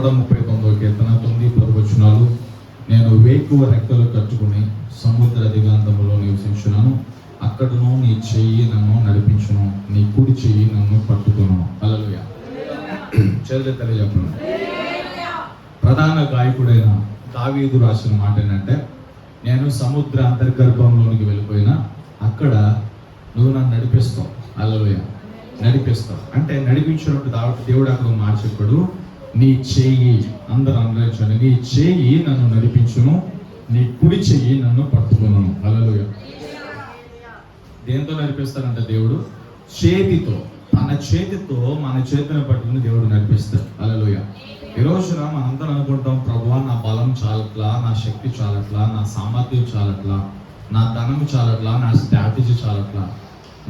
139 కీర్తన 9-10 వచనాలు. నేను వేకువ రెక్కలు కట్టుకుని సముద్ర దిగాంతములో నివసించున్నాను, అక్కడను నీ చెయ్యి నన్ను నడిపించును, నీ కుడి చెయ్యి నన్ను పట్టుకును. హల్లెలూయా. చదివితే తెలియజేస్తున్నాను. ప్రధాన గాయకుడైన దావీదు రాసిన మాట ఏంటంటే, నేను సముద్ర అంతర్గర్భంలోనికి వెళ్ళిపోయినా అక్కడ నువ్వు నన్ను నడిపిస్తావు. హల్లెలూయా. నడిపిస్తావు అంటే నడిపించినప్పుడు దేవుడు అక్కడ మాట చెప్పాడు, నీ చెయ్యి, అందరూ అందరించండి, నీ చెయ్యి నన్ను నడిపించును, నీ కుడి చెయ్యి నన్ను పట్టుకును. హల్లెలూయా. దేంతో నడిపిస్తాడంటే దేవుడు చేతితో, తన చేతితో మన చేతిని పట్టుకుని దేవుడు నడిపిస్తాడు. హల్లెలూయా. ఈ రోజున మనందరం అనుకుంటాం, ప్రభువా నా బలం చాలట్లా, నా శక్తి చాలట్లా, నా సామర్థ్యం చాలట్లా, నా ధనం చాలట్లా, నా స్ట్రాటజీ చాలట్లా,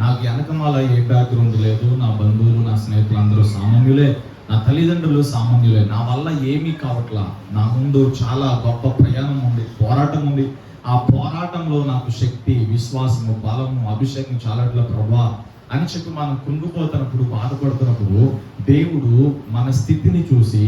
నాకు వెనకమాల ఏ బ్యాక్గ్రౌండ్ లేదు, నా బంధువులు నా స్నేహితులు అందరూ సామాన్యులే, నా తల్లిదండ్రులు సామాన్యులే, నా వల్ల ఏమీ కావట్లా, నా ముందు చాలా గొప్ప ప్రయాణం ఉంది, పోరాటం ఉంది, ఆ పోరాటంలో నాకు శక్తి, విశ్వాసము, బలము, అభిషేకం చాలట్లా ప్రభువా అని చెప్పి మనం కుంగిపోతున్నప్పుడు, బాధపడుతున్నప్పుడు దేవుడు మన స్థితిని చూసి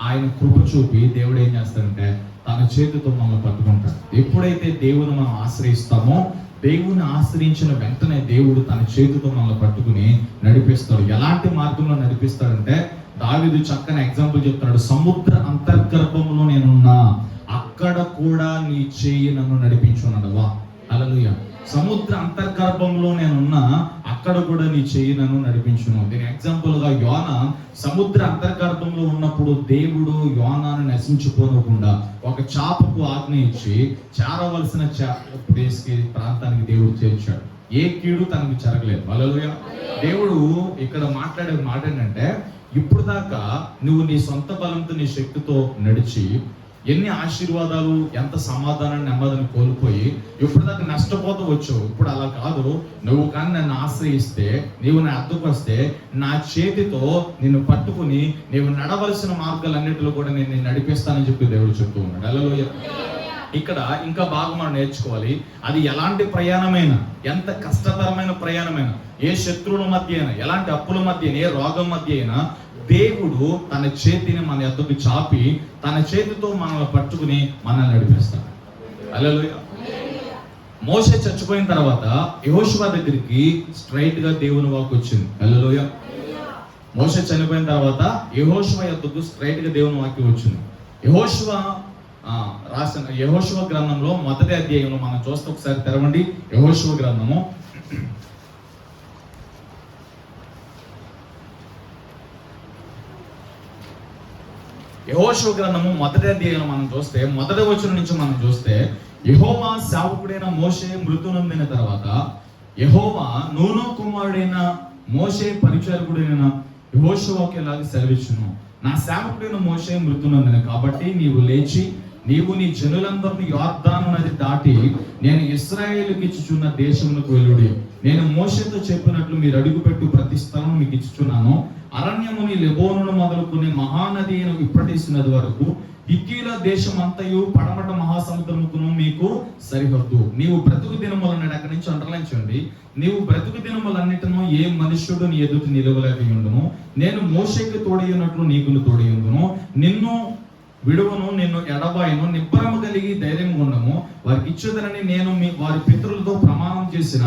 ఆయన కృప చూపి దేవుడు ఏం చేస్తాడంటే తన చేతితో మనల్ని పట్టుకుంటాడు. ఎప్పుడైతే దేవుని మనం ఆశ్రయిస్తామో, దేవుని ఆశ్రయించిన వెంటనే దేవుడు తన చేతితో మనల్ని పట్టుకుని నడిపిస్తాడు. ఎలాంటి మార్గంలో నడిపిస్తాడంటే దావీదు చక్కని ఎగ్జాంపుల్ చెప్తున్నాడు, సముద్ర అంతర్గర్భంలో నేనున్నా, అక్కడ కూడా నీ చేయి నన్ను నడిపించున్నాడువా. హల్లెలూయా. సముద్ర అంతర్గర్భంలో నేనున్నా, అక్కడ కూడా నీ చెయ్యి నన్ను నడిపించును. దీని ఎగ్జాంపుల్ గా యోనా సముద్ర అంతర్గర్భంలో ఉన్నప్పుడు దేవుడు యోనాను నశించిపోనకుండా ఒక చాపకు ఆజ్ఞ ఇచ్చి చేరవలసిన ప్రాంతానికి దేవుడు చేర్చాడు. ఏ కీడు తనకు జరగలేదు. హల్లెలూయా. దేవుడు ఇక్కడ మాట్లాడే మాట ఏంటంటే, ఇప్పుడు దాకా నువ్వు నీ సొంత బలంతో నీ శక్తితో నడిచి ఎన్ని ఆశీర్వాదాలు, ఎంత సమాధానాన్ని, నెమ్మదిని కోల్పోయి ఇప్పుడు దాకా నష్టపోతూ వచ్చావు. ఇప్పుడు అలా కాదు, నువ్వు కానీ నన్ను ఆశ్రయిస్తే, నీవు నా అద్దకు వస్తే, నా చేతితో నిన్ను పట్టుకుని నీవు నడవలసిన మార్గాలన్నిటిలో కూడా నేను నిన్ను నడిపిస్తానని చెప్పి దేవుడు చెప్తూ ఉన్నాడు. హల్లెలూయా. ఇక్కడ ఇంకా బాగా మనం నేర్చుకోవాలి, అది ఎలాంటి ప్రయాణమైనా, ఎంత కష్టతరమైన ప్రయాణమైనా, ఏ శత్రువుల మధ్య అయినా, ఎలాంటి అప్పుల మధ్య, ఏ రోగం మధ్య అయినా దేవుడు తన చేతిని మన ఎద్దకు చాపి తన చేతితో మనల్ని పట్టుకుని మనల్ని నడిపిస్తాడు. హల్లెలూయా. మోషే చచ్చిపోయిన తర్వాత యెహోషువ దగ్గరికి స్ట్రైట్ గా దేవుని వాక్కు వచ్చింది. హల్లెలూయా. మోషే చనిపోయిన తర్వాత యెహోషువ యొద్దకు స్ట్రైట్ గా దేవుని వాక్యం వచ్చింది. యెహోషువ రాసిన యెహోషువ గ్రంథంలో మొదటి అధ్యాయంలో మనం చూస్తే, ఒకసారి తెరవండి యెహోషువ గ్రంథము. యెహోషువ గ్రంథము మొదటి అధ్యాయంలో మనం చూస్తే, మొదటి వచనం నుంచి మనం చూస్తే, యెహోవా సేవకుడైన మోషే మృతి నొందిన తర్వాత యెహోవా నూను కుమారుడైన మోషే పరిచారకుడైన యెహోషువకి ఇలాగ సెలవిచ్చును, నా సేవకుడైన మోషే మృతి నొందిన కాబట్టి నీవు లేచి నీవు నీ జనులందరినీ యొర్దాను నది దాటి నేను ఇశ్రాయేలుకి ఇచ్చుచున్న దేశమునకు వెళ్ళుడి. నేను మోషేతో చెప్పినట్లు మీరు అడుగుపెట్టు ప్రతి స్థలం మీకు ఇచ్చుచున్నాను. అరణ్యముని లెబోనును మొదలుకుని మహానది అయిన యూఫ్రటీసు నది వరకు హిత్తీయుల దేశం అంతయు పడమట మహాసముద్రముకును మీకు సరిహద్దు. నీవు బ్రతుకు దినములన్నాడు. అక్కడి నుంచి అండర్లైన్ చేయండి. నీవు బ్రతుకు దినములన్నిటినూ ఏ మనుష్యుడు నీ ఎదుట నిలవలేక ఉండును. నేను మోషేకి తోడైనట్లు నీకును తోడైయుందును. నిన్ను విడువను, నిన్ను ఎడబాయను. నిబ్బరము కలిగి ధైర్యం ఉండము. వారికి ఇచ్చేదనని నేను వారి పితరులతో ప్రమాణం చేసిన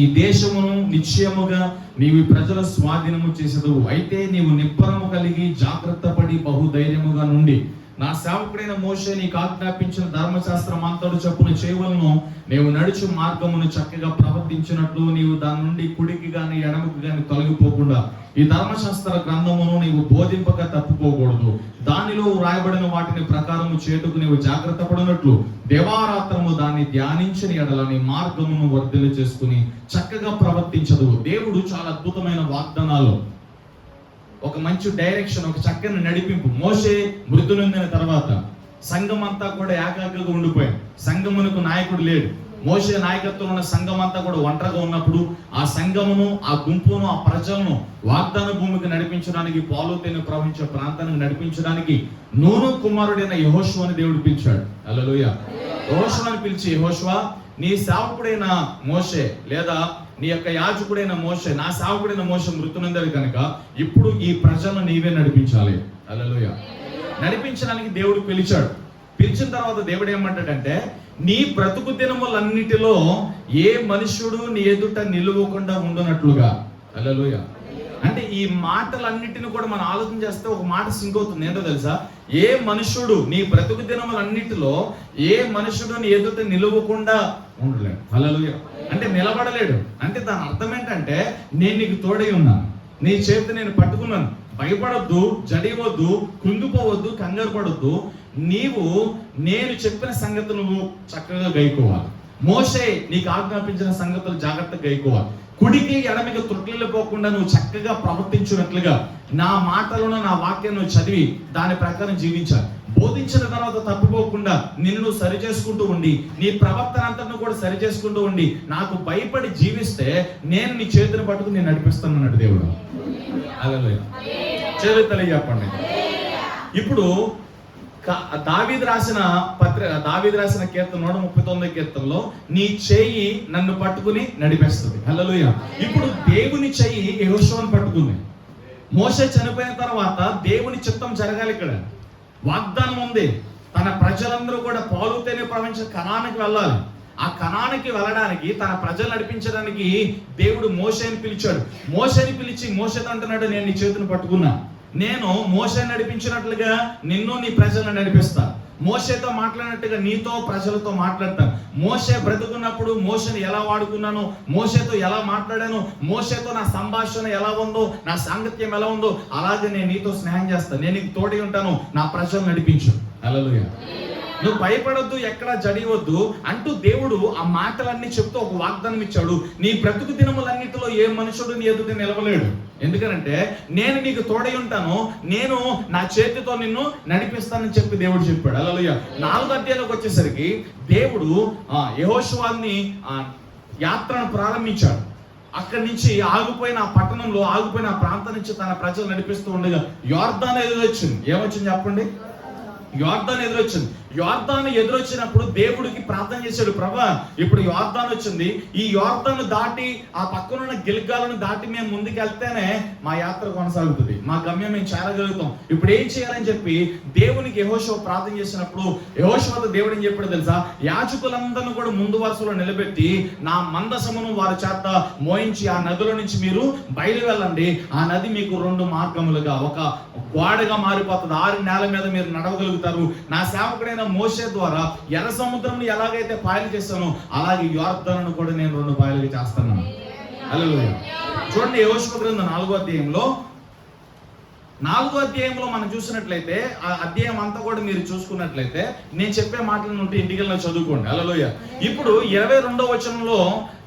ఈ దేశమును నిశ్చయముగా నీవు ప్రజల స్వాధీనము చేసేదవు. అయితే నీవు నిబ్బరము కలిగి జాగ్రత్త పడి బహుధైర్యముగా నుండి నా సేవకుడైన మోషే నీకు ఆజ్ఞాపించిన ధర్మశాస్త్రం అంతడు చొప్పున చేయవలను. నీవు నడుచు మార్గమును చక్కగా ప్రవర్తించినట్లు నీవు దాని నుండి కుడికి గాని ఎడమకు గాని తొలగిపోకుండా ఈ ధర్మశాస్త్ర గ్రంథమును నీవు బోధింపక తప్పుకోకూడదు. దానిలో రాయబడిన వాటిని ప్రకారము చేటుకు నీవు జాగ్రత్త పడినట్లు దేవారాత్రము దాన్ని ధ్యానించిన ఎడల నీ మార్గమును వర్ధిల్ల చేసుకుని చక్కగా ప్రవర్తించదు. దేవుడు చాలా అద్భుతమైన వాగ్దానాలు, ఒక మంచి డైరెక్షన్, ఒక చక్కని నడిపింపు. మోషే మృతి నొందిన తర్వాత సంఘం అంతా కూడా ఏకాగ్రగా ఉండిపోయింది. సంఘమునకు నాయకుడు లేడు. మోషే నాయకత్వం ఉన్న సంఘం అంతా కూడా ఒంటరిగా ఉన్నప్పుడు ఆ సంఘమును, ఆ గుంపును, ఆ ప్రజలను వాగ్దాన భూమికి నడిపించడానికి, పాలుతేనె ప్రవహించే ప్రాంతానికి నడిపించడానికి నూను కుమారుడైన యెహోషువని దేవుడు పిలిచాడు. హల్లెలూయా. యెహోషువని పిలిచి, యెహోషువ నీ సేవకుడైన మోషే లేదా నీ యొక్క యాజకుడైన మోషే, నా సేవకుడైన మోషే మృతి నొందాడు కనుక ఇప్పుడు ఈ ప్రజలను నీవే నడిపించాలి. హల్లెలూయా. నడిపించడానికి దేవుడు పిలిచాడు. పిలిచిన తర్వాత దేవుడు ఏమంటాడంటే, నీ బ్రతుకు దినములన్నిటిలో ఏ మనుష్యుడు నీ ఎదుట నిలువకుండా ఉండునట్లుగా. హల్లెలూయా. అంటే ఈ మాటలన్నిటిని కూడా మనం ఆలోచన చేస్తే ఒక మాట సింక్ అవుతుంది. ఏంటో తెలుసా? ఏ మనుష్యుడు నీ బ్రతుకు దినములన్నిటిలో ఏ మనుష్యుడు నీ ఎదుట నిలువకుండా ఉండలేడు. హల్లెలూయా. అంటే నిలబడలేడు. అంటే దాని అర్థం ఏంటంటే, నేను నీకు తోడై ఉన్నాను, నీ చేతి నేను పట్టుకున్నాను. భయపడొద్దు, జడివద్దు, కృంగిపోవద్దు, కంగారు పడొద్దు. నీవు నేను చెప్పిన సంగతులు నువ్వు చక్కగా గైకోవాలి. మోషే నీకు ఆజ్ఞాపించిన సంగతులు జాగ్రత్తగా గైకోవాలి. కుడికి ఎడమికి త్రుట్లిపోకుండా నువ్వు చక్కగా ప్రవర్తించినట్లుగా నా మాటలను, నా వాక్యాన్ని చదివి దాని ప్రకారం జీవించాలి. బోధించిన తర్వాత తప్పిపోకుండా నిన్ను నువ్వు సరి చేసుకుంటూ ఉండి, నీ ప్రవర్తన అంతా కూడా సరి చేసుకుంటూ ఉండి, నాకు భయపడి జీవిస్తే నేను నీ చేతిని పట్టుకుని నేను నడిపిస్తాను అన్నాడు దేవుడు. హల్లెలూయా. చేతులు చెప్పండి. ఇప్పుడు దావీదు రాసిన కీర్తన 139 కీర్తనలో నీ చెయ్యి నన్ను పట్టుకుని నడిపిస్తుంది. హల్లెలూయా. ఇప్పుడు దేవుని చెయ్యి యెహోషువను పట్టుకుంది. మోషే చనిపోయిన తర్వాత దేవుని చిత్తం జరగాలి. ఇక్కడ వాగ్దానం ఉంది. తన ప్రజలందరూ కూడా పాలు తేనె ప్రవహించే కనానికి వెళ్ళాలి. ఆ కనానికి వెళ్ళడానికి, తన ప్రజలు నడిపించడానికి దేవుడు మోషేని పిలిచాడు. మోషేని పిలిచి మోషేతో అంటున్నాడు, నేను నీ చేతిని పట్టుకున్నా, నేను మోషేని నడిపించినట్లుగా నిన్ను నీ ప్రజలను నడిపిస్తా. మోషేతో మాట్లాడినట్టుగా నీతో ప్రజలతో మాట్లాడతాను. మోషే బ్రతుకున్నప్పుడు మోషేని ఎలా వాడుకున్నాను, మోషేతో ఎలా మాట్లాడాను, మోషేతో నా సంభాషణ ఎలా ఉందో, నా సాంగత్యం ఎలా ఉందో, అలాగే నేను నీతో స్నేహం చేస్తాను. నేను నీకు తోడి ఉంటాను, నా ప్రజలు నడిపించు. హల్లెలూయా. నువ్వు భయపడొద్దు, ఎక్కడా జడివద్దు అంటూ దేవుడు ఆ మాటలన్నీ చెప్తూ ఒక వాగ్దానం ఇచ్చాడు. నీ బ్రతుకు దినములన్నిటిలో ఏ మనుషుడు నీ ఎదుట నిలవలేడు. ఎందుకంటే నేను నీకు తోడై ఉంటాను, నేను నా చేతితో నిన్ను నడిపిస్తానని చెప్పి దేవుడు చెప్పాడు. హల్లెలూయా. 4వ అధ్యాయంలోకి వచ్చేసరికి దేవుడు యెహోషువని యాత్రను ప్రారంభించాడు. అక్కడి నుంచి ఆగిపోయిన ఆ పట్టణంలో, ఆగిపోయిన ఆ ప్రాంతం నుంచి తన ప్రజలు నడిపిస్తూ ఉండగా యోర్దాను ఎదురొచ్చింది. ఏమొచ్చింది చెప్పండి? యోర్దాను ఎదురొచ్చింది. యోర్దాను ఎదురొచ్చినప్పుడు దేవుడికి ప్రార్థన చేశాడు, ప్రభా ఇప్పుడు యోర్దాను వచ్చింది, ఈ యోర్దాను దాటి ఆ పక్కనున్న గిల్గాలను దాటి మేము ముందుకెళ్తేనే మా యాత్ర కొనసాగుతుంది, మా గమ్యం మేము చేరగలుగుతాం. ఇప్పుడు ఏం చేయాలని చెప్పి దేవునికి యెహోషువ ప్రార్థన చేసినప్పుడు యెహోషువతో దేవుడు ఏం చెప్పాడు తెలుసా? యాజకులందరినీ కూడా ముందు వరుసలో నిలబెట్టి నా మందసమును వారి చేత మోయించి ఆ నదిలో నుంచి మీరు బయలు వెళ్ళండి. ఆ నది మీకు 2 మార్గములుగా ఒక గోడగా మారిపోతుంది. 6 నేల మీద మీరు నడవగలుగుతారు. నా సేవకుడైన మోషే ద్వారా ఎర్ర సముద్రం ఎలాగైతే పాయలు చేస్తానో అలాగే యోర్దానును కూడా నేను 2 పాయలుగా చేస్తాను. హల్లెలూయా. చూడండి, యెహోషువ గ్రంథం 4వ అధ్యాయంలో మనం చూసినట్లయితే ఆ అధ్యాయం అంతా కూడా మీరు చూసుకున్నట్లయితే నేను చెప్పే మాటలను ఉంటే ఇంటికెళ్ళి చదువుకోండి. హల్లెలూయా. ఇప్పుడు 22వ వచనంలో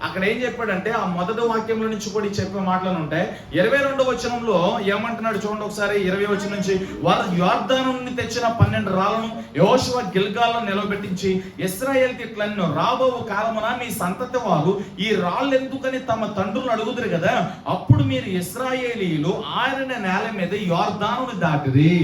అక్కడ ఏం చెప్పాడంటే, ఆ మొదటి వాక్యంలో నుంచి కూడా చెప్పే మాటలు ఉంటాయి. 22వ వచనంలో ఏమంటున్నాడు చూడండి ఒకసారి. 20వ వచనం నుంచి, వారు యోర్దాను నుండి తెచ్చిన 12 రాళ్లను యెహోషువ గిల్గాల్లో నిలబెట్టించి ఇశ్రాయేలుకి ఇట్లన్నో, రాబో కాలమున మీ సంతతి వారు ఈ రాళ్ళు ఎందుకని తమ తండ్రులను అడుగుదురు కదా, అప్పుడు మీరు ఇశ్రాయేలీయులు ఆరిన నేల మీద యోర్దానుని దాటిరి.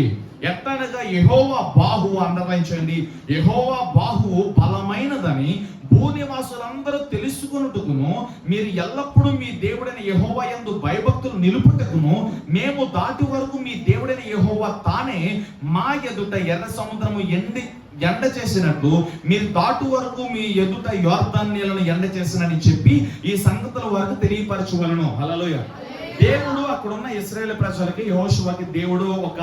ఎట్టనగా యెహోవా బాహువు, అండర్లైన్ యెహోవా బాహువు బలమైనదని భూనివాసులందరూ తెలుసుకొనుటకును మీరు ఎల్లప్పుడూ మీ దేవుడైన యెహోవా యందు భయభక్తులు నిలుపుటకును మేము దాటి వరకు మీ దేవుడైన యెహోవా తానే మా ఎదుట ఎర్ర సముద్రము ఎండ చేసినట్టు మీరు దాటు వరకు మీ ఎదుట యోర్దాను నీళ్లను ఎండ చేసినని చెప్పి ఈ సంగతుల వరకు తెలియపరచవలను. హల్లెలూయా. దేవుడు అక్కడున్న ఇశ్రాయేల్ ప్రజలకి, యెహోషువకి దేవుడు ఒక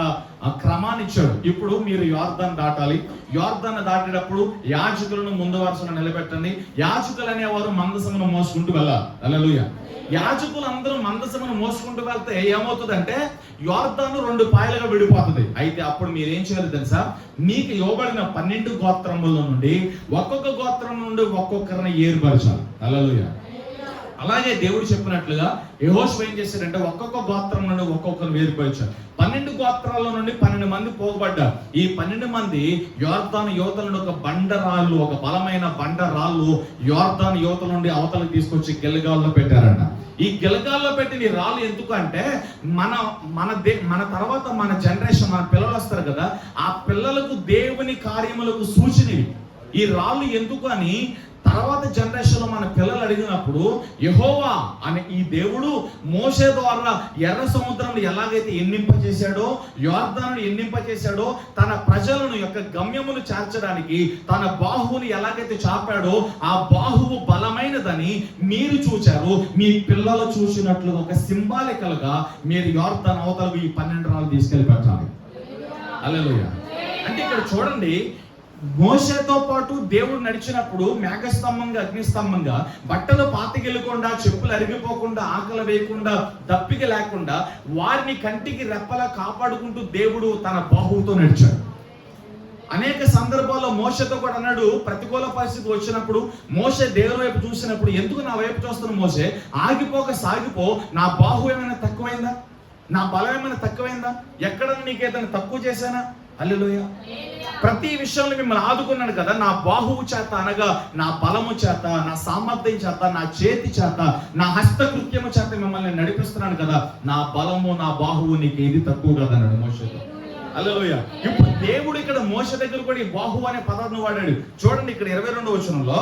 క్రమాన్ని ఇచ్చాడు. ఇప్పుడు మీరు యోర్దాను దాటాలి. యోర్దాను దాటేటప్పుడు యాజకులను ముందు వరుసలో నిలబెట్టండి. యాజకులు అనేవారు మందసమును మోసుకుంటూ వెళ్ళాలి. హల్లెలూయా. యాజకులు అందరూ మందసమును మోసుకుంటూ వెళ్తే ఏమవుతుందంటే యోర్దాను 2 పాయలుగా విడిపోతుంది. అయితే అప్పుడు మీరు ఏం చేయాలి తెలుసా? మీకు ఇవ్వబడిన 12 గోత్రముల నుండి ఒక్కొక్క గోత్రం నుండి ఒక్కొక్కరిని ఏర్పరచాలి. హల్లెలూయా. అలాగే దేవుడు చెప్పినట్లుగా యెహోషువ ఏం చేశాడంటే ఒక్కొక్క గోత్రం నుండి ఒక్కొక్కరు వేరుపరిచారు. 12 గోత్రాల నుండి 12 మంది పోగబడ్డారు. ఈ 12 మంది యోర్దాను యువతల నుండి ఒక బండరాళ్ళు, ఒక బలమైన బండరాళ్ళు యోర్దాను యువతల నుండి అవతలకు తీసుకొచ్చి గిల్గాల్లో పెట్టారంట. ఈ గిల్గాల్లో పెట్టిన ఈ రాళ్ళు ఎందుకు అంటే మన తర్వాత మన జనరేషన్, మన పిల్లలు వస్తారు కదా, ఆ పిల్లలకు దేవుని కార్యములకు సూచనవి ఈ రాళ్ళు. ఎందుకు అని తర్వాత జనరేషన్లో మన పిల్లలు అడిగినప్పుడు యెహోవా అనే ఈ దేవుడు మోషే ద్వారా ఎర్ర సముద్రం ఎలాగైతే ఎన్నింపచేశాడో, యోర్దాను ఎన్నింపచేశాడో, తన ప్రజలను యొక్క గమ్యమును చేర్చడానికి తన బాహువుని ఎలాగైతే చాపాడో ఆ బాహువు బలమైనదని మీరు చూచారు, మీ పిల్లలు చూసినట్లు ఒక సింబాలికల్ గా మీరు యోర్దాను అవతలకు ఈ 12 రాళ్ళు తీసుకెళ్లి పెట్టాలి. హల్లెలూయా. అంటే ఇక్కడ చూడండి, మోషేతో పాటు దేవుడు నడిచినప్పుడు మేఘస్తంభంగా అగ్నిస్తంభంగా బట్టలు పాతికెళ్ళకుండా, చెప్పులు అరిగిపోకుండా, ఆకలి వేయకుండా, దప్పిక లేకుండా వారిని కంటికి రెప్పలా కాపాడుకుంటూ దేవుడు తన బాహువుతో నడిచాడు. అనేక సందర్భాల్లో మోషేతో కూడా అన్నాడు, ప్రతికూల పరిస్థితి వచ్చినప్పుడు మోషే దేవుని వైపు చూసినప్పుడు, ఎందుకు నా వైపు చూస్తున్న మోషే, ఆగిపోక సాగిపో, నా బాహు ఏమైనా తక్కువైందా, నా బలం ఏమైనా తక్కువైందా, ఎక్కడ నీకేదైనా తక్కువ చేశానా? హల్లెలూయా. ప్రతి విషయంలో మిమ్మల్ని ఆదుకున్నాడు కదా, నా బాహువు చేత అనగా నా బలము చేత, నా సామర్థ్యం చేత, నా చేతి చేత, నా హస్తకృత్యము చేత మిమ్మల్ని నడిపిస్తున్నాను కదా, నా బలము నా బాహువు నీకు ఏది తక్కువ కదన్నాడు మోషేతో. హల్లెలూయా. ఇప్పుడు దేవుడు ఇక్కడ మోషే దగ్గర కూడా ఈ బాహువు అనే పదాన్ని వాడాడు. చూడండి ఇక్కడ 22వ వచనంలో,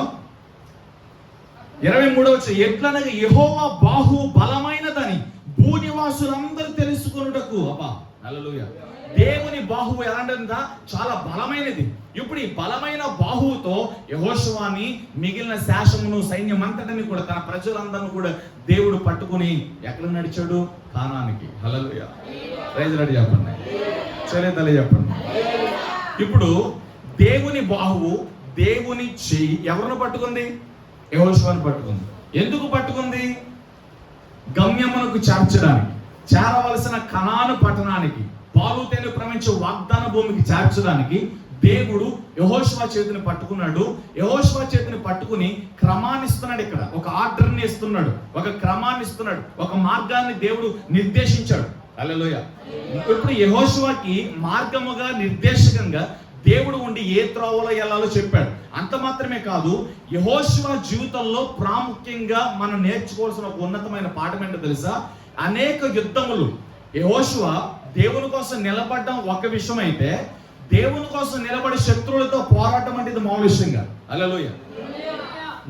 23వ వచనం, ఎట్లనగా యెహోవా బాహువు బలమైనదని భూనివాసులందరూ తెలుసుకొనుటకు. అబ్బా, హల్లెలూయా. దేవుని బాహువు ఎలాంటిదా? చాలా బలమైనది. ఇప్పుడు ఈ బలమైన బాహువుతో యెహోషువని, మిగిలిన శాసమును, సైన్యం అంతటిని కూడా, తన ప్రజలందరిని కూడా దేవుడు పట్టుకుని ఎక్కడ నడిచాడు? కానానికి. హల్లెలూయా. ప్రైజ్ లార్డ్ చెప్పండి, చలేతలే చెప్పండి. ఇప్పుడు దేవుని బాహువు, దేవుని చెయ్యి ఎవరిని పట్టుకుంది? యెహోషువని పట్టుకుంది. ఎందుకు పట్టుకుంది? గమ్యమునకు చేర్చడానికి, చేరవలసిన కనాను పట్టణానికి, పాలు తేనె ప్రవహించే వాగ్దాన భూమికి చేర్చడానికి దేవుడు యెహోషువ చేతిని పట్టుకున్నాడు. యెహోషువ చేతిని పట్టుకుని క్రమాన్ని ఇస్తున్నాడు. ఇక్కడ ఒక ఆర్డర్ని ఇస్తున్నాడు, ఒక క్రమాన్ని ఇస్తున్నాడు, ఒక మార్గాన్ని దేవుడు నిర్దేశించాడు. హల్లెలూయా. ఇప్పుడు యెహోషువకి మార్గముగా, నిర్దేశకంగా దేవుడు ఉండి ఏ త్రోవలో వెళ్ళాలో చెప్పాడు. అంత మాత్రమే కాదు, యెహోషువ జీవితంలో ప్రాముఖ్యంగా మనం నేర్చుకోవాల్సిన ఒక ఉన్నతమైన పాఠం ఏంటో తెలుసా? అనేక యుద్ధములు యెహోషువ దేవుని కోసం నిలబడడం ఒక విషయం అయితే, దేవుని కోసం నిలబడి శత్రువులతో పోరాటం అంటే ఇది మామూలు విషయంగా. హల్లెలూయా.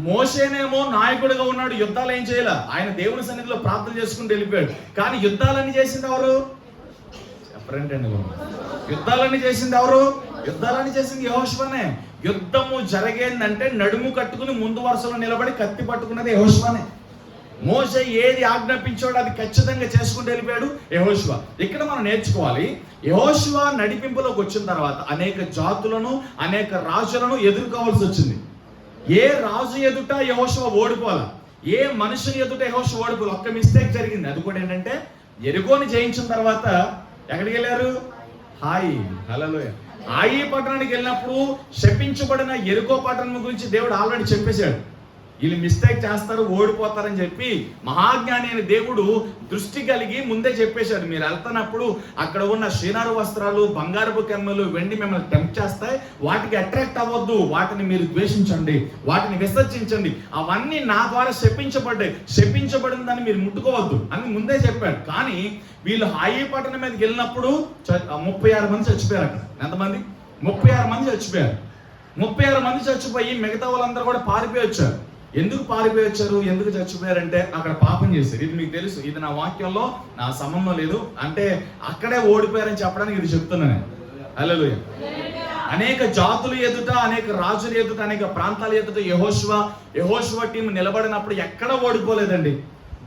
మోషేనేమో నాయకుడిగా ఉన్నాడు, యుద్ధాలు ఏం చేయాల, ఆయన దేవుని సన్నిధిలో ప్రార్థన చేసుకుంటూ వెళ్ళిపోయాడు. కానీ యుద్ధాలన్నీ చేసింది ఎవరు? చెప్పరండి. యుద్ధాలన్నీ చేసింది ఎవరు? యుద్ధాలన్నీ చేసింది యెహోషువనే. యుద్ధము జరిగేందంటే నడుము కట్టుకుని ముందు వరుసలో నిలబడి కత్తి పట్టుకున్నది యెహోషువనే. మోషే ఏది ఆజ్ఞాపించాడో అది ఖచ్చితంగా చేసుకుంటూ వెళ్ళిపోయాడు యెహోషువ. ఇక్కడ మనం నేర్చుకోవాలి, యెహోషువ నడిపింపులోకి వచ్చిన తర్వాత అనేక జాతులను, అనేక రాజులను ఎదుర్కోవాల్సి వచ్చింది. ఏ రాజు ఎదుట యెహోషువ ఓడిపోవాలి, ఏ మనుషుని ఎదుట యెహోషువ ఓడిపోవాలి. ఒక్క మిస్టేక్ జరిగింది. అది కూడా ఏంటంటే, ఎరుకోని జయించిన తర్వాత ఎక్కడికి వెళ్ళారు? హాయి. హల్లెలూయా. హాయి పట్టణానికి వెళ్ళినప్పుడు శపించబడిన ఎరుకో పట్టణం గురించి దేవుడు ఆల్రెడీ చెప్పేశాడు. వీళ్ళు మిస్టేక్ చేస్తారు, ఓడిపోతారని చెప్పి మహాజ్ఞాని అయిన దేవుడు దృష్టి కలిగి ముందే చెప్పేశాడు, మీరు వెళ్తున్నప్పుడు అక్కడ ఉన్న షీనారు వస్త్రాలు, బంగారపు కెమ్మలు, వెండి మిమ్మల్ని టెంప్ట్ చేస్తాయి, వాటికి అట్రాక్ట్ అవ్వద్దు, వాటిని మీరు ద్వేషించండి, వాటిని విసర్జించండి, అవన్నీ నా ద్వారా శపించబడ్డాయి, శపించబడిందని మీరు ముట్టుకోవద్దు అని ముందే చెప్పాడు. కానీ వీళ్ళు హాయి పట్టణం మీదకి వెళ్ళినప్పుడు 36 మంది చచ్చిపోయారు. అక్కడ ఎంతమంది? 36 మంది చచ్చిపోయారు. 36 మంది చచ్చిపోయి మిగతా వాళ్ళందరూ కూడా పారిపోయి వచ్చారు. ఎందుకు పారిపోయి వచ్చారు, ఎందుకు చచ్చిపోయారంటే అక్కడ పాపం చేశారు. ఇది మీకు తెలుసు, ఇది నా వాక్యంలో నా సంబంధం లేదు, అంటే అక్కడే ఓడిపోయారని చెప్పడానికి ఇది చెప్తున్నాను. హల్లెలూయా. అనేక జాతులు ఎదుట, అనేక రాజుల ఎదుట, అనేక ప్రాంతాల ఎదుట యెహోషువ టీం నిలబడినప్పుడు ఎక్కడ ఓడిపోలేదండి.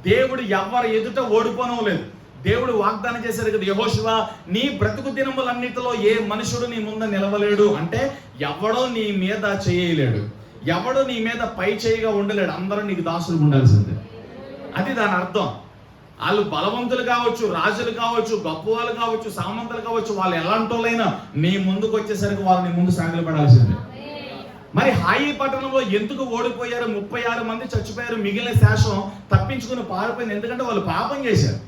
దేవుడు ఎవరి ఎదుట ఓడిపోనలేదు. దేవుడు వాగ్దానం చేశారు కదా, యెహోషువ నీ బ్రతుకు దినములన్నిటిలో ఏ మనుషుడు నీ ముందు నిలవలేడు, అంటే ఎవడో నీ మీద చేయలేడు, ఎవడు నీ మీద పై చేయిగా ఉండలేడు, అందరూ నీకు దాసులు ఉండాల్సిందే. అది దాని అర్థం. వాళ్ళు బలవంతులు కావచ్చు, రాజులు కావచ్చు, గొప్పవాళ్ళు కావచ్చు, సామంతులు కావచ్చు, వాళ్ళు ఎలాంటోళ్ళైనా నీ ముందుకు వచ్చేసరికి వాళ్ళు నీ ముందు సాగలు పడాల్సిందే. మరి హాయి పట్టణంలో ఎందుకు ఓడిపోయారు? 36 మంది చచ్చిపోయారు, మిగిలిన శాసనం తప్పించుకుని పారిపోయింది. ఎందుకంటే వాళ్ళు పాపం చేశారు.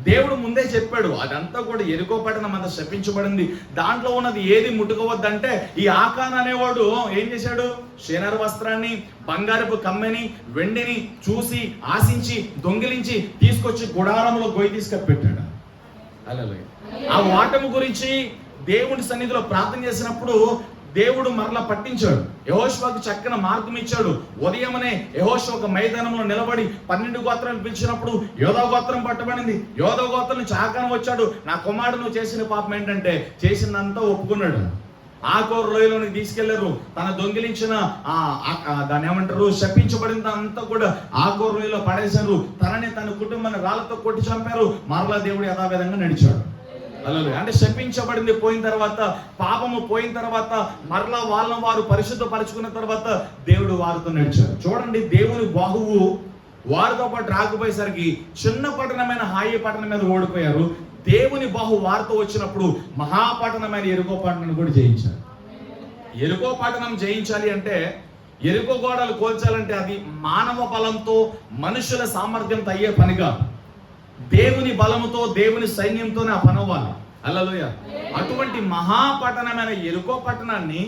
దేవుడు ముందే చెప్పాడు, అదంతా కూడా ఎరుకో పట్టణం అంతా శపించబడింది, దాంట్లో ఉన్నది ఏది ముట్టుకోవద్దంటే ఈ ఆకాన్ అనేవాడు ఏం చేశాడు? షేనరు వస్త్రాన్ని, బంగారపు కమ్మెని, వెండిని చూసి ఆశించి దొంగిలించి తీసుకొచ్చి గుడారంలో గొయ్యి తీసుకెళ్ళిపెట్టాడు. హల్లెలూయా. ఆ ఓటమి గురించి దేవుని సన్నిధిలో ప్రార్థన చేసినప్పుడు దేవుడు మరలా పట్టించాడు. యెహోషువకు చక్కని మార్గం ఇచ్చాడు. ఉదయమనే యెహోషువ ఒక మైదానంలో నిలబడి 12 గోత్రాలను పిలిచినప్పుడు యోధా గోత్రం పట్టబడింది. యోధా గోత్రం నుంచి ఆకాను వచ్చాడు. నా కుమారుడు నువ్వు చేసిన పాపం ఏంటంటే చేసిందంతా ఒప్పుకున్నాడు. ఆకోరు లోయలోనికి తీసుకెళ్లారు. తన దొంగిలించిన దాన్ని ఏమంటారు, శపించబడిందంతా కూడా ఆకోరు లోయలో పడేశారు. తనని తన కుటుంబాన్ని రాళ్లతో కొట్టి చంపారు. మరలా దేవుడు యథావిధంగా నడిచాడు. అంటే శపించబడింది పోయిన తర్వాత, పాపము పోయిన తర్వాత, మరలా వాళ్ళని వారు పరిశుద్ధపరచుకున్న తర్వాత దేవుడు వారితో నడిచారు. చూడండి, దేవుని బాహువు వారితో పాటు రాకపోయేసరికి చిన్న పట్టణమైన హాయి పట్టణం మీద ఓడిపోయారు. దేవుని బాహు వారితో వచ్చినప్పుడు మహాపట్టణమైన ఎరుకో పట్టణం కూడా జయించారు. ఎరుకో పట్టణం జయించాలి అంటే, ఎరుకో గోడలు కోల్చాలంటే అది మానవ బలంతో మనుషుల సామర్థ్యంతో అయ్యే పని కాదు. దేవుని బలముతో, దేవుని సైన్యంతోనే ఆ పని అవ్వాలి. హల్లెలూయా. అటువంటి మహాపట్టణమైన ఎరుకో పట్టణాన్ని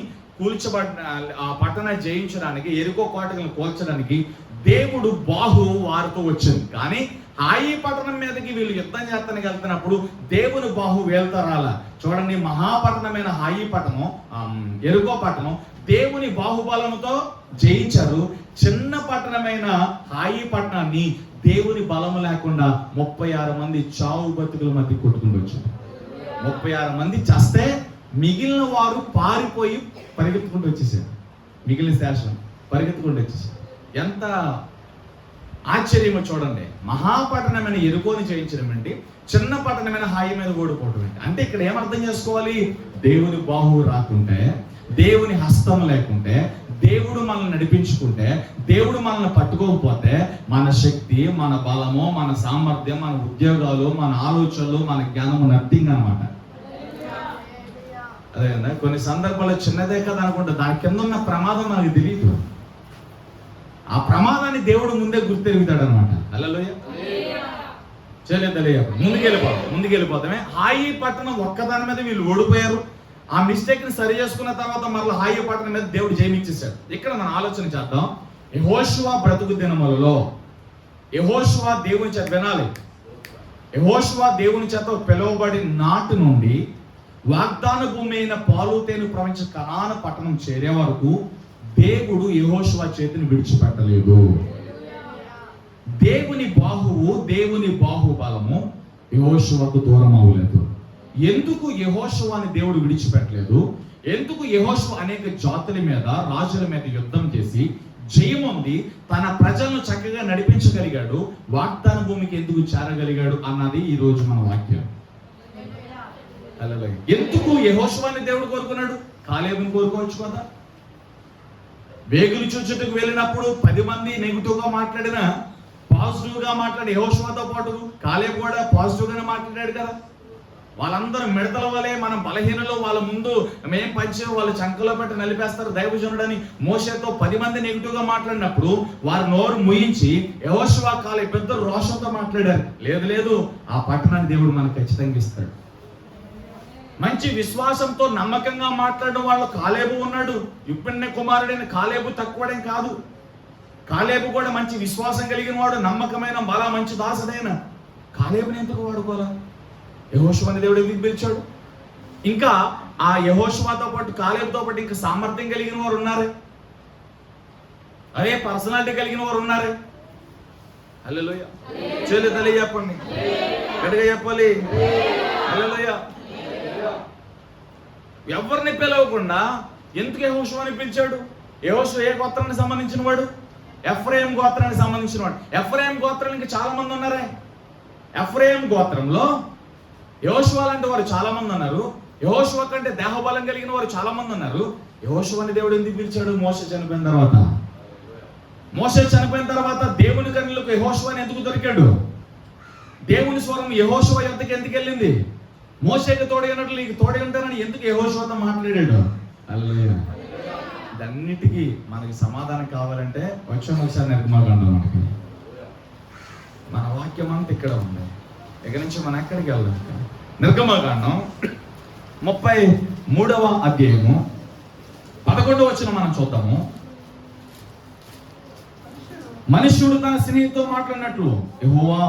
ఆ పట్టణాన్ని జయించడానికి, ఎరుకో కోటలను కోల్చడానికి దేవుడు బాహు వారితో వచ్చింది. కానీ హాయి పట్టణం మీదకి వీళ్ళు యుద్ధం చేస్తానికి వెళ్తున్నప్పుడు దేవుని బాహు వీళ్ళతో రాలా. చూడండి, మహాపట్టణమైన హాయి పట్టణం, ఎరుకో పట్టణం దేవుని బాహుబలముతో జయించారు. చిన్న పట్టణమైన హాయి పట్టణాన్ని దేవుని బలము లేకుండా 36 మంది చావు బతుకుల మధ్య కొట్టుకుంటూ వచ్చారు. 36 మంది చస్తే మిగిలిన వారు పారిపోయి పరిగెత్తుకుంటూ వచ్చేసారు. మిగిలిన శాసనం పరిగెత్తుకుంటూ వచ్చేసారు. ఎంత ఆశ్చర్యమో చూడండి. మహాపట్టణమైన ఎరుకోని జయించడం ఏంటి, చిన్న పట్టణమైన హాయి మీద ఓడిపోవడం ఏంటి. అంటే ఇక్కడ ఏమర్థం చేసుకోవాలి, దేవుని బాహువు రాకుంటే, దేవుని హస్తం లేకుంటే, దేవుడు మనల్ని నడిపించుకుంటే, దేవుడు మనల్ని పట్టుకోకపోతే మన శక్తి, మన బలము, మన సామర్థ్యం, మన ఉద్యోగాలు, మన ఆలోచనలు, మన జ్ఞానము నథింగ్ అన్నమాట. అదే కదా, కొన్ని సందర్భాల్లో చిన్నదే కదా అనుకుంటా, దాని కింద ఉన్న ప్రమాదం మనకు తెలియదు. ఆ ప్రమాదాన్ని దేవుడు ముందే గుర్తెరుగుతాడు అనమాట. హల్లెలూయా. ముందుకెళ్ళిపోతామే. హాయి పట్టణం ఒక్కదాని మీద వీళ్ళు ఓడిపోయారు. ఆ మిస్టేక్ ని సరి చేసుకున్న తర్వాత మరలా హాయి పట్టణం మీద దేవుడు జయమిచ్చేశాడు. ఇక్కడ మనం ఆలోచన చేద్దాం. యెహోషువ బ్రతుకు దినములలో యెహోషువ దేవుని చేత వినాలి. యెహోషువ దేవుని చేత పిలువబడి నాటి నుండి వాగ్దాన భూమి అయిన పాలు తేనె ప్రవహించే కనాను పట్టణం చేరే వరకు దేవుడు యెహోషువ చేతిని విడిచిపెట్టలేదు. దేవుని బాహువు, దేవుని బాహుబలము యెహోషువకు దూరం అవ్వలేదు. ఎందుకు యెహోషువని దేవుడు విడిచిపెట్టలేదు? ఎందుకు యెహోషువ అనేక జాతుల మీద, రాజుల మీద యుద్ధం చేసి జయముంది తన ప్రజలను చక్కగా నడిపించగలిగాడు, వాగ్దాన భూమికి ఎందుకు చేరగలిగాడు అన్నది ఈ రోజు మన వాక్యం. ఎందుకు యెహోషువని దేవుడు కోరుకున్నాడు? కాలేబుని కోరుకోవచ్చు కదా. వేగులు చూచుటకు వెళ్ళినప్పుడు 10 మంది నెగిటివ్ గా మాట్లాడిన, పాజిటివ్ గా మాట్లాడి యెహోషువతో పాటు కాలేబు కూడా పాజిటివ్ గానే మాట్లాడాడు కదా. వాళ్ళందరూ మిడతల వలె, మనం బలహీనలు, వాళ్ళ ముందు మేం పంచే వాళ్ళు చంకలో పెట్టి నలిపేస్తారు దైవజనుడని మోషేతో 10 మంది నెగిటివ్ గా మాట్లాడినప్పుడు వారు నోరు ముయించి యెహోషువ కాలేబు పెద్ద రోషంతో మాట్లాడారు. లేదు, ఆ పట్టణాన్ని దేవుడు మనకు ఖచ్చితంగా ఇస్తాడు. మంచి విశ్వాసంతో నమ్మకంగా మాట్లాడడం వాళ్ళు కాలేబు ఉన్నాడు. యుఫ్ఫన్నె కుమారుడైన కాలేబు తక్కువడేం కాదు. కాలేబు కూడా మంచి విశ్వాసం కలిగిన వాడు, నమ్మకమైన, బల మంచి దాసుడైన కాలేబుని ఎందుకు వాడుకోవాలా? యెహోషువని దేవుడు ఎందుకు పిలిచాడు? ఇంకా ఆ యెహోషువతో పాటు కాలేబుతో పాటు ఇంకా సామర్థ్యం కలిగిన వారు ఉన్నారే, అదే పర్సనాలిటీ కలిగిన వారు ఉన్నారే. హల్లెలూయా. చెల్లి చెప్పండి, గట్టిగా చెప్పాలి. హల్లెలూయా. ఎవరిని పిలవకుండా ఎందుకు యెహోషువని పిలిచాడు? యెహోషువ ఏ గోత్రానికి సంబంధించిన వాడు? ఎఫ్రాయిం గోత్రానికి సంబంధించిన వాడు. ఎఫ్రాయిం గోత్రానికి ఇంకా చాలా మంది ఉన్నారే. ఎఫ్రాయిం గోత్రంలో యెహోషువ లాంటి వారు చాలా మంది ఉన్నారు. యెహోషువ కంటే దేహబలం కలిగిన వారు చాలా మంది ఉన్నారు. యెహోషువని దేవుడు ఎందుకు పిలిచాడు? మోషే చనిపోయిన తర్వాత దేవుని కన్నులకు యెహోషువని ఎందుకు దొరికాడు? దేవుని స్వరం యెహోషువ యొద్దకు ఎందుకు వెళ్ళింది? మోషేకి తోడైనట్లు నీకు తోడై ఉంటానని ఎందుకు యెహోషువతో మాట్లాడాడు? హల్లెలూయా. ఇదన్నిటికీ మనకి సమాధానం కావాలంటే ఒకసారి నిర్గమకాండం, మనకి మన వాక్యం అంతా ఇక్కడ ఉంది. ఇక్కడి నుంచి మనం ఎక్కడికి వెళ్దాం? నిర్గమకాండం 33వ అధ్యాయము 11వ వచనం మనం చూద్దాము. మనుష్యుడు తన స్నేహితుతో మాట్లాడినట్లు యెహోవా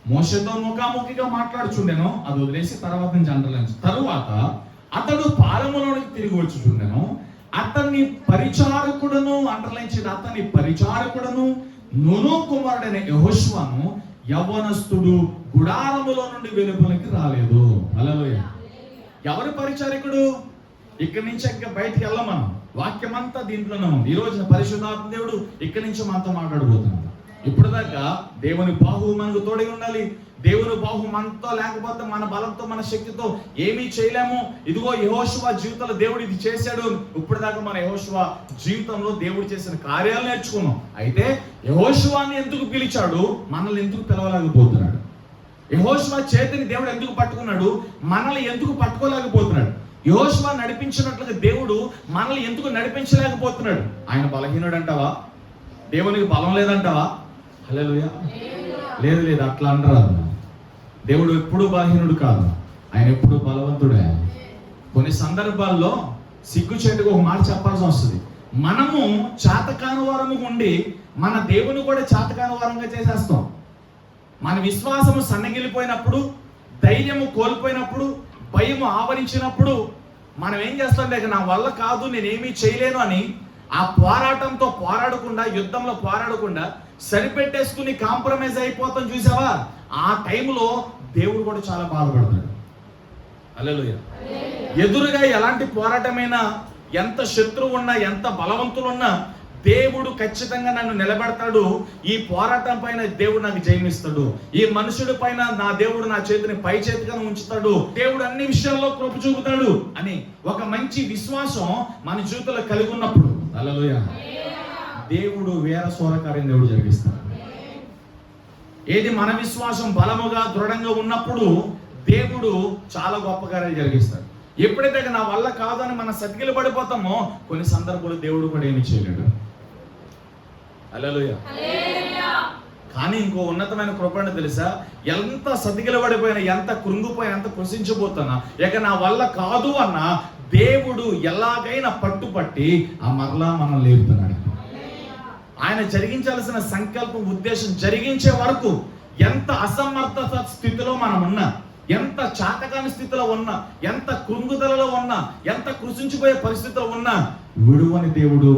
మోషేతో ముఖాముఖిగా మాట్లాడుచుండెను. అది వదిలేసి తర్వాత నుంచి అంటలేదు. తరువాత అతడు పాలెములోనికి తిరిగి వచ్చుచుండెను. అతన్ని పరిచారకుడును, అండర్లైన్ అతని పరిచారకుడును, నూను కుమారుడైన యెహోషువను యవ్వనస్తుడు గుడారములో నుండి వెలుపలికి రాలేదు. హల్లెలూయా. ఎవరి పరిచారకుడు? ఇక్కడి నుంచి ఇంకా బయటికి వెళ్ళం మనం. వాక్యం అంతా దీంట్లోనే ఉంది. ఈ రోజున పరిశుద్ధాత్మ దేవుడు ఇక్కడి నుంచి మనతో మాట్లాడబోతున్నాడు. ఇప్పుడు దాకా దేవుని బాహువు మనకు తోడై ఉండాలి. దేవుని బాహువు మనతో లేకపోతే మన బలంతో మన శక్తితో ఏమీ చేయలేము. ఇదిగో యెహోషువ జీవితంలో దేవుడు ఇది చేశాడు. ఇప్పుడు దాకా మన యెహోషువ జీవితంలో దేవుడు చేసిన కార్యాలు నేర్చుకున్నాం. అయితే యెహోషువాని ఎందుకు పిలిచాడు? మనల్ని ఎందుకు పిలవలేకపోతున్నాడు? యెహోషువ చేతిని దేవుడు ఎందుకు పట్టుకున్నాడు? మనల్ని ఎందుకు పట్టుకోలేకపోతున్నాడు? యెహోషువ నడిపించినట్లుగా దేవుడు మనల్ని ఎందుకు నడిపించలేకపోతున్నాడు? ఆయన బలహీనుడు అంటావా? దేవునికి బలం లేదంటావా? హల్లెలూయా. లేదు లేదు, అట్లా అంటారు. దేవుడు ఎప్పుడు బలహీనుడు కాదు, ఆయన ఎప్పుడు బలవంతుడే. కొన్ని సందర్భాల్లో సిగ్గుచేటుగా ఒక మాట చెప్పాల్సి వస్తుంది. మనము చాతకాని వారము ఉండి మన దేవుని కూడా చాతకాని వారంగా చేసేస్తాం. మన విశ్వాసము సన్నగిలిపోయినప్పుడు, ధైర్యము కోల్పోయినప్పుడు, భయము ఆవరించినప్పుడు మనం ఏం చేస్తామంటే, నా వల్ల కాదు, నేనేమీ చేయలేను అని ఆ పోరాటంతో పోరాడకుండా, యుద్ధంలో పోరాడకుండా సరిపెట్టేసుకుని కాంప్రమైజ్ అయిపోతాం. చూసావా? ఆ టైంలో దేవుడు కూడా చాలా బాధపడతాడు. హల్లెలూయా. ఎదురుగా ఎలాంటి పోరాటమైనా, ఎంత శత్రువు ఉన్నా, ఎంత బలవంతులున్నా దేవుడు ఖచ్చితంగా నన్ను నిలబెడతాడు. ఈ పోరాటం పైన దేవుడు నాకు జయమిస్తాడు. ఈ మనుషుడి పైన నా దేవుడు నా చేతిని పై చేతిగా ఉంచుతాడు. దేవుడు అన్ని విషయాల్లో కృప చూపుతాడు అని ఒక మంచి విశ్వాసం మన జీవితంలో కలిగి ఉన్నప్పుడు, హల్లెలూయా, దేవుడు వేర సోరకార్యం దేవుడు జరిగిస్తాడు. ఏది మన విశ్వాసం బలముగా దృఢంగా ఉన్నప్పుడు దేవుడు చాలా గొప్ప కార్యాలు జరిగిస్తాడు. ఎప్పుడైతే నా వల్ల కాదని మన సతికిలు పడిపోతామో కొన్ని సందర్భాలు దేవుడు కూడా ఏమి చేయలేడు. హల్లెలూయా. కానీ ఇంకో ఉన్నతమైన కృప అంటే తెలుసా? ఎంత సతికిలు పడిపోయినా, ఎంత కృంగిపోయినా, ఎంత కృషించిపోతున్నా, ఇక నా వల్ల కాదు అన్న దేవుడు ఎలాగైనా పట్టుపట్టి ఆ మరలా మనం లేపుతున్నాడు. ఆయన జరిగించాల్సిన సంకల్పం, ఉద్దేశం జరిగించే వరకు ఎంత అసమర్థత స్థితిలో మనం ఉన్నా, ఎంత చాతకాని స్థితిలో ఉన్నా, ఎంత కృంగుదలలో ఉన్నా, ఎంత కృషించిపోయే పరిస్థితిలో ఉన్నా, విడువని దేవుడు,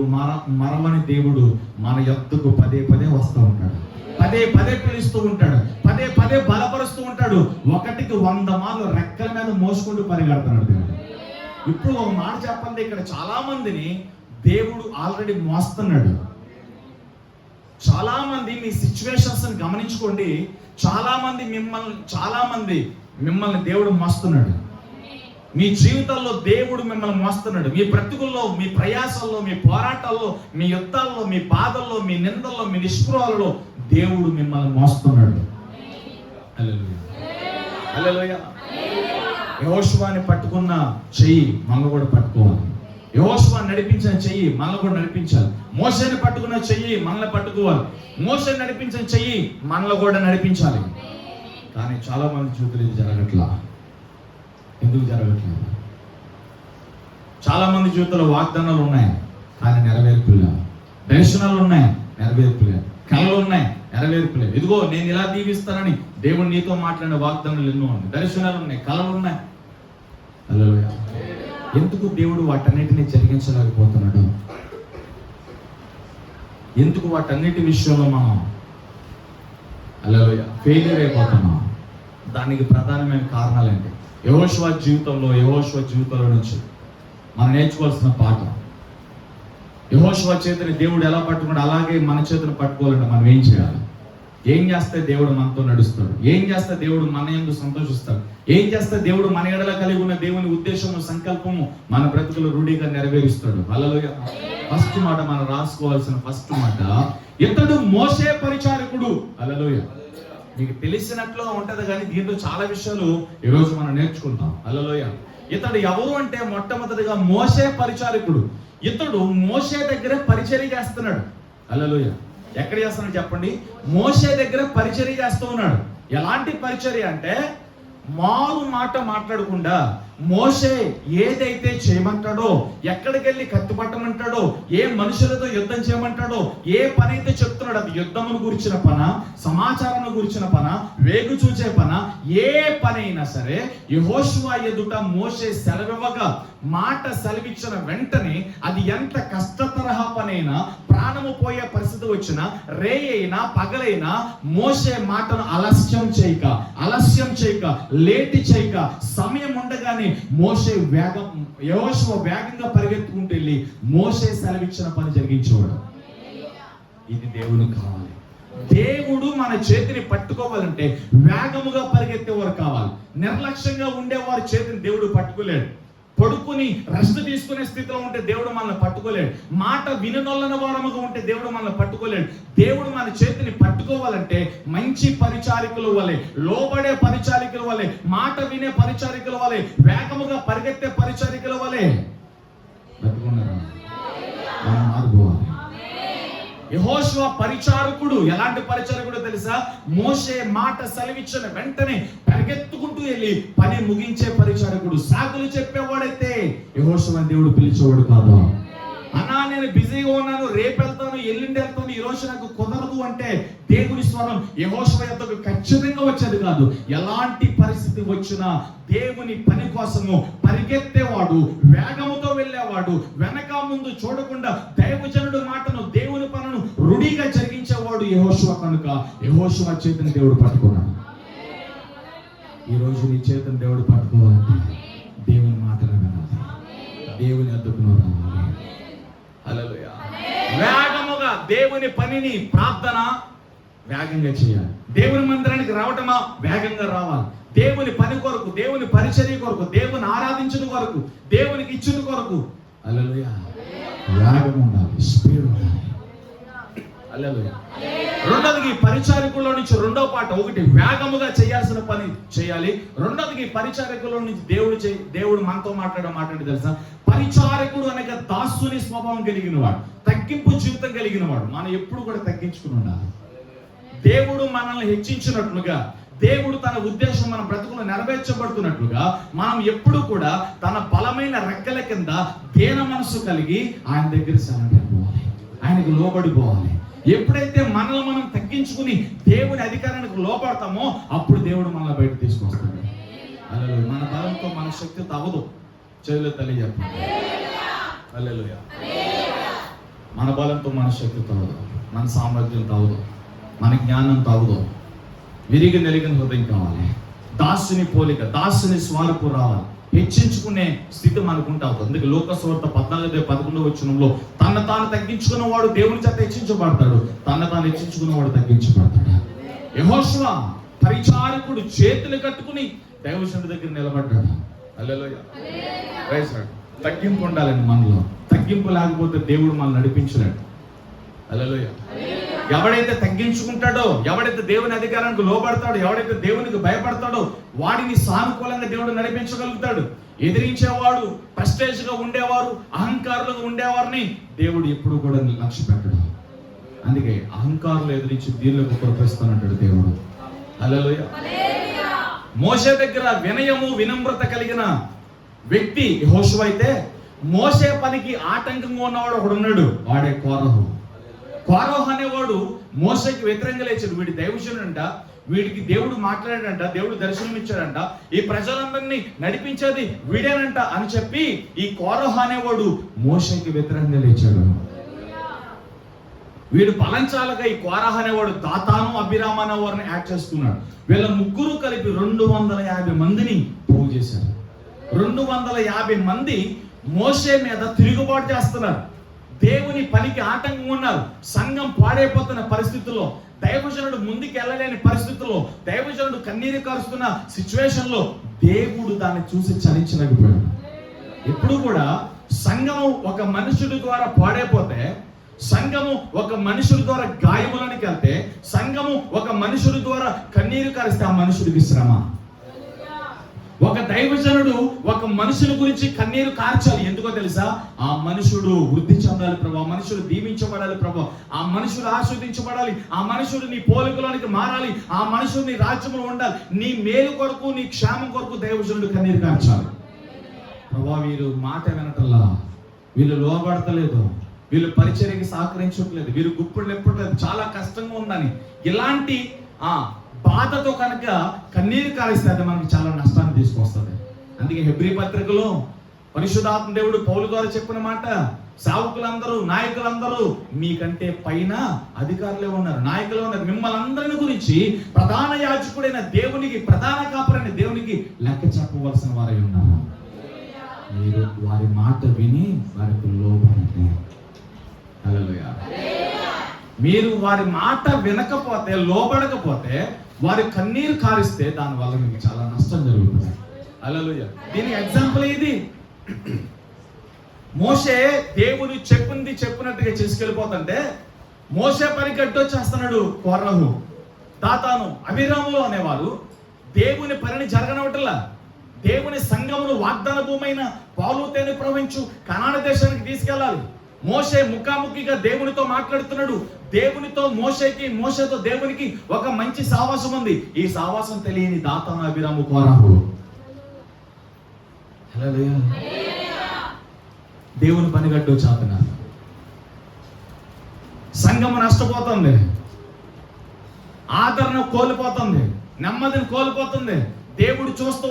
మరవని దేవుడు మన యొద్దకు పదే పదే వస్తూ ఉంటాడు. పదే పదే పిలుస్తూ ఉంటాడు. పదే పదే బలపరుస్తూ ఉంటాడు. 1కి 100 మార్లు రెక్కల మీద మోసుకుంటూ పరిగెడుతున్నాడు దేవుడు. ఇప్పుడు ఒక మాట చెప్పండి, ఇక్కడ చాలా మందిని దేవుడు ఆల్రెడీ మోస్తున్నాడు. చాలా మంది మీ సిచ్యువేషన్స్ గమనించుకోండి. చాలా మంది మిమ్మల్ని దేవుడు మోస్తున్నాడు. మీ జీవితాల్లో దేవుడు మిమ్మల్ని మోస్తున్నాడు. మీ బ్రతుకుల్లో, మీ ప్రయాసాల్లో, మీ పోరాటాల్లో, మీ యుద్ధాల్లో, మీ బాధల్లో, మీ నిందల్లో, మీ నిష్పృహాలలో దేవుడు మిమ్మల్ని మోస్తున్నాడు. హల్లెలూయా. హల్లెలూయా. యెహోషువని పట్టుకున్న చెయ్యి మనల్ని కూడా పట్టుకోవాలి. యెహోషువ నడిపించిన చెయ్యి మనల్ని కూడా నడిపించాలి. మోషేని పట్టుకున్న చెయ్యి మనల్ని పట్టుకోవాలి. మోషేని నడిపించిన చెయ్యి మనల్ని కూడా నడిపించాలి. కానీ చాలా మంది జీవితంలో ఇది జరగట్లా. ఎందుకు జరగట్లేదు? చాలా మంది జీవితంలో వాగ్దానాలు ఉన్నాయి కానీ నెరవేర్పులే. దర్శనాలు ఉన్నాయి, నెరవేర్పులే. కళలు ఉన్నాయి, నెరవేర్పులే. ఇదిగో నేను ఇలా దీవిస్తానని దేవుడు నీతో మాట్లాడిన వాగ్దానాలు ఎన్నో ఉన్నాయి. దర్శనాలు ఉన్నాయి, కళలు ఉన్నాయి. హల్లెలూయా. ఎందుకు దేవుడు వాటన్నిటిని జరిగించలేకపోతున్నాడు? ఎందుకు వాటన్నిటి విషయంలో మనం హల్లెలూయా ఫెయిల్యూర్ అయిపోతున్నాం? దానికి ప్రధానమైన కారణాలు ఏంటి? యెహోషువ జీవితంలో నుంచి మనం నేర్చుకోవాల్సిన పాఠం. యెహోషువ చేతిని దేవుడు ఎలా పట్టుకున్నాడు, అలాగే మన చేతిని పట్టుకోవాలంటే మనం ఏం చేయాలి? ఏం చేస్తే దేవుడు మనతో నడుస్తాడు? ఏం చేస్తే దేవుడు మన యందు సంతోషిస్తాడు? ఏం చేస్తే దేవుడు మన ఎడల కలిగి ఉన్న దేవుని ఉద్దేశము, సంకల్పము మన బ్రతుకులు రూఢిగా నెరవేరుస్తాడు? హల్లెలూయా. ఫస్ట్ మాట మనం రాసుకోవాల్సిన ఫస్ట్ మాట, ఇతడు మోషే పరిచారకుడు. హల్లెలూయా. మీకు తెలిసినట్లు ఉంటది కానీ దీంట్లో చాలా విషయాలు ఈరోజు మనం నేర్చుకుంటాం. హల్లెలూయా. ఇతడు ఎవరు అంటే మొట్టమొదటిగా మోషే పరిచారకుడు. ఇతడు మోషే దగ్గర పరిచర్య చేస్తున్నాడు. హల్లెలూయా. ఎక్కడ చేస్తున్నాడు చెప్పండి? మోషే దగ్గర పరిచర్య చేస్తూ ఉన్నాడు. ఎలాంటి పరిచర్య అంటే మారు మాట మాట్లాడకుండా, మోషే ఏదైతే చేయమంటాడో, ఎక్కడికి వెళ్ళి కత్తిపట్టమంటాడో, ఏ మనుషులతో యుద్ధం చేయమంటాడో, ఏ పని అయితే చెప్తున్నాడు, అది యుద్ధమును గురించిన పన, సమాచారం గురించిన పన, వేగు చూచే పన, ఏ పని అయినా సరే యెహోషువ ఎదుట మోషే సెలవివ్వగా, మాట సెలవిచ్చిన వెంటనే అది ఎంత కష్టతరహా పనైనా, ప్రాణము పోయే పరిస్థితి వచ్చినా, రే అయినా పగలైనా మోషే మాటను ఆలస్యం చేయక లేటి చేయక, సమయం ఉండగానే యెహోషువ వేగంగా పరిగెత్తుకుంటూ వెళ్ళి మోషే సెలవిచ్చిన పని జరిగించేవాడు. ఇది దేవునికి కావాలి. దేవుడు మన చేతిని పట్టుకోవాలంటే వేగముగా పరిగెత్తేవారు కావాలి. నిర్లక్ష్యంగా ఉండేవారి చేతిని దేవుడు పట్టుకోలేడు. పడుకుని రెస్ట్ తీసుకునే స్థితిలో ఉంటే దేవుడు మనల్ని పట్టుకోలేడు. మాట విననొల్లని వారముగా ఉంటే దేవుడు మనల్ని పట్టుకోలేడు. దేవుడు మన చేతిని పట్టుకోవాలంటే మంచి పరిచారికుల వలె, లోబడే పరిచారికుల వలె, మాట వినే పరిచారికుల వలె, వేగముగా పరిగెత్తే పరిచారికుల వలె పట్టుకున్నారా? మనం మారిపోవాలి. యెహోషువ పరిచారకుడు. ఎలాంటి పరిచారకుడు తెలుసా? మోషే మాట సెలవిచ్చిన వెంటనే పరిగెత్తుకుంటూ వెళ్ళి పని ముగించే పరిచారకుడు. సాకులు చెప్పేవాడైతే యెహోషువ దేవుడు పిలిచేవాడు కాదు. అన్నా నేను బిజీగా ఉన్నాను, రేపు వెళ్తాను, ఎల్లుండి వెళ్తాను, ఈ రోజు నాకు కుదరదు అంటే దేవుని స్వరం యెహోషువ యొద్దకు ఖచ్చితంగా వచ్చేది కాదు. ఎలాంటి పరిస్థితి వచ్చినా దేవుని పని కోసము పరిగెత్తేవాడు, వేగముతో వెళ్ళేవాడు, వెనక ముందు చూడకుండా దైవజనుడు మాటను, దేవుని పనును రుడిగా జరిగించేవాడు యెహోషువ. కనుక యెహోషువ చేతిని దేవుడు పట్టుకున్నాడు. ఈ రోజు నీ చేతిని దేవుడు పట్టుకోవాలంటే దేవుని మాటలు వినాలి, దేవుని అద్దుకు రావాలి. హల్లెలూయా. వేగముగా దేవుని పనిని, ప్రార్థన వేగంగా చేయాలి. దేవుని మందిరానికి రావటమా వేగంగా రావాలి. దేవుని పని కొరకు, దేవుని పరిచర్య కొరకు, దేవుని ఆరాధించిన కొరకు, దేవునికి ఇచ్చిన కొరకు హల్లెలూయా వేగం ఉండాలి, స్పీడ్ ఉండాలి. హల్లెలూయా. రెండోది పరిచారకుల్లో నుంచి రెండో పాట, ఒకటి వేగముగా చేయాల్సిన పని చేయాలి. రెండోది పరిచారకుల్లో నుంచి దేవుడు మనతో మాట్లాడే తెలుసా? పరిచారకుడు అనగా దాసుని స్వభావం కలిగిన వాడు, తగ్గింపు జీవితం కలిగిన వాడు. మనం ఎప్పుడు కూడా తగ్గించుకుని ఉండాలి. దేవుడు మనల్ని హెచ్చించినట్లుగా, దేవుడు తన ఉద్దేశం మన బ్రతుకులు నెరవేర్చబడుతున్నట్లుగా మనం ఎప్పుడు కూడా తన బలమైన రెక్కల కింద దీన మనసు కలిగి ఆయన దగ్గర శరణిపోవాలి, ఆయనకు లోబడిపోవాలి. ఎప్పుడైతే మనల్ని మనం తగ్గించుకుని దేవుని అధికారానికి లోపడతామో అప్పుడు దేవుడు మనల్ని బయట తీసుకొస్తాడు. హల్లెలూయా. మన బలంతో మన శక్తితో అవ్వదు. చెవులు తల్లి చెప్పండి హల్లెలూయా. మన బలంతో మన శక్తితో అవ్వదు, మన సామర్థ్యంతో అవ్వదు, మన జ్ఞానంతో అవ్వదు. విరిగి నెలిగిన హృదయం కావాలి. దాసుని పోలిక, దాసుని స్వరూపు రావాలి. హెచ్చించుకునే స్థితి మనకుంటే అవుతుంది. అందుకే లోకసువార్త 14:11 తన తాను తగ్గించుకున్న వాడు దేవుని చేత హెచ్చించబడతాడు, తన తాను హెచ్చించుకున్న వాడు తగ్గించబడతాడు. యెహోషువ పరిచారకుడు చేతులు కట్టుకుని దైవజనుడి దగ్గర నిలబడ్డాడు. హల్లెలూయా. Praise Lord. తగ్గింపు ఉండాలండి మనలో. తగ్గింపు లేకపోతే దేవుడు మనల్ని నడిపించలేడు. హల్లెలూయా. ఎవడైతే తగ్గించుకుంటాడో, ఎవడైతే దేవుని అధికారానికి లోబడతాడో, ఎవడైతే దేవునికి భయపడతాడో వాడిని సానుకూలంగా దేవుడు నడిపించగలుగుతాడు. ఎదిరించేవాడు, ప్రెస్టేజ్ గా ఉండేవారు, అహంకారులుగా ఉండేవారిని దేవుడు ఎప్పుడు కూడా లక్ష్య పెట్టడు. అందుకే అహంకారులు ఎదిరించి దీనులకు కృపిస్తానంటాడు దేవుడు. హల్లెలూయా. మోషే దగ్గర వినయము, వినమ్రత కలిగిన వ్యక్తి యెహోషువ అయితే, మోషే పనికి ఆటంకంగా ఉన్నవాడు ఒకడు ఉన్నాడు, వాడే కోరహు. కోరహు అనేవాడు మోషేకి వ్యతిరేకంగా లేచాడు. వీడి దైవజనుడంట, వీడికి దేవుడు మాట్లాడాడంట, దేవుడు దర్శనం ఇచ్చాడంట, ఈ ప్రజలందరినీ నడిపించేది వీడేనంట అని చెప్పి ఈ కోరహు అనేవాడు మోషేకి వ్యతిరేకంగా లేచాడు. వీడు బలంచాలుగా ఈ కోరహు అనేవాడు దాతాను, అభిరామ అనే వారిని యాడ్ చేసుకున్నాడు. వీళ్ళ ముగ్గురు కలిపి 250 మందిని పోగు చేశారు. 250 మంది మోషే మీద తిరుగుబాటు చేస్తున్నారు. దేవుని పనికి ఆటంకం ఉన్నారు. సంఘం పాడైపోతున్న పరిస్థితుల్లో, దైవజనుడు ముందుకు వెళ్ళలేని పరిస్థితుల్లో, దైవజనుడు కన్నీరు కారుస్తున్న సిచ్యువేషన్ లో దేవుడు దాన్ని చూసి చలించలేకపోయాడు. ఎప్పుడు కూడా సంఘము ఒక మనుషుడి ద్వారా పాడైపోతే, సంఘము ఒక మనుషుడి ద్వారా గాయములోనికి వెళ్తే, సంఘము ఒక మనుషుడి ద్వారా కన్నీరు కారిస్తే ఆ మనుషుడికి శ్రమ. ఒక దైవజనుడు ఒక మనుషుల గురించి కన్నీరు కార్చాలి. ఎందుకో తెలుసా? ఆ మనుషుడు వృద్ధి చెందాలి ప్రభు, ఆ మనుషుడు దీవించబడాలి ప్రభు, ఆ మనుషుడు ఆస్వాదించబడాలి, ఆ మనుషుడు నీ పోలికలోనికి మారాలి, ఆ మనుషుడు నీ రాజ్యంలో ఉండాలి. నీ మేలు కొరకు, నీ క్షేమం కొరకు దైవజనుడు కన్నీరు కార్చాలి. ప్రభా వీరు మాట వినటల్లా, వీళ్ళు లోబడతలేదు, వీళ్ళు పరిచర్యకి సహకరించట్లేదు, వీరు గుప్పుడు నింపట్లేదు, చాలా కష్టంగా ఉందని ఇలాంటి బాధతో కనుక కన్నీరు కారిస్తే అది మనకి చాలా నష్టాన్ని తీసుకొస్తుంది. అందుకే హెబ్రీ పత్రికలో పరిశుద్ధాత్మ దేవుడు పౌలు ద్వారా చెప్పిన మాట, సేవకులందరూ నాయకులందరూ మీకంటే పైన అధికారులే ఉన్నారు, నాయకులే ఉన్నారు. మిమ్మల్ని అందరిని గురించి ప్రధాన యాజకుడైన దేవునికి, ప్రధాన కాపరైన దేవునికి లెక్క చెప్పవలసిన వారై ఉన్నారు. మీరు వారి మాట విని వారికి లోబడండి. హల్లెలూయా. మీరు వారి మాట వినకపోతే, లోబడకపోతే, వారి కన్నీరు కారిస్తే దానివల్ల మీకు చాలా నష్టం జరుగుతుంది. హల్లెలూయా. దీనికి ఎగ్జాంపుల్ ఇది. మోషే దేవుని చెప్పినట్టుగా చేసుకెళ్ళిపోతుంటే మోషే పరిగెట్టు వచ్చేస్తున్నాడు. కోరహు, దాతాను, అభిరాములు అనేవారు దేవుని పనిని జరగనవట్లా. దేవుని సంఘమును వాగ్దాన భూమైన పాలు తేనె ప్రవహించు కనాను దేశానికి తీసుకెళ్ళాలి. మోషే ముఖాముఖిగా దేవునితో మాట్లాడుతున్నాడు. దేవునితో మోషేతో దేవునికి ఒక మంచి సావాసం ఉంది. ఈ సావాసం తెలియని దాతాను, అభిరాము, కోరహు. హల్లెలూయా. దేవుని పనిగట్టు చాతున్నారు. సంఘము నష్టపోతుంది, ఆదరణ కోల్పోతుంది, నెమ్మదిని కోల్పోతుంది. దేవుడు చూస్తూ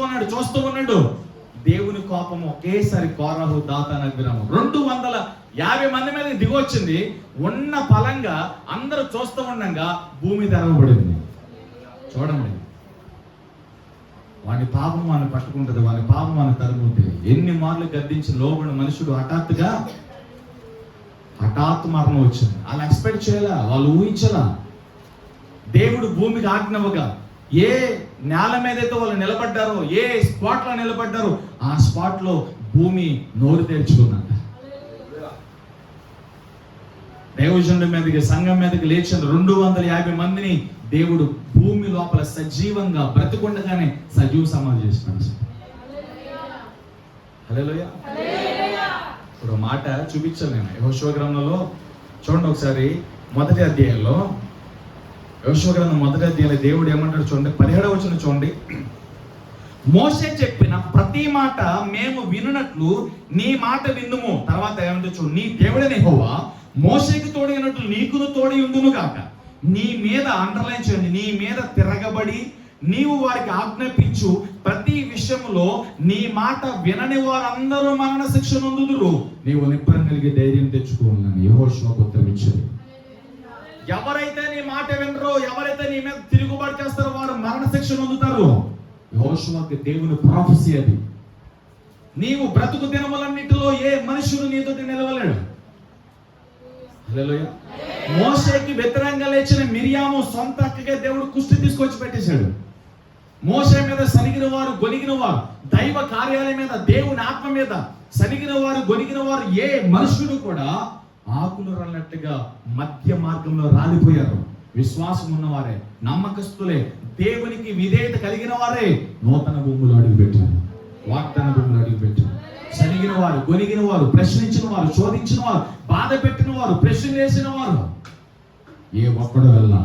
ఉన్నాడు. దేవుని కోపము ఒకేసారి కోరహు, దాతాను, అభిరాము 250 మంది మీద దిగొచ్చింది. ఉన్న ఫలంగా అందరూ చూస్తూ ఉండగా భూమి తెరవబడింది. చూడండి, వాని పాపం వాడిని పట్టుకుంటుంది, వాని పాపం వాడిని తరుగుతుంది. ఎన్ని మార్లు గద్దించి లోబడిన మనుషుడు హఠాత్తు మరణం వచ్చింది. వాళ్ళు ఎక్స్పెక్ట్ చేయాలా, వాళ్ళు ఊహించలా. దేవుడు భూమికి ఆజ్ఞవగా ఏ నేల మీద అయితే వాళ్ళు నిలబడ్డారో, ఏ స్పాట్ లో నిలబడ్డారో ఆ స్పాట్ లో భూమి నోరు తెరుచుకుందంట. దైవజనుడి మీదకి, సంఘం మీదకి లేచిన 250 మందిని దేవుడు భూమి లోపల సజీవంగా బ్రతికుండగానే సజీవ సమాధి చేసినాడు. హల్లెలూయా. ఇప్పుడు మాట చూపించాను నేను యెహోషువ గ్రంథంలో. చూడండి ఒకసారి, మొదటి అధ్యాయంలో, యెహోషువ గ్రంథం మొదటి అధ్యాయంలో దేవుడు ఏమంటాడు చూడండి, 17వ వచనం చూడండి. మోషే చెప్పిన ప్రతి మాట మేము వినునట్లు నీ మాట విందుము. తర్వాత ఏమంటే చూడు, నీ దేవుడైన యెహోవా మోషేకి తోడైనట్లు నీకును తోడి ఉండును గాక. నీ మీద అండర్లైన్ చేయండి, నీ మీద తిరగబడి నీవు వారికి ఆజ్ఞాపించు ప్రతి విషయంలో నీ మాట వినని వారందరూ మరణ శిక్ష నొందుదురు. నీవు నిబ్బరం కలిగి ధైర్యం తెచ్చుకోవాలని యెహోషువకు ఉత్తరం ఇచ్చాడు. ఎవరైతే నీ మాట వినరో, ఎవరైతే నీ మీద తిరుగుబాటు చేస్తారో వారు మరణ శిక్ష నొందుతారు. యెహోషువకి దేవుని ప్రాఫెసీ అది. నీవు బ్రతుకు దినములన్నిటిలో ఏ మనుషుడు నీతో నిలవలేడు. హల్లెలూయా. మోషేకి వ్యతిరేకంగా లేచిన మిరియాము సొంత అక్కగా దేవుడు కుష్టి తీసుకొచ్చి పెట్టేశాడు. మోషే మీద సనిగిన వారు, గొనిగిన వారు, దైవ కార్యాల మీద, దేవుని ఆత్మ మీద సనిగిన వారు, గొనిగిన వారు ఏ మనుషుడు కూడా ఆకులు రాలినట్టుగా మధ్య మార్గంలో రాలిపోయారు. విశ్వాసం ఉన్నవారే, నమ్మకస్తులే, దేవునికి విధేయత కలిగిన వారే నూతన భూములు అడుగుపెట్టారు, వాగ్దాన భూములు అడుగుపెట్టారు. సనిగిన వారు, గొనిగిన వారు, ప్రశ్నించిన వారు, శోధించిన వారు, బాధ పెట్టిన వారు, ప్రశ్నలు వేసిన వారు ఏ ఒక్కడు వల్ల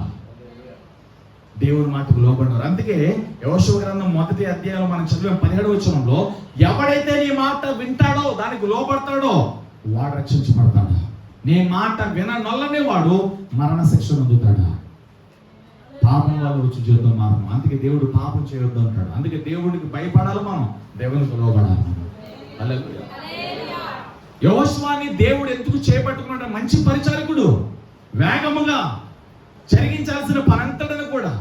దేవుని మాటకు లోబడినారు. అందుకే యెహోషువ గ్రంథం మొదటి అధ్యాయంలో మనం చదివాం 17వ వచనంలో, ఎవడైతే నీ మాట వింటాడో, దానికి లోబడతాడో వాడు రక్షించబడతాడు. నీ మాట విననొల్లనే వాడు మరణ శిక్ష పొందుతాడు. పాపం వల్ల వచ్చి జీవితం మారము. అందుకే దేవుడు పాపం చేయొద్దు అంటాడు. అందుకే దేవుడికి భయపడాలి, మనం దేవునికి లోబడాలి. హల్లెలూయా. యెహోషువని దేవుడు ఎందుకు చేపట్టుకున్నాడు? మంచి పరిచారకుడు, వేగముగా జరిగించాల్సిన పనంతటను కూడా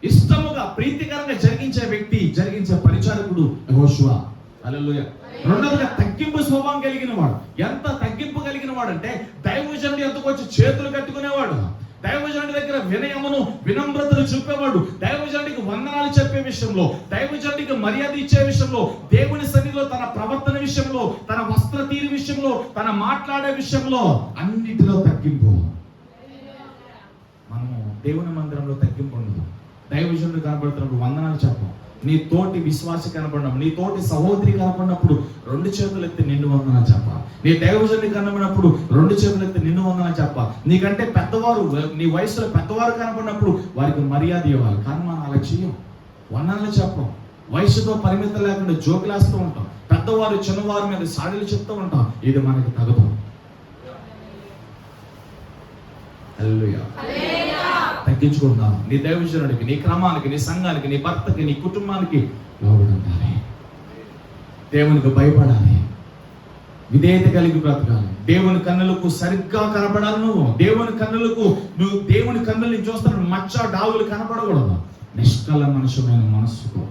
ఇష్టముగా ప్రీతికరంగా జరిగించే వ్యక్తి, జరిగించే పరిచారకుడు యెహోషువ. హల్లెలూయా. రెండవదిగా తగ్గింపు స్వభావం కలిగిన వాడు. ఎంత తగ్గింపు కలిగిన వాడు అంటే దైవజనుడి ఎంతకు వచ్చి చేతులు కట్టుకునేవాడు, దైవజనుడి దగ్గర వినయమును, వినమ్రతను చూపేవాడు, దైవజనుడికి వందనాలు చెప్పే విషయంలో, దైవజనుడికి మర్యాద ఇచ్చే విషయంలో, దేవుని సన్నిధిలో తన ప్రవర్తన విషయంలో, తన వస్త్ర తీరు విషయంలో, తన మాట్లాడే విషయంలో అన్నిటిలో తగ్గింపు. మనము దేవుని మందిరంలో తగ్గింపు ఉండదు. దైవజనుడు కనబడుతున్నప్పుడు వందనాలు చెప్పం. నీ తోటి విశ్వాసి కనబడినప్పుడు, నీ తోటి సహోదరి కనబడినప్పుడు 2 చేతులు ఎత్తి నిన్ను వందనాలు చెప్ప. నీ దైవజనుడి కనబడినప్పుడు 2 చేతులు ఎత్తి నిన్ను వందనాలు చెప్ప. నీకంటే పెద్దవారు, నీ వయసులో పెద్దవారు కనబడినప్పుడు వారికి మర్యాద ఇవ్వాలి. కానీ మనం అలా చెయ్యం, వందనాలు చెప్పం. వయసుతో పరిమితం లేకుండా జోకులేస్తూ ఉంటాం, పెద్దవారు చిన్నవారి మీద సాడీలు చెప్తూ ఉంటాం. ఇది మనకి తగదు. హల్లెలూయా. తగ్గించుకుందాం. నీ దైవజనుడికి, నీ క్రమానికి, నీ సంఘానికి, నీ భర్తకి, నీ కుటుంబానికి లోబడి ఉండాలి. దేవునికి భయపడాలి, విధేయత కలిగి బ్రతకాలి. దేవుని కన్నులకు సరిగ్గా కనపడాలి. నువ్వు దేవుని కన్నుల్ని చూస్తున్న మచ్చ డావులు కనపడకూడదు. నిష్కల్మషమైన మనస్సుతో,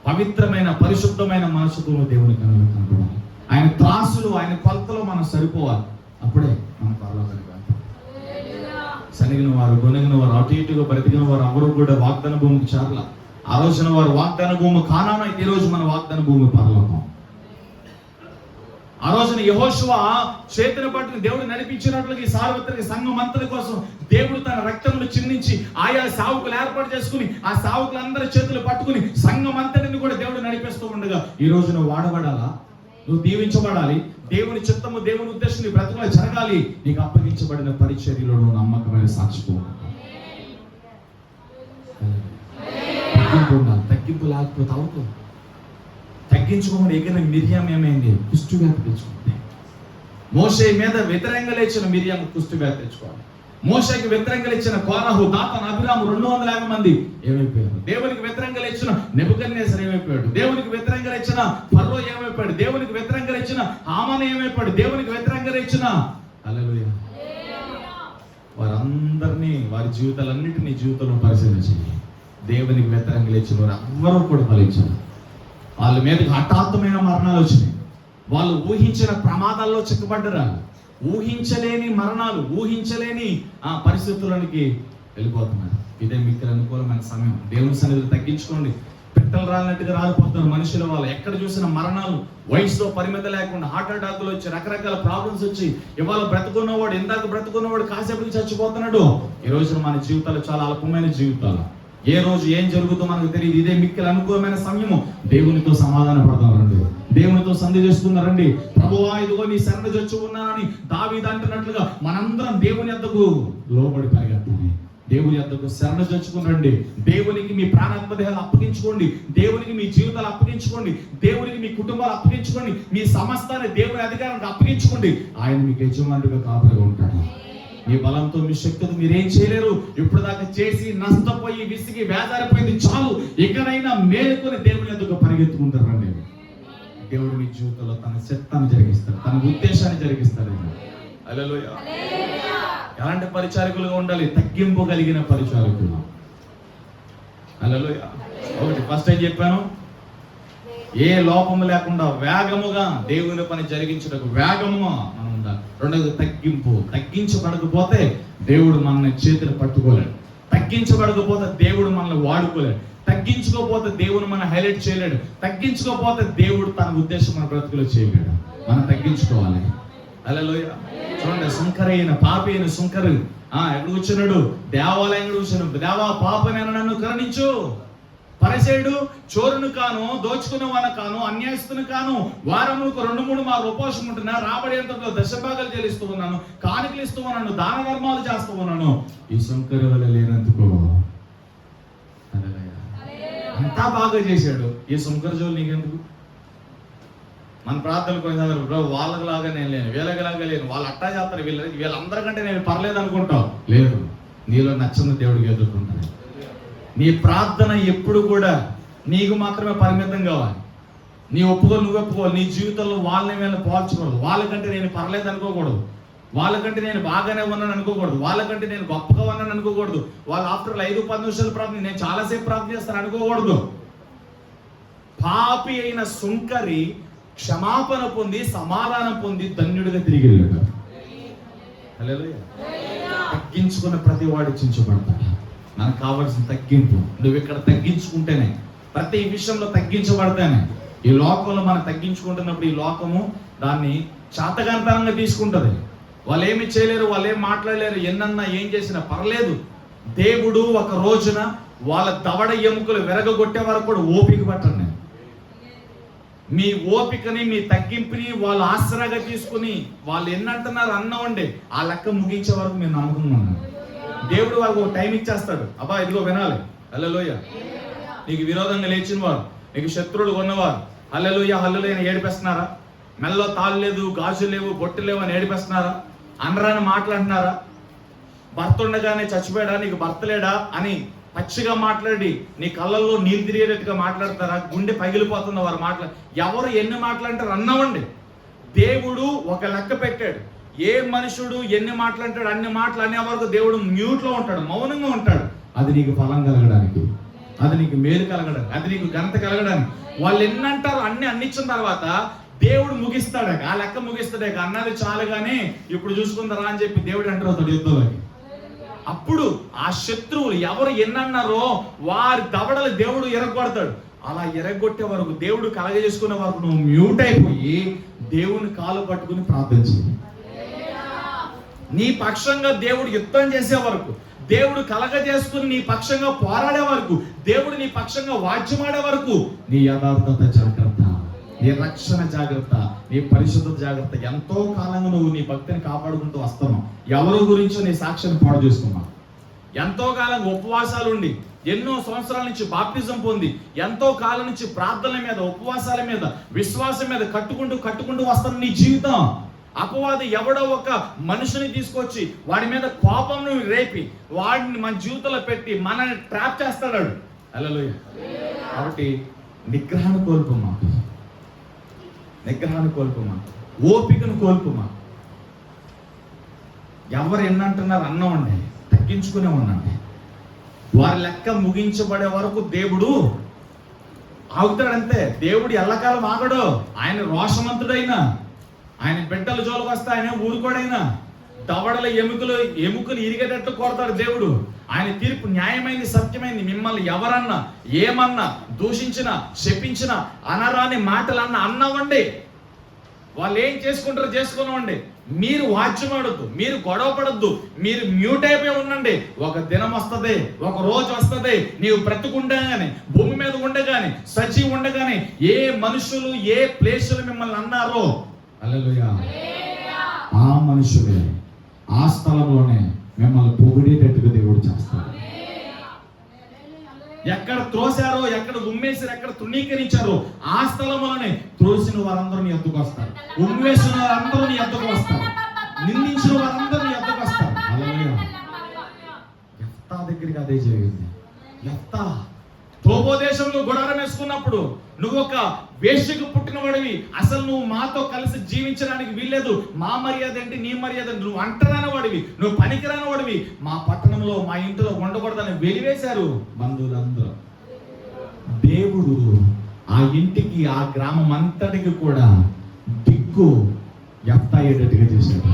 పవిత్రమైన పరిశుద్ధమైన మనసుతో దేవుని కన్నులు కనపడాలి. ఆయన త్రాసులు, ఆయన కొలతలో మనం సరిపోవాలి. అప్పుడే మన పరలోకానికి వెళ్తాం. సనిగిన వారు, గొనిగిన వారు, అటు ఇటుగా బ్రతికిన వారు ఎవరు కూడా వాగ్దాన భూమికి చేరల. ఆ రోజున వారు వాగ్దాన భూమి కానాను, ఈ రోజు మన వాగ్దాన భూమి పరలోకం. ఆ రోజున యెహోషువ చేతిని పట్టుకుని దేవుడు నడిపించినట్లుగా ఈ సార్వత్రిక సంఘం అంతటి కోసం దేవుడు తన రక్తమును చిందించి ఆయా సావుకులు ఏర్పాటు చేసుకుని ఆ సావుకులందరి చేతులు పట్టుకుని సంఘం అంతటిని కూడా దేవుడు నడిపిస్తూ ఉండగా ఈ రోజు నువ్వు వాడబడాలా, నువ్వు దీవించబడాలి. దేవుని చిత్తము, దేవుని ఉద్దేశం నీ బ్రతుకులో జరగాలి. నీకు అప్పగించబడిన పరిచర్యలో నువ్వు నమ్మకమైన సాక్షిపోవాలి. తగ్గింపు లేకపోతే అవుతుంది. తగ్గించుకోమని ఎగిన మిరియం ఏమైంది? కుష్ఠవ్యాధి తెచ్చుకుంది. మోషే మీద వ్యతిరేకంగా లేచిన మిరియం కుష్ఠవ్యాధి తెచ్చుకోవాలి. మోషేకి వ్యతిరేకంగా లేచిన కోరహు, దాతాను, అబీరాము 250 మంది ఏమైపోయారు? దేవునికి వ్యతిరేకంగా లేచిన నెబుకద్నెజరు ఏమైపోయాడు? దేవునికి వ్యతిరేకంగా లేచిన ఫరో ఏమైపోయాడు? దేవునికి వ్యతిరేకంగా లేచిన హామాను ఏమైపోయాడు? దేవునికి వ్యతిరేకంగా లేచిన హల్లెలూయా వారందరినీ, వారి జీవితాలన్నిటినీ జీవితంలో పరిశీలించింది. దేవునికి వ్యతిరేకంగా లేచిన వారు ఎవ్వరూ కూడా ఫలించారు. వాళ్ళ మీదకి హఠాత్తుమైన మరణాలు వచ్చినాయి. వాళ్ళు ఊహించిన ప్రమాదాల్లో చిక్కబడ్డరా, ఊహించలేని మరణాలు, ఊహించలేని పరిస్థితులకి వెళ్ళిపోతున్నారు. ఇదే మీకు అనుకూలమైన సమయం. దేవుని సన్నిధిలో తగ్గించుకోండి. పిట్టలు రాలినట్టుగా రాలిపోతున్నారు మనుషుల వాళ్ళు. ఎక్కడ చూసిన మరణాలు, వయసుతో పరిమితి లేకుండా హార్ట్ అటాకులు వచ్చి, రకరకాల ప్రాబ్లమ్స్ వచ్చి, ఇవాళ బ్రతుకున్నవాడు, ఇందాక బ్రతుకున్నవాడు కాసేపటికి చచ్చిపోతున్నాడు. ఈ రోజున మన జీవితాలు చాలా అల్పమైన జీవితాలు. ఏ రోజు ఏం జరుగుతుందో మనకు తెలియదు. ఇదే మిక్కిలి అనుకూలమైన సమయము. దేవునితో సమాధాన పడతాం రండి, దేవునితో సంధి చేసుకున్నారండి. ప్రభువా ఇదిగో నీ శరణ జొచ్చు ఉన్నానని దావీదు అంటున్నట్లుగా మనందరం దేవుని యొద్దకు లోబడి పరిగెత్తాలి. దేవుని యొద్దకు శరణ జొచ్చుకుని దేవునికి మీ ప్రాణాత్మ దేహాలు అప్పగించుకోండి. దేవునికి మీ జీవితాలు అప్పగించుకోండి. దేవునికి మీ కుటుంబాలు అప్పగించుకోండి. మీ సమస్తాన్ని దేవుని అధికారానికి అప్పగించుకోండి. ఆయన మీకు యజమానుడిగా కాపుగా ఉంటాడు. మీ బలంతో, మీ శక్తితో మీరేం చేయలేరు. ఇప్పుడు దాకా చేసి నష్టపోయి విసిగి వేదారిపోయింది చాలు. ఇకనైనా మేలుకొని దేవుని యొద్దకు పరిగెత్తుకుంటారండి. దేవుడు మీ జీవితంలో తన చిత్తాన్ని జరిగిస్తాడు, తన ఉద్దేశాన్ని జరిగిస్తాడు. హల్లెలూయా. ఎలాంటి పరిచారకులుగా ఉండాలి? తగ్గింపు కలిగిన పరిచారకులు. హల్లెలూయా. ఒకటి ఫస్ట్ ఏం చెప్పాను, ఏ లోపము లేకుండా వేగముగా దేవుని పని జరిగించడానికి వేగముగా మనం ఉండాలి. రెండవది తగ్గింపు. తగ్గించబడకపోతే దేవుడు మనల్ని చేతులు పట్టుకోలేడు. తగ్గించబడకపోతే దేవుడు మనల్ని వాడుకోలేడు. తగ్గించుకోకపోతే దేవుడు మనం హైలైట్ చేయలేడు. తగ్గించుకోకపోతే దేవుడు తన ఉద్దేశం మన బ్రతుకులో చేయలేడు. మనం తగ్గించుకోవాలి. హల్లెలూయా. చూడండి, సుంకరైన పాపి అయిన సుంకరు ఎక్కడ కూర్చున్నాడు? దేవాలయం కూర్చున్నాడు. దేవా పాపనైనా నన్ను కరుణించు. పరిసయ్యుడు చోరును కాను, దోచుకునేవాను కాను, అన్యాయస్తును కాను, వారములకు 2-3 మార్లు ఉపవాసం ఉంటున్నా, రాబడేంతలో దశభాగాలు చెల్లిస్తూ ఉన్నాను, కానుకలు ఇస్తూ ఉన్నాను, దాన ధర్మాలు చేస్తూ ఉన్నాను. ఈ శంకరు వల్ల లేనందుకో అంతా బాగా చేశాడు. ఈ శంకరు జోలు నీకెందుకు? మన ప్రార్థనలు కొన్ని బ్రో వాళ్ళలాగా నేను లేను, వీళ్ళలాగా లేను, వాళ్ళు అట్టా చేస్తారు, వీళ్ళందరికంటే నేను పర్లేదు అనుకుంటావు. లేదు, నీలో నచ్చిన దేవుడికి ఎదుర్కొంటాను. నీ ప్రార్థన ఎప్పుడు కూడా నీకు మాత్రమే పరిమితం కావాలి. నీ నువ్వు ఒప్పుకోవాలి. నీ జీవితంలో వాళ్ళని వీళ్ళని పోల్చకూడదు. వాళ్ళకంటే నేను పర్లేదు అనుకోకూడదు. వాళ్ళకంటే నేను బాగానే ఉన్నాను అనుకోకూడదు. వాళ్ళకంటే నేను గొప్పగా ఉన్నాను అనుకోకూడదు. వాళ్ళు ఆఫ్టర్ 5-10 నిమిషాలు ప్రార్థన, నేను చాలాసేపు ప్రార్థన చేస్తాను అనుకోకూడదు. పాపి అయిన సుంకరి క్షమాపణ పొంది, సమాధానం పొంది ధన్యుడిగా తిరిగి వెళ్ళాడు. హల్లెలూయా. తగ్గించుకున్న ప్రతి వాడు చించబడతాడు. మనకు కావాల్సిన తగ్గింపు. నువ్వు ఇక్కడ తగ్గించుకుంటేనే, ప్రతి విషయంలో తగ్గించబడతానే. ఈ లోకంలో మనం తగ్గించుకుంటున్నప్పుడు ఈ లోకము దాన్ని చాతగాంతరంగా తీసుకుంటది. వాళ్ళు ఏమి చేయలేరు, వాళ్ళు ఏం మాట్లాడలేరు, ఎన్నన్నా ఏం చేసినా పర్లేదు. దేవుడు ఒక రోజున వాళ్ళ దవడ ఎముకలు విరగొట్టే వరకు కూడా ఓపిక పట్టండి. మీ ఓపికని, మీ తగ్గింపుని వాళ్ళు ఆసరాగా తీసుకుని వాళ్ళు ఎన్నంటున్నారు అన్నవండి ఆ లెక్క ముగించే వరకు మీరు నమ్మకంగా ఉన్నారు. దేవుడు వాళ్ళకు ఒక టైం ఇచ్చేస్తాడు. అబ్బా ఇదిగో వినాలి. హల్లెలూయా. నీకు విరోధంగా లేచిన వారు, నీకు శత్రువులు ఉన్నవారు హల్లెలూయా హల్లెలూయా అని ఏడిపిస్తున్నారా? మెల్లో తాళ్ళు లేదు, గాజులు లేవు, బొట్టు లేవు అని ఏడిపిస్తున్నారా? అనరాని మాట్లాడుతున్నారా? భర్త ఉండగానే చచ్చిపోయాడా, నీకు భర్త లేడా అని పచ్చిగా మాట్లాడి నీ కళ్ళల్లో నీళ్ళు తిరిగేటట్టుగా మాట్లాడతారా? గుండె పగిలిపోతుంది వారు ఎవరు ఎన్ని మాట్లాంటారు అన్నవండి. దేవుడు ఒక లెక్క పెట్టాడు. ఏ మనుషుడు ఎన్ని మాట్లాంటాడు అన్ని మాటలు అనే వరకు దేవుడు మ్యూట్లో ఉంటాడు, మౌనంగా ఉంటాడు. అది నీకు ఫలం కలగడానికి, అది నీకు మేలు కలగడానికి, అది నీకు ఘనత కలగడానికి. వాళ్ళు ఎన్నంటారు అన్ని ఇచ్చిన తర్వాత దేవుడు ముగిస్తాడు, ఆ లెక్క ముగిస్తాడే. అన్నది చాలు కానీ ఇప్పుడు చూసుకుందారా అని చెప్పి దేవుడు ఎంటర్ అవుతాడు యుద్ధంలోకి. అప్పుడు ఆ శత్రువులు ఎవరు ఎన్నన్నారో వారి దవడలు దేవుడు ఎరగొడతాడు. అలా ఎరగొట్టే వరకు, దేవుడు కలగజేసుకునే వరకు నువ్వు మ్యూట్ అయిపోయి దేవుని కాలు పట్టుకుని ప్రార్థించు. నీ పక్షంగా దేవుడు యుద్ధం చేసే వరకు, దేవుడు కలగజేసుకుని నీ పక్షంగా పోరాడే వరకు, దేవుడు నీ పక్షంగా వాద్యమాడే వరకు నీ యథార్థత జాగ్రత్త, నీ రక్షణ జాగ్రత్త, నీ పరిశుద్ధత జాగ్రత్త. ఎంతో కాలంగా నువ్వు నీ భక్తిని కాపాడుకుంటూ వస్తున్నావు. ఎవరి గురించో నీ సాక్ష్యాన్ని పాడు చేసుకున్నావు. ఎంతో కాలంగా ఉపవాసాలు ఉండి, ఎన్నో సంవత్సరాల నుంచి బాప్టిజం పొంది, ఎంతో కాలం నుంచి ప్రార్థనల మీద, ఉపవాసాల మీద, విశ్వాసం మీద కట్టుకుంటూ వస్తున్న నీ జీవితం. అపవాది ఎవడో ఒక మనిషిని తీసుకొచ్చి వాడి మీద కోపంను రేపి వాడిని మన జీవితంలో పెట్టి మనల్ని ట్రాప్ చేస్తాడు. హల్లెలూయా. కాబట్టి నిగ్రహాన్ని కోల్పోమా, నిగ్రహాన్ని కోల్పోమా, ఓపికను కోల్పోమా. ఎవరు ఎన్నంటున్నారు అన్నవండి, తగ్గించుకునే ఉండండి. వారి లెక్క ముగించబడే వరకు దేవుడు ఆగుతాడంతే. దేవుడు ఎల్లకాలం ఆగడు. ఆయన రోషమంతుడైనా, ఆయన బిడ్డల జోలికి వస్తే ఆయన ఊరుకోడైనా, దవడల ఎముకలు ఇరిగేటట్టు కోరతాడు దేవుడు. ఆయన తీర్పు న్యాయమైంది, సత్యమైంది. మిమ్మల్ని ఎవరన్నా ఏమన్నా దూషించినా, శపించినా, అనరాని మాటలు అన్నవండి, వాళ్ళు ఏం చేసుకుంటారో చేసుకున్నామండి. మీరు వాచ్యమాడద్దు, మీరు గొడవ పడద్దు, మీరు మ్యూట్ అయిపోయి ఉండండి. ఒక దినం వస్తుంది, ఒక రోజు వస్తుంది, నీవు బ్రతుకుండగానే, భూమి మీద ఉండగానే, సజీవి ఉండగానే ఏ మనుషులు ఏ ప్లేసులు మిమ్మల్ని అన్నారో హల్లెలూయా, ఆ మనుషులే ఆ స్థలంలోనే మిమ్మల్ని పొగిడేటట్టుగా దేవుడు చేస్తాడు. ఎక్కడ త్రోసారో, ఎక్కడ ఉమ్మేశారో, ఎక్కడ తృణీకరించారో ఆ స్థలంలోనే త్రోసిన వారందరూ నీ ఎద్దుకు వస్తారు, ఉమ్మేసిన వారందరూ నీ ఎద్దుకు వస్తారు, నిందించిన వారందరూ నీ ఎద్దుకు వస్తారు. హల్లెలూయా. యెఫ్తా దగ్గరికి అదే జరిగింది. యెఫ్తా తోబో దేశంలో గుడారం వేసుకున్నప్పుడు నువ్వు ఒక వేశ్యకు పుట్టిన వాడివి, అసలు నువ్వు మాతో కలిసి జీవించడానికి వీల్లేదు, మా మర్యాద ఏంటి నీ మర్యాద, నువ్వు అంటరాని వాడివి, నువ్వు పనికిరాని వాడివి, మా పట్టణంలో మా ఇంటిలో ఉండకూడదని వెలివేశారు బంధువులందరూ. దేవుడు ఆ ఇంటికి, ఆ గ్రామం అంతటికి కూడా దిక్కు యెఫ్తా అయ్యేటట్టుగా చేశాడు.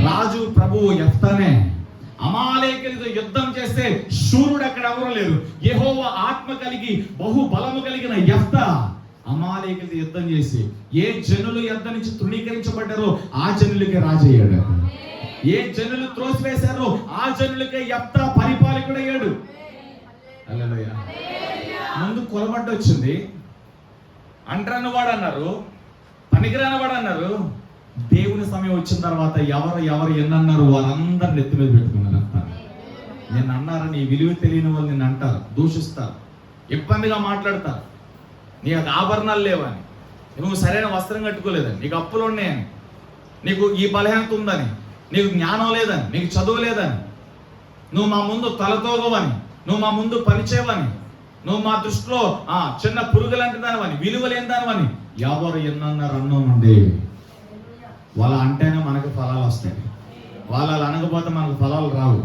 రాజు ప్రభువు యెఫ్తానే. అమాలేకీయులతో యుద్ధం చేస్తే శూరుడు అక్కడ ఎవరు లేరు. యెహోవా ఆత్మ కలిగి బహు బలము కలిగిన యెఫ్తా అమాలేకీయులతో యుద్ధం చేసి ఏ జనులు యుద్ధం నుంచి తృణీకరించబడ్డారో ఆ జనులకే రాజు అయ్యాడు. ఏ జనులు త్రోసివేశారో ఆ జనులకే యెఫ్తా పరిపాలకుడు అయ్యాడు. హల్లెలూయా. ముందు కొలబడ్డ వచ్చింది, అంటరాని వాడు అన్నారు, పనికిరాని వాడు అన్నారు. దేవుని సమయం వచ్చిన తర్వాత ఎవరు ఎన్నన్నారు వారందరు నెత్తి మీద పెట్టుకున్నారు. అంటారు నిన్ను అన్నారని, విలువ తెలియని వాళ్ళు నిన్ను అంటారు, దూషిస్తారు, ఇబ్బందిగా మాట్లాడతారు. నీ ఆభరణాలు లేవని, నువ్వు సరైన వస్త్రం కట్టుకోలేదని, నీకు అప్పులు ఉన్నాయని, నీకు ఈ బలహీనత ఉందని, నీకు జ్ఞానం లేదని, నీకు చదువు లేదని, నువ్వు మా ముందు తలతోగవని, నువ్వు మా ముందు పనిచేయవని, నువ్వు మా దృష్టిలో చిన్న పురుగు లాంటి దానివని, విలువ లేని దానివని ఎవరు ఎన్నన్నారు అన్నామండి. వాళ్ళ అంటేనే మనకు ఫలాలు వస్తాయి, వాళ్ళు అనకపోతే మనకు ఫలాలు రావు.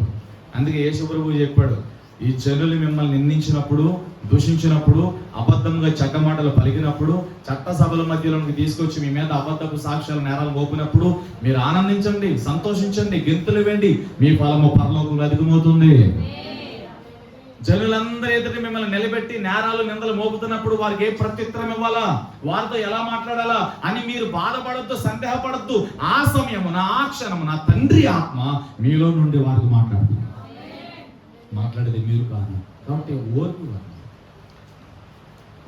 అందుకే యేసు ప్రభువు చెప్పాడు, ఈ జనులు మిమ్మల్ని నిందించినప్పుడు, దూషించినప్పుడు, అబద్ధంగా చెడ్డ మాటలు పలికినప్పుడు, చట్టసభల మధ్యలోకి తీసుకొచ్చి మీ మీద అబద్ధపు సాక్ష్యాలు నేరాలు మోపినప్పుడు మీరు ఆనందించండి, సంతోషించండి, గెంతులు వేయండి, మీ ఫలము పరలోకంలో అధికమవుతుంది. జనులందరూ ఎదుటి మిమ్మల్ని నిలబెట్టి నేరాలు నిందలు మోపుతున్నప్పుడు వారికి ఏ ప్రత్యుత్తరం ఇవ్వాలా, వారితో ఎలా మాట్లాడాలా అని మీరు బాధపడద్దు, సందేహపడద్దు. ఆ సమయము, ఆ క్షణము నా తండ్రి ఆత్మ మీలో నుండి వారికి మాట్లాడేది మీరు కాదు. కాబట్టి ఓర్పు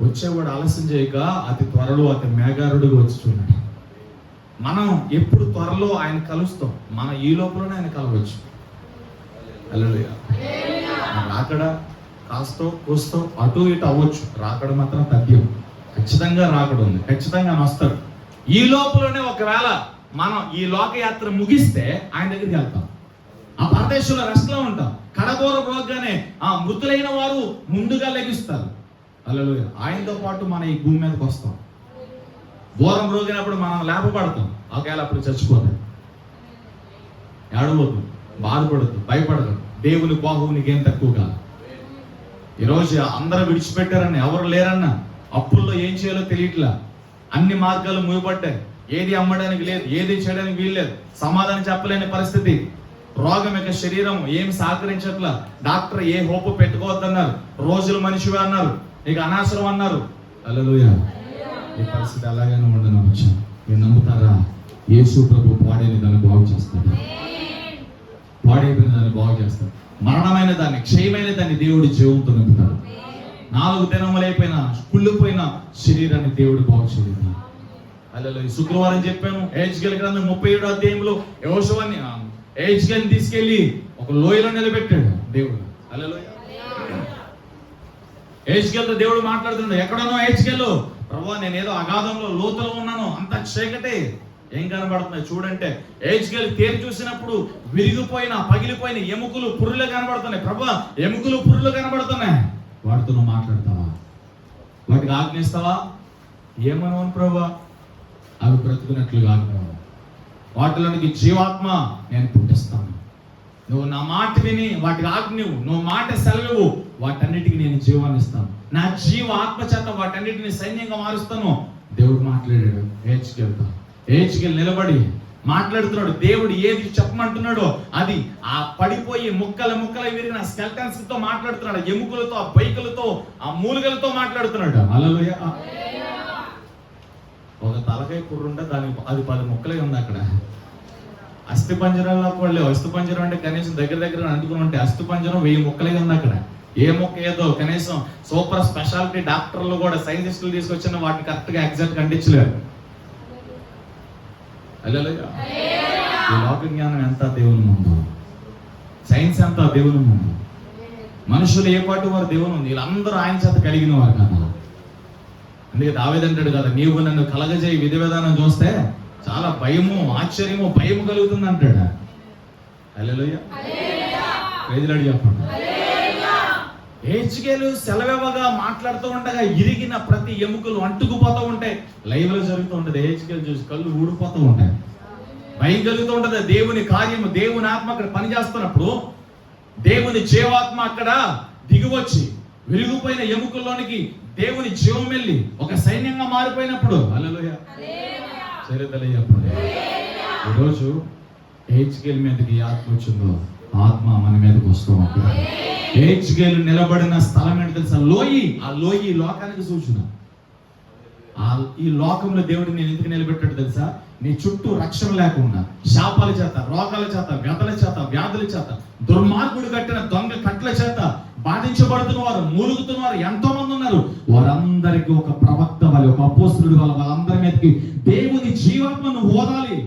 వచ్చేవాడు ఆలస్యం చేయక అతి త్వరలో అతి మేఘారుడుగా వచ్చి చూడండి. మనం ఎప్పుడు త్వరలో ఆయన కలుస్తాం, మన ఈ లోపలనే ఆయన కలవచ్చు. హల్లెలూయా. అక్కడ కాస్తో కూస్తో అటు ఇటు అవ్వచ్చు, రాకడ మాత్రం తథ్యం. ఖచ్చితంగా రాకడ ఉంది, ఖచ్చితంగా వస్తాడు. ఈ లోపలనే ఒకవేళ మనం ఈ లోకయాత్ర ముగిస్తే ఆయన దగ్గరికి వెళ్తాం. ఆ పరదేశంలో రెస్ట్లో ఉంటాం. కడగోర రోగానే ఆ మృతులైన వారు ముందుగా లెగిస్తారు. హల్లెలూయా. ఆయనతో పాటు మనం ఈ భూమి మీదకి వస్తాం. ఘోరం రోగినప్పుడు మనం లేపబడతాం. ఒకవేళ అప్పుడు చచ్చిపోతాం. ఏడవద్దు, బాధపడద్దు, భయపడదు. దేవుని బాహువు నీకేం తక్కువ కాదు. ఈరోజు అందరూ విడిచిపెట్టారని, ఎవరు లేరన్నా, అప్పుల్లో ఏం చేయాలో తెలియట్లా, అన్ని మార్గాలు మూయబడ్డాయి, ఏది అమ్మడానికి లేదు, ఏది చేయడానికి వీల్లేదు, సమాధానం చెప్పలేని పరిస్థితి, రోగం యొక్క శరీరం ఏమి సహకరించట్లా, డాక్టర్ ఏ హోప్ పెట్టుకోవద్దన్నారు, రోజులు మనిషివే అన్నారు, ఇక అనవసరం అన్నారు. హల్లెలూయా. ఈ పరిస్థితి అలాగైనా ఉండనవచ్చు. మీరు నమ్ముతారా? యేసు ప్రభు పాడైన దాన్ని బాగు చేస్తాడు. పాడైపోయిన దాన్ని బాగు చేస్తాడు. మరణమైన దాన్ని, క్షయమైన దాన్ని దేవుడు జీవంతో నింపుతాడు. 4 దినములైపోయిన కుళ్ళిపోయిన శరీరాన్ని దేవుడు బాగు చేయలేదు. హల్లెలూయా. శుక్రవారం చెప్పాను, యెహెజ్కేలు గ్రంథం 37వ అధ్యాయంలో యెహోషువని యెహెజ్కేలుని తీసుకెళ్లి ఒక లోయలో నిలబెట్టాడు దేవుడు. హల్లెలూయా. యెహెజ్కేలుతో దేవుడు మాట్లాడుతున్నాడు. ఎక్కడున్నావు యెహెజ్కేలు? ప్రభువా, నేను ఏదో అగాధంలో లోతులో ఉన్నాను, అంత చీకటి, ఏం కనబడుతున్నాయి చూడంటే, యెహెజ్కేలు తేరి చూసినప్పుడు విరిగిపోయిన పగిలిపోయిన ఎముకలు పుర్రులు కనబడుతున్నాయి. ప్రభువా, ఎముకలు పుర్రులు కనబడుతున్నాయి. వాటితో నువ్వు మాట్లాడతావా? వాటికి ఆజ్ఞిస్తావా? ఏమను ప్రభువా? అవి బ్రతుకున్నట్లుగా ఆజ్ఞ. వాటిలోనికి జీవాత్మ నేను పుట్టిస్తాను. నువ్వు నా మాట విని వాటికి ఆజ్ఞవు, నువ్వు మాట సెలవు, వాటన్నిటికీ నేను జీవాన్ని ఇస్తాను. నా జీవ ఆత్మ చేత వాటన్నిటిని సైన్యంగా మారుస్తాను. దేవుడు మాట్లాడాడు యెహెజ్కేలుతో. యెహెజ్కేలు నిలబడి మాట్లాడుతున్నాడు. దేవుడు ఏది చెప్పమంటున్నాడో అది ఆ పడిపోయి ముక్కలు విరిగిన స్కెల్టన్స్ తో మాట్లాడుతున్నాడు. ఎముకలతో, ఆ బైకులతో, ఆ మూలికలతో మాట్లాడుతున్నాడు. హల్లెలూయా. ఒక తలకాయ కుర్రుంటే దానికి అది 10 ముక్కలే ఉంది అక్కడ. అస్థి పంజరంలో కూడా లేవు. అస్థి పంజరం అంటే కనీసం దగ్గర అంటుకుని ఉంటే అస్థి పంజరం 1000 ముక్కలే ఉంది అక్కడ. ఏ మొక్క ఏదో కనీసం సూపర్ స్పెషాలిటీ డాక్టర్లు కూడా సైంటిస్టులు తీసుకొచ్చిన వాటిని కరెక్ట్ గా ఎగ్జాక్ట్ కండించలేరు. హల్లెలూయా. ఈ లోక జ్ఞానం ఎంత దేవుని ముందు, సైన్స్ ఎంత దేవుని ముందు. మనుషులు ఏ పాటు వారు దేవుని ఉంది, వీళ్ళందరూ ఆయన చేత కలిగిన వారు కదా. అందుకే దావీదు అంటాడు కదా, నీవు నన్ను కలగజేయి విధి విధానం చూస్తే చాలా భయము, ఆశ్చర్యము, భయము కలుగుతుంది అంటాడు. హల్లెలూయా. ప్రైజ్లాడి చెప్పండి. యెహెజ్కేలు సెలవివ్వగా మాట్లాడుతూ ఉండగా ఇరిగిన ప్రతి ఎముకలు అంటుకుపోతూ ఉంటాయి. లైవ్ లో జరుగుతూ ఉంటది. యెహెజ్కేలు చూసి కళ్ళు ఊడిపోతూ ఉంటాయి, భయం కలుగుతూ ఉంటది. దేవుని కార్యము, దేవుని ఆత్మ అక్కడ పనిచేస్తున్నప్పుడు దేవుని జీవాత్మ అక్కడ దిగివచ్చి విరిగిపోయిన ఎముకల్లోనికి దేవుని జీవం వెళ్ళి ఒక సైన్యంగా మారిపోయినప్పుడు, హల్లెలూయా, చరిత్రలో చెప్పండి. ఈరోజు యెహెజ్కేలు మీదకి ఆత్మ వచ్చిందో ఆత్మ మన మీదకి వస్తూ ఉంటుంది. యెహెజ్కేలు నిలబడిన స్థలం ఏంటి తెలుసా? లోయి. ఆ లోయి లోకానికి సూచన. ఈ లోకంలో దేవుడిని నేను ఎందుకు నిలబెట్టాడు తెలుసా? నీ చుట్టూ రక్షణ లేకుండా శాపాల చేత, రోగాల చేత, వ్యధల చేత, వ్యాధుల చేత, దుర్మార్గుడు కట్టిన దొంగ కట్ల చేత బాధించబడుతున్న వారు, మూలుగుతున్న వారు ఎంతో మంది ఉన్నారు. వారందరికీ ఒక ప్రవక్త వల్ల, ఒక అపోస్తలుడు వల్ల వాళ్ళందరి మీదకి దేవుని జీవాత్మను ఓదాలి.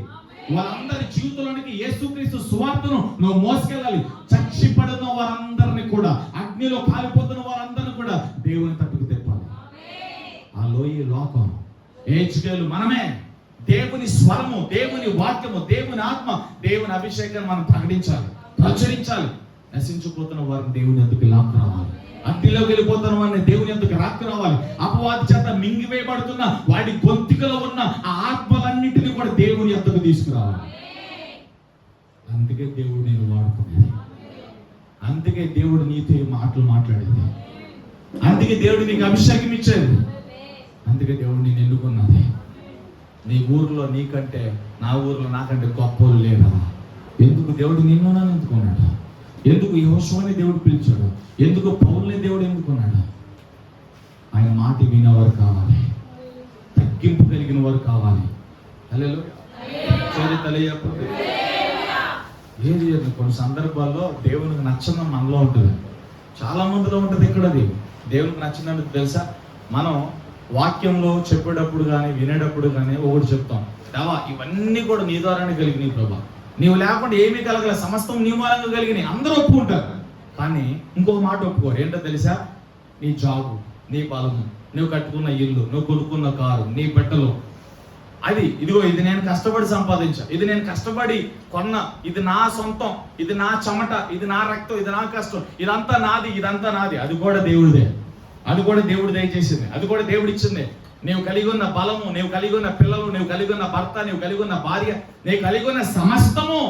వాళ్ళందరి జీవితంలోనికి యేసుక్రీస్తు సువార్తను నువ్వు మోసుకెళ్ళాలి. చచ్చిపడిన వారందరినీ కూడా, అగ్నిలో కాలిపోతున్న వారందరినీ కూడా దేవుని తట్టుకు తెప్పాలి. ఆ లోయ లోకం. యెహెజ్కేలు మనమే. దేవుని స్వరము, దేవుని వాక్యము, దేవుని ఆత్మ, దేవుని అభిషేకాన్ని మనం ప్రకటించాలి, ప్రచురించాలి. నశించిపోతున్న వారిని దేవుని ఎందుకు లాక్కు రావాలి. అగ్నిలోకి వెళ్ళిపోతున్న వారిని దేవుని ఎందుకు రాక్కు రావాలి. అపవాది చేత మింగివేయబడుతున్న వాడి గొంతుకలో ఉన్న ఆ ఆత్మలన్నింటినీ కూడా దేవుని ఎందుకు తీసుకురావాలి. అందుకే దేవుడు నేను వాడుకునేది. అందుకే దేవుడు నీతో మాటలు మాట్లాడేది. అందుకే దేవుడు నీకు అభిషేకం ఇచ్చేది. అందుకే దేవుడు నేను ఎన్నుకున్నది. నీ ఊర్లో నీకంటే, నా ఊర్లో నాకంటే గొప్పలు లేదా? ఎందుకు దేవుడు నిన్ను నన్ను ఎందుకున్నాడు? ఎందుకు యెహోషువని దేవుడు పిలిచాడు? ఎందుకు పౌలుని దేవుడు ఎందుకున్నాడు? ఆయన మాట వినేవారు కావాలి, తగ్గింపు కలిగిన వారు కావాలి. ఏది కొన్ని సందర్భాల్లో దేవునికి నచ్చడం మనలో ఉంటుంది, చాలా మందిలో ఉంటుంది. ఇక్కడ అది దేవునికి నచ్చినట్టు తెలుసా? మనం వాక్యంలో చెప్పేటప్పుడు కానీ వినేటప్పుడు కానీ ఒకటి చెప్తాం, దేవా ఇవన్నీ కూడా నీ ద్వారానే కలిగినాయి ప్రభా, నీవు లేకుండా ఏమీ కలగలే, సమస్తం నీ మూలంగా కలిగినాయి. అందరూ ఒప్పుకుంటారు. కానీ ఇంకొక మాట ఒప్పుకోరు. ఏంటో తెలుసా? నీ జాబు, నీ బలము, నువ్వు కట్టుకున్న ఇల్లు, నువ్వు కొనుక్కున్న కారు, నీ బట్టలు, అది ఇదిగో ఇది నేను కష్టపడి సంపాదించా, ఇది నేను కష్టపడి కొన్న, ఇది నా సొంతం, ఇది నా చెమట, ఇది నా రక్తం, ఇది నా కష్టం, ఇదంతా నాది, ఇదంతా నాది. అది కూడా దేవుడిదే, అది కూడా దేవుడు దయచేసింది, అది కూడా దేవుడు ఇచ్చింది. నీవు కలిగి ఉన్న బలము, నీవు కలిగి ఉన్న పిల్లలు, నీవు కలిగి ఉన్న భర్త, నీవు కలిగి ఉన్న భార్య, నీవు కలిగి ఉన్న సమస్తము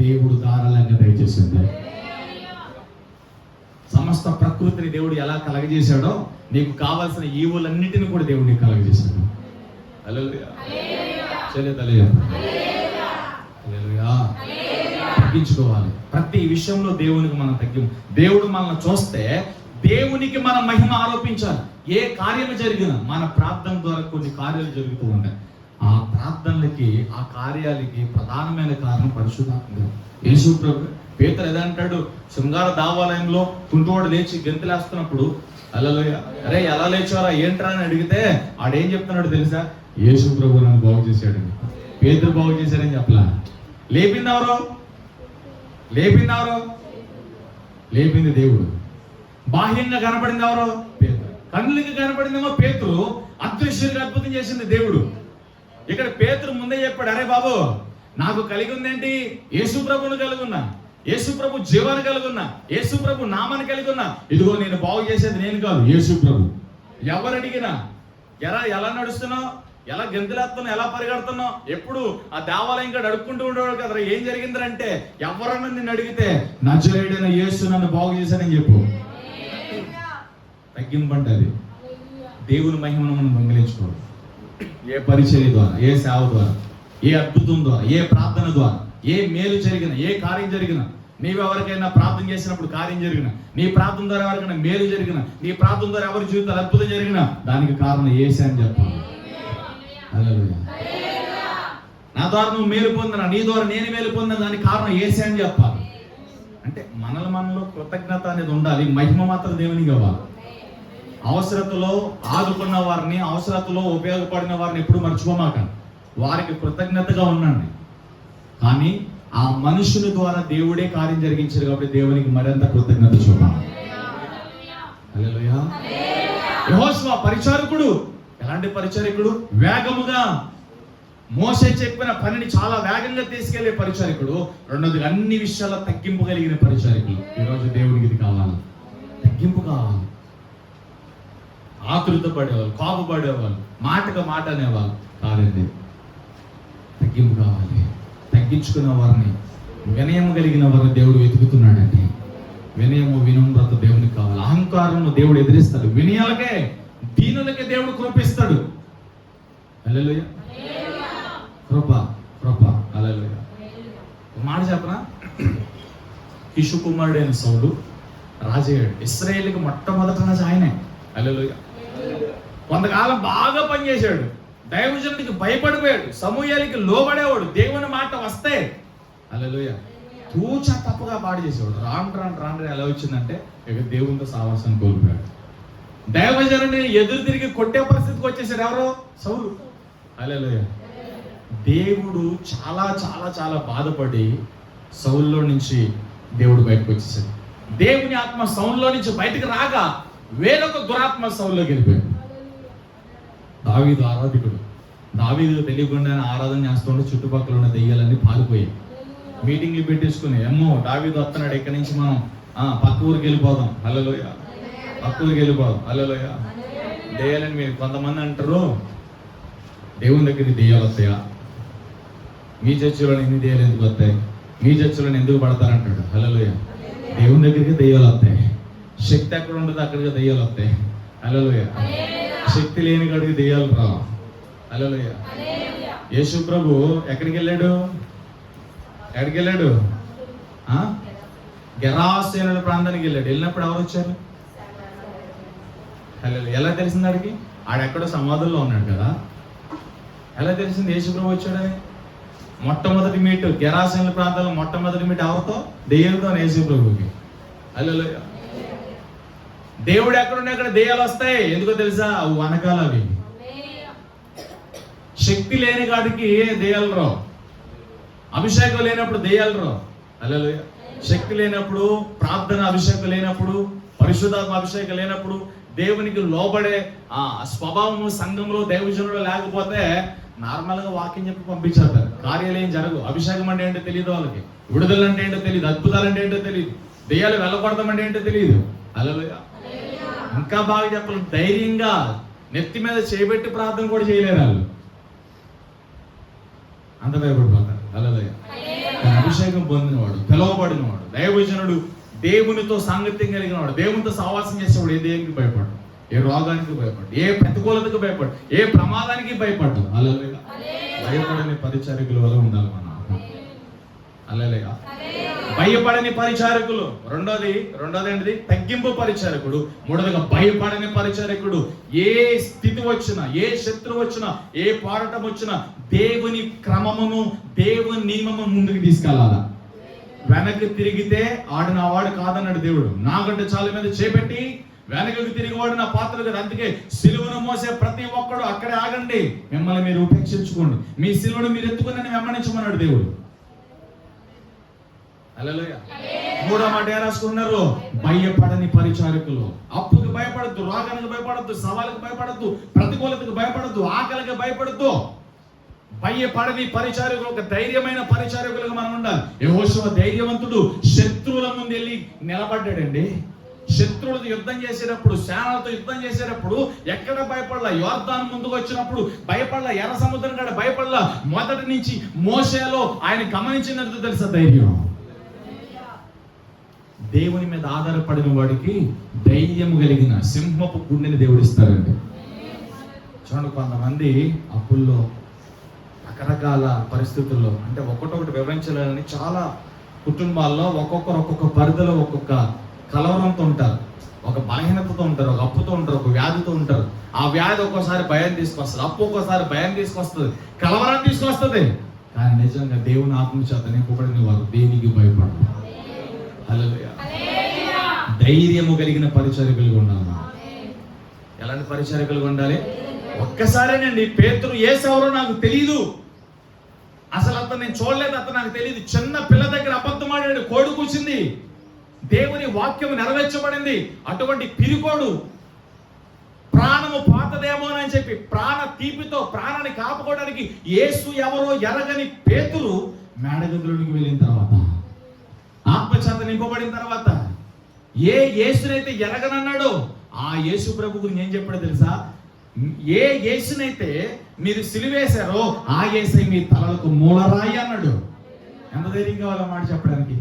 దేవుడు ధారాళంగా దయచేసింది. సమస్త ప్రకృతిని దేవుడు ఎలా కలగజేశాడో నీకు కావాల్సిన ఈవులన్నిటిని కూడా దేవుడు నీకు కలగజేశాడు. హల్లెలూయా. తగ్గించుకోవాలి. ప్రతి విషయంలో దేవునికి మనం దేవుడు మనల్ని చూస్తే దేవునికి మనం మహిమ ఆరోపించాలి. ఏ కార్యం జరిగినా మన ప్రార్థన ద్వారా కొన్ని కార్యాలు జరుగుతూ ఉంటాయి. ఆ ప్రార్థనలకి, ఆ కార్యాలకి ప్రధానమైన కారణం పరిశుద్ధాత్మ. యేసు ప్రభు పేతురు ఏదంటాడు? శృంగార దేవాలయంలో కుంటువాడు లేచి గెంతులేస్తున్నప్పుడు హల్లెలూయా, అరే ఎలా లేచారా ఏంట్రా అని అడిగితే ఆడేం చెప్తున్నాడు తెలుసా? యేసు ప్రభు నన్ను బాగు చేశాడని. పేతురు బాగు చేశాడని చెప్పలా. లేపింది ఎవరు? లేపింది దేవుడు. బాహ్యంగా కనపడింది ఎవరు? పేతురు. కన్నులకి కనపడిందేమో పేతురు, అదృశ్యంగా అద్భుతం చేసింది దేవుడు. ఇక్కడ పేతురు ముందే చెప్పాడు, అరే బాబు నాకు కలిగి ఉందేంటి? యేసు ప్రభువును కలిగి ఉన్నా, యేసు ప్రభు జీవాన్ని కలిగి ఉన్నా, యేసు ప్రభు నామాన్ని కలిగి ఉన్నా. ఇదిగో నేను బాగు చేసేది నేను కాదు, యేసు ప్రభు. ఎవరు అడిగినా ఎలా నడుస్తున్నావు, ఎలా గెంతులేస్తున్నావు, ఎలా పరిగెడుతున్నావు, ఎప్పుడు ఆ దేవాలయం కూడా అడుక్కుంటూ ఉండేవాడు కదా. ఏం జరిగిందంటే ఎవరన్నా నిన్ను అడిగితే నజరేయుడైన యేసు నన్ను బాగు చేశానని చెప్పు. తగ్గింపంటే అది దేవుని మహిమను మనం దొంగిలించుకోవాలి. ఏ పరిచర్య ద్వారా, ఏ సేవ ద్వారా, ఏ అద్భుతం ద్వారా, ఏ ప్రార్థన ద్వారా, ఏ మేలు జరిగిన, ఏ కార్యం జరిగిన, నీవెవరికైనా ప్రార్థన చేసినప్పుడు కార్యం జరిగిన, నీ ప్రార్థన ద్వారా ఎవరికైనా మేలు జరిగిన, నీ ప్రార్థన ద్వారా ఎవరి జీవితాలు అద్భుతం జరిగిన, దానికి కారణం యేసే అని చెప్పాలి. హల్లెలూయా. నా ద్వారా నువ్వు మేలు పొందిన, నీ ద్వారా నేను మేలు పొందిన, దానికి కారణం యేసే అని చెప్పాలి. అంటే మనలో కృతజ్ఞత అనేది ఉండాలి. మహిమ మాత్రం దేవునికి ఇవ్వాలి. అవసరతలో ఆదుకున్న వారిని, అవసరతలో ఉపయోగపడిన వారిని ఎప్పుడు మర్చిపోమాకండి. వారికి కృతజ్ఞతగా ఉండండి. కానీ ఆ మనుషుని ద్వారా దేవుడే కార్యం జరిగించారు కాబట్టి దేవునికి మరింత కృతజ్ఞత చూపాలి. హల్లెలూయా. యెహోషువ పరిచారకుడు. ఎలాంటి పరిచారకుడు? వేగముగా మోసే చెప్పిన పనిని చాలా వేగంగా తీసుకెళ్లే పరిచారకుడు. రెండోది అన్ని విషయాల్లో తగ్గింపు కలిగిన పరిచారకులు. ఈరోజు దేవునికి ఇది కావాలి, తగ్గింపు కావాలి. ఆతృత పడేవాళ్ళు, కోపపడేవాళ్ళు, మాటకు మాట అనేవాళ్ళు కాదండి. తగ్గింపు కావాలి. తగ్గించుకున్న వారిని, వినయం కలిగిన వారిని దేవుడు వెతుకుతున్నాడండి. వినయము, వినమ్రత దేవునికి కావాలి. అహంకారము దేవుడు ఎదిరిస్తాడు. వినయాలకే, దీనులకే దేవుడు కృపిస్తాడు. హల్లెలూయా. కృప. హల్లెలూయా. మాట చెప్పనా? కిషు కుమారుడైన సౌలు రాజయ్యాడు. ఇశ్రాయేలుకి మొట్టమొదటి రాజు ఆయనే. హల్లెలూయా. కొంతకాలం బాగా పనిచేశాడు. దైవజనుడికి భయపడిపోయాడు. సమూయేలుకి లోబడేవాడు. దేవుని మాట వస్తే హల్లెలూయా తూచా తప్పుగా పాడు చేసేవాడు. రాను ఎలా వచ్చిందంటే ఇక దేవునితో సావాసాన్ని కోల్పోయాడు. దైవజనుడిని ఎదురు తిరిగి కొట్టే పరిస్థితికి వచ్చేసాడు. ఎవరో? సౌలు. హల్లెలూయా. దేవుడు చాలా చాలా చాలా బాధపడి సౌల్లో నుంచి దేవుడు బయటకు వచ్చేసాడు. దేవుని ఆత్మ సౌల్లో నుంచి బయటకు రాగా వేరొక దురాత్మ సౌల్లోకి వెళ్ళిపోయాడు. దావీదు ఆరాధికుడు. దావీదు తెలియకుండా ఆరాధన చేస్తుంటే చుట్టుపక్కల ఉన్న దెయ్యాలన్నీ పారిపోయాయి. మీటింగ్లు పెట్టేసుకుని, అమ్మో దావీదు వస్తున్నాడు, ఇక్కడి నుంచి మనం పక్క ఊరికి వెళ్ళిపోదాం. హల్లెలూయా. పక్క ఊరికి వెళ్ళిపోదాం. హల్లెలూయా. దెయ్యాలని మీరు కొంతమంది అంటారు, దేవుని దగ్గరికి దెయ్యాలు వస్తాయా? మీ చర్చిలో ఎన్ని దెయ్యాలు ఎందుకు వస్తాయి? మీ చర్చిలో ఎందుకు పడతారంటాడు. హల్లెలూయా. దేవుని దగ్గరికి దెయ్యాలు వస్తాయి. శక్తి ఎక్కడ ఉండదు అక్కడికి దెయ్యాలు వస్తాయి. హల్లెలూయా. శక్తి లేని కాడికి దెయ్యాలు రావు. హల్లెలూయా. యేసు ప్రభు ఎక్కడికి వెళ్ళాడు? గెరాసేనుల ప్రాంతానికి వెళ్ళాడు. వెళ్ళినప్పుడు ఎవరు వచ్చారు? హల్లెలూయా. ఎలా తెలిసింది ఆడికి? ఆడెక్కడో సమాధుల్లో ఉన్నాడు కదా. ఎలా తెలిసింది యేసు ప్రభు వచ్చాడని? మొట్టమొదటి మీట్ గెరాసేనుల ప్రాంతంలో మొట్టమొదటి మీట్ ఎవరితో? దెయ్యాలతో యేసు ప్రభుకి. హల్లెలూయా. దేవుడు ఎక్కడున్నా అక్కడ దెయ్యాలు వస్తాయి. ఎందుకో తెలుసా? అవి వనకాలు. అవి శక్తి లేని కాడికి దెయ్యాలు రావు. అభిషేకం లేనప్పుడు దెయ్యాలు రావు. హల్లెలూయా. శక్తి లేనప్పుడు, ప్రార్థన అభిషేకం లేనప్పుడు, పరిశుద్ధాత్మ అభిషేకం లేనప్పుడు, దేవునికి లోబడే ఆ స్వభావము సంఘంలో దైవజనుడు లేకపోతే నార్మల్ గా వాక్యం చెప్పి పంపించేస్తారు. కార్యాలు ఏం జరగవు. అభిషేకం అంటే ఏంటో తెలియదు వాళ్ళకి, విడుదల అంటే ఏంటో తెలియదు, అద్భుతాలు అంటే ఏంటో తెలియదు, దెయ్యాలు వెళ్ళకూడదాం అంటే ఏంటో తెలియదు. హల్లెలూయా. ఇంకా బాగా చెప్పాలి, ధైర్యంగా నెత్తి మీద చేయబెట్టి ప్రార్థన కూడా చేయలేరు వాళ్ళు, అంత భయపడిపోతారు. హల్లెలూయా. అభిషేకం పొందినవాడు, పిలువబడినవాడు, దైవజనుడు, దేవునితో సాంగత్యం కలిగిన వాడు, దేవునితో సహవాసం చేసేవాడు ఏ దేనికి భయపడు, ఏ రోగానికి భయపడు, ఏ ప్రతికూలతకు భయపడు, ఏ ప్రమాదానికి భయపడ్డు. హల్లెలూయా. భయపడని పరిచారకుల వల్ల ఉండాలి మనం. హల్లెలూయా. భయపడని పరిచారకులు. రెండోది ఏంటిది? తగ్గింపు పరిచారకుడు. మూడోదిగా భయపడని పరిచారకుడు. ఏ స్థితి వచ్చినా, ఏ శత్రువు వచ్చినా, ఏ పోరాటం వచ్చినా దేవుని క్రమమును, దేవుని నియమము ముందుకు తీసుకెళ్ళాలా. వెనక్కి తిరిగితే ఆడు నా వాడు కాదన్నాడు దేవుడు. నాకంటే చాలా మీద చేపెట్టి వెనకకి తిరిగివాడు నా పాత్ర కదా. అందుకే సిలువను మోసే ప్రతి ఒక్కడు అక్కడే ఆగండి, మిమ్మల్ని మీరు ఉపేక్షించుకోండి, మీ సిలువను మీరు ఎత్తుకుని వెంబడించమన్నాడు దేవుడు. హల్లెలూయా. మూడో మాట ఏ రాసుకున్నారు? భయపడని పరిచారకులు. అప్పుకి భయపడద్దు, రోగానికి భయపడద్దు, సవాళ్ళకి భయపడద్దు, ప్రతికూలతకు భయపడద్దు, ఆకలికి భయపడద్దు. భయపడని పరిచారకులు, ఒక ధైర్యమైన పరిచారకులుగా మనం ఉండాలి. యెహోషువ ధైర్యవంతుడు, శత్రువుల ముందు వెళ్ళి నిలబడ్డాడండి. శత్రువులతో యుద్ధం చేసేటప్పుడు, సేనలతో యుద్ధం చేసేటప్పుడు ఎక్కడ భయపడలా. యోర్దాను ముందుకు వచ్చినప్పుడు భయపడలా, ఎర్ర సముద్రం కాడ భయపడలా. మొదటి నుంచి మోషేలో ఆయన గమనించినట్టు తెలుసా ధైర్యం. దేవుని మీద ఆధారపడిన వాడికి ధైర్యం కలిగిన సింహపు గుండెని దేవుడు ఇస్తారండి. చూడండి, కొంతమంది అప్పుల్లో, రకరకాల పరిస్థితుల్లో, అంటే ఒక్కొక్కటి వివరించాలని చాలా కుటుంబాల్లో ఒక్కొక్కరు ఒక్కొక్క పరిధిలో ఒక్కొక్క కలవరంతో ఉంటారు, ఒక బలహీనతతో ఉంటారు, ఒక అప్పుతో ఉంటారు, ఒక వ్యాధితో ఉంటారు. ఆ వ్యాధి ఒక్కోసారి భయం తీసుకొస్తుంది, అప్పు ఒక్కోసారి భయం తీసుకొస్తుంది, కలవరం తీసుకొస్తుంది. కానీ నిజంగా దేవుని ఆత్మ చేత నింపబడిన వారు దేనికి భయపడరు. హల్లెలూయా. ధైర్యము కలిగిన పరిచారకులుగా ఉండాలి. ఎలాంటి పరిచారకులుగా ఉండాలి? ఒక్కసారేనండి పేతురు యేసెవరో నాకు తెలియదు, అసలు అతను నేను చూడలేదు, అతను నాకు తెలియదు, చిన్న పిల్ల దగ్గర అబద్ధం ఆడాడు, కోడి కూర్చుంది, దేవుని వాక్యం నెరవేర్చబడింది. అటువంటి పిరికోడు ప్రాణము పోతదేమోనని చెప్పి ప్రాణ తీపితో ప్రాణాన్ని కాపుకోవడానికి యేసు ఎవరో ఎరగని పేతురు మేడగదిలోనికి వెళ్ళిన తర్వాత, ఆత్మచేత నింపబడిన తర్వాత, ఏ యేసునైతే ఎరగనన్నాడో ఆ యేసు ప్రభు గురించి ఏం చెప్పాడో తెలుసా? ఏ యేసునైతే మీరు సిలువేశారో ఆ యేసై మీ తలలకు మూలరాయి అన్నాడు. ఎంత ధైర్యం కావాలో మాట చెప్పడానికి.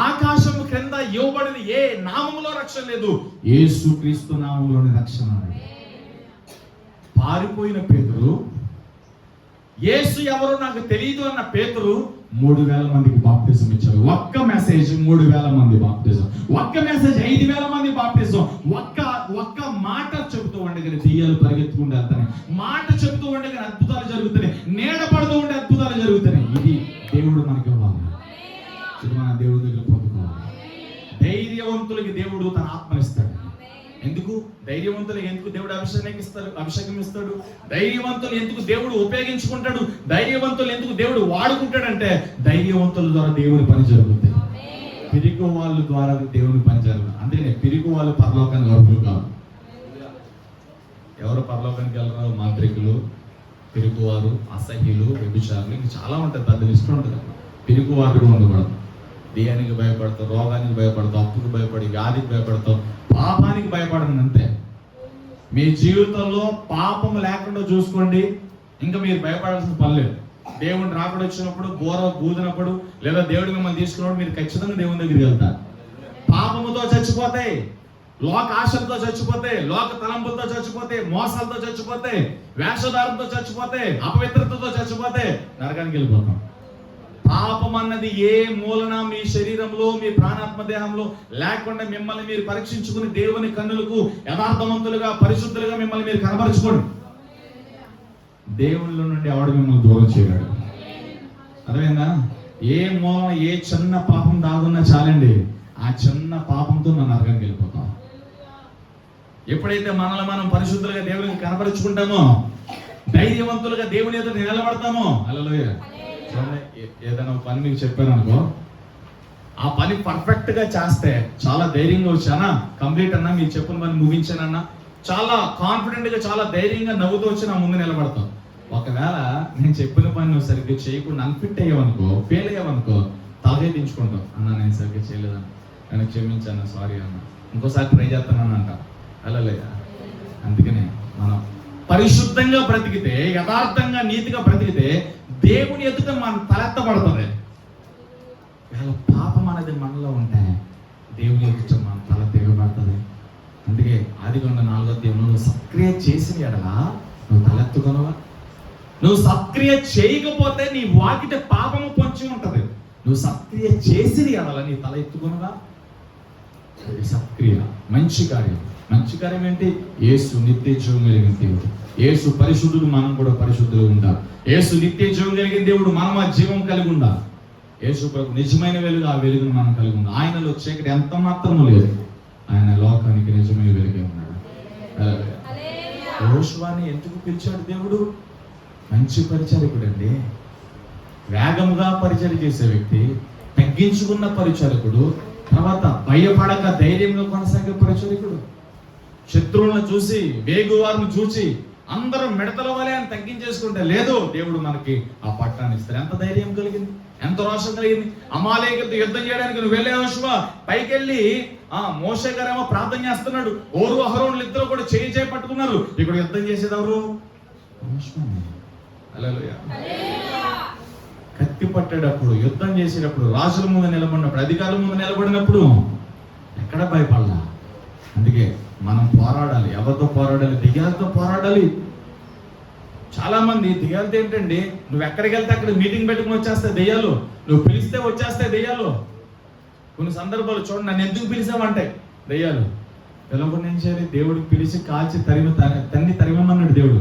ఆకాశము క్రింద ఇవ్వబడిన ఏ నామములో రక్షణ లేదు, యేసు క్రీస్తు నామములోని రక్షణ. పారిపోయిన పేతురు, యేసు ఎవరో నాకు తెలియదు అన్న పేతురు 3000 మందికి బాప్టిజం ఇచ్చారు. ఒక్క మెసేజ్ 3000 మంది బాప్టిజం, ఒక్క మెసేజ్ 5000 మంది బాప్టిజం. ఒక్క మాట చెబుతూ ఉండగానే దెయ్యాలు పరిగెత్తుకుంటూ వెళ్తాయి, మాట చెబుతూ ఉండగానే అద్భుతాలు జరుగుతున్నాయి, నీడ పడుతూ ఉండే అద్భుతాలు జరుగుతున్నాయి. ఇది దేవుడు మనకి ఇవ్వాలి, ఇది మన దేవుడి దగ్గర పొందుకోవాలి. ధైర్యవంతులకి దేవుడు తన ఆత్మనిస్తాడు. ఎందుకు ధైర్యవంతులకు ఎందుకు దేవుడు అభిషేకం ఇస్తాడు? ధైర్యవంతులు ఎందుకు దేవుడు ఉపయోగించుకుంటాడు? ధైర్యవంతులు ఎందుకు దేవుడు వాడుకుంటాడంటే ధైర్యవంతుల ద్వారా దేవుని పని జరుగుతుంది, పిరికి వాళ్ళ ద్వారా దేవుని పని జరుగుతుంది. అందుకనే పిరికి వాళ్ళు పరలోకానికి అర్హులు కాదు. ఎవరు పరలోకానికి వెళ్ళరు? మాంత్రికులు, పిరుగువారు, అసహ్యులు, వ్యభిచారులు, ఇంకా చాలా ఉంటుంది, పెద్ద లిస్ట్ ఉంటుంది. పిరుగువారు కూడా ఉండకూడదు. దేయానికి భయపడతావు, రోగానికి భయపడతావు, అప్పుకి భయపడి, వ్యాధికి భయపడతావు, పాపానికి భయపడను. అంతే. మీ జీవితంలో పాపం లేకుండా చూసుకోండి, ఇంకా మీరు భయపడాల్సిన పని లేదు. దేవుని రాకడ వచ్చినప్పుడు, బోర బూదినప్పుడు, లేదా దేవుడు మిమ్మల్ని తీసుకున్నప్పుడు మీరు ఖచ్చితంగా దేవుని దగ్గరికి వెళ్తారు. పాపముతో చచ్చిపోతాయి, లోక ఆశలతో చచ్చిపోతాయి, లోక తలంపులతో చచ్చిపోతాయి, మోసాలతో చచ్చిపోతాయి, వేషధారంతో చచ్చిపోతాయి, అపవిత్రతతో చచ్చిపోతాయి, నరకానికి వెళ్ళిపోతాం. పాపం అన్నది ఏ మూలన మీ శరీరంలో, మీ ప్రాణాత్మ దేహంలో లేకుండా మిమ్మల్ని మీరు పరీక్షించుకుని దేవుని కన్నులకు యథార్థవంతులుగా, పరిశుద్ధులుగా మిమ్మల్ని మీరు కనబరుచుకోండి. దేవుళ్ళ నుండి ఎవడు మిమ్మల్ని దూరం చేయలేడు. అర్థమైందా? ఏ మూలన ఏ చిన్న పాపం దాగున్నా చాలండి, ఆ చిన్న పాపంతో మనం నరకానికి వెళ్ళిపోతాం. ఎప్పుడైతే మనల్ని మనం పరిశుద్ధులుగా దేవునికి కనబరుచుకుంటామో, ధైర్యవంతులుగా దేవుని ఎదుట నిలబడతామో, హల్లెలూయా. ఏదైనా పని మీకు చెప్పాను అనుకో, ఆ పని పర్ఫెక్ట్ గా చేస్తే చాలా ధైర్యంగా వచ్చానా, కంప్లీట్ అన్నా, మీరు చెప్పిన పని ముగించానన్నా, చాలా కాన్ఫిడెంట్ గా చాలా ధైర్యంగా నవ్వుతూ వచ్చి నా ముందు నిలబడతాం. ఒకవేళ నేను చెప్పిన పని నువ్వు సరిగ్గా చేయకుండా అన్ఫిట్ అయ్యావనుకో, ఫెయిల్ అయ్యావనుకో, తలగే దించుకుంటావు. అన్న నేను సరిగ్గా చేయలేదన్న, నేను క్షమించాను, సారీ అన్న, ఇంకోసారి ట్రై చేస్తానని అంట. అలా లేదా? అందుకనే మనం పరిశుద్ధంగా బ్రతికితే, యథార్థంగా నీతిగా బ్రతికితే దేవుని ఎదుట మనం తలెత్తబడుతుంది. పాపం అనేది మనలో ఉంటే దేవుని ఎదుట మనం తల తిరగబడుతుంది. అందుకే ఆదికాండం 4వ అధ్యాయంలో నువ్వు సక్రియ చేసిన ఎడలా నువ్వు తలెత్తుకొనవా? నువ్వు సక్రియ చేయకపోతే నీ వాకిట పాపము పొంచి ఉంటది. నువ్వు సక్రియ చేసిన ఎడలా నీ తల ఎత్తుకొనవా? సక్రియ మంచి కార్యం. మంచి కార్యం ఏంటి? యేసు నిత్య జీవం కలిగిన దేవుడు, యేసు పరిశుద్ధుడు, మనం కూడా పరిశుద్ధులు ఉండాలి. యేసు నిత్య జీవం కలిగిన దేవుడు, మనం ఆ జీవం కలిగి ఉండాలి. యేసు ప్రభు నిజమైన వెలుగు, ఆ వెలుగును మనం కలిగి ఉండాలి. ఆయనలో చీకటి ఎంత మాత్రము లేదు. ఆయన లోకానికి నిజమైన వెలుగే ఉన్నాడు. యోషువాని ఎందుకు పిలిచాడు దేవుడు? మంచి పరిచారకుడు అండి. వేగముగా పరిచయం చేసే వ్యక్తి, తగ్గించుకున్న పరిచారకుడు, తర్వాత భయపడక ధైర్యంగా కొనసాగే పరిచారకుడు. శత్రువులను చూసి, వేగువారిని చూసి అందరూ మిడతల వలె అని తగ్గించేసుకుంటే లేదు, దేవుడు మనకి ఆ పట్టాన్ని ఇస్తారు. ఎంత ధైర్యం కలిగింది, ఎంత రోషం కలిగింది. అమాలేకులతో యుద్ధం చేయడానికి నువ్వు వెళ్ళే యోషువ పైకి వెళ్ళి మోషే గారేమో ప్రార్థన చేస్తున్నాడు, ఓరు అహరోనులు ఇద్దరు కూడా చేయి పట్టుకున్నారు. ఇక్కడ యుద్ధం చేసేది ఎవరు? హల్లెలూయా. కత్తి పట్టేటప్పుడు, యుద్ధం చేసేటప్పుడు, రాజుల ముందు నిలబడినప్పుడు, అధికారుల ముందు నిలబడినప్పుడు ఎక్కడ భయపడాల? అందుకే మనం పోరాడాలి. ఎవరితో పోరాడాలి? దెయ్యాలతో పోరాడాలి. చాలా మంది దెయ్యాలతో ఏంటండి, నువ్వు ఎక్కడికి వెళ్తే అక్కడ మీటింగ్ పెట్టుకుని వచ్చేస్తాయి దెయ్యాలు, నువ్వు పిలిస్తే వచ్చేస్తాయి దెయ్యాలు. కొన్ని సందర్భాలు చూడండి, నన్ను ఎందుకు పిలిచావంటే దెయ్యాలు పిలవకుండా ఏం చేయాలి? దేవుడికి పిలిచి కాల్చి తన్ని తరిమన్నాడు దేవుడు.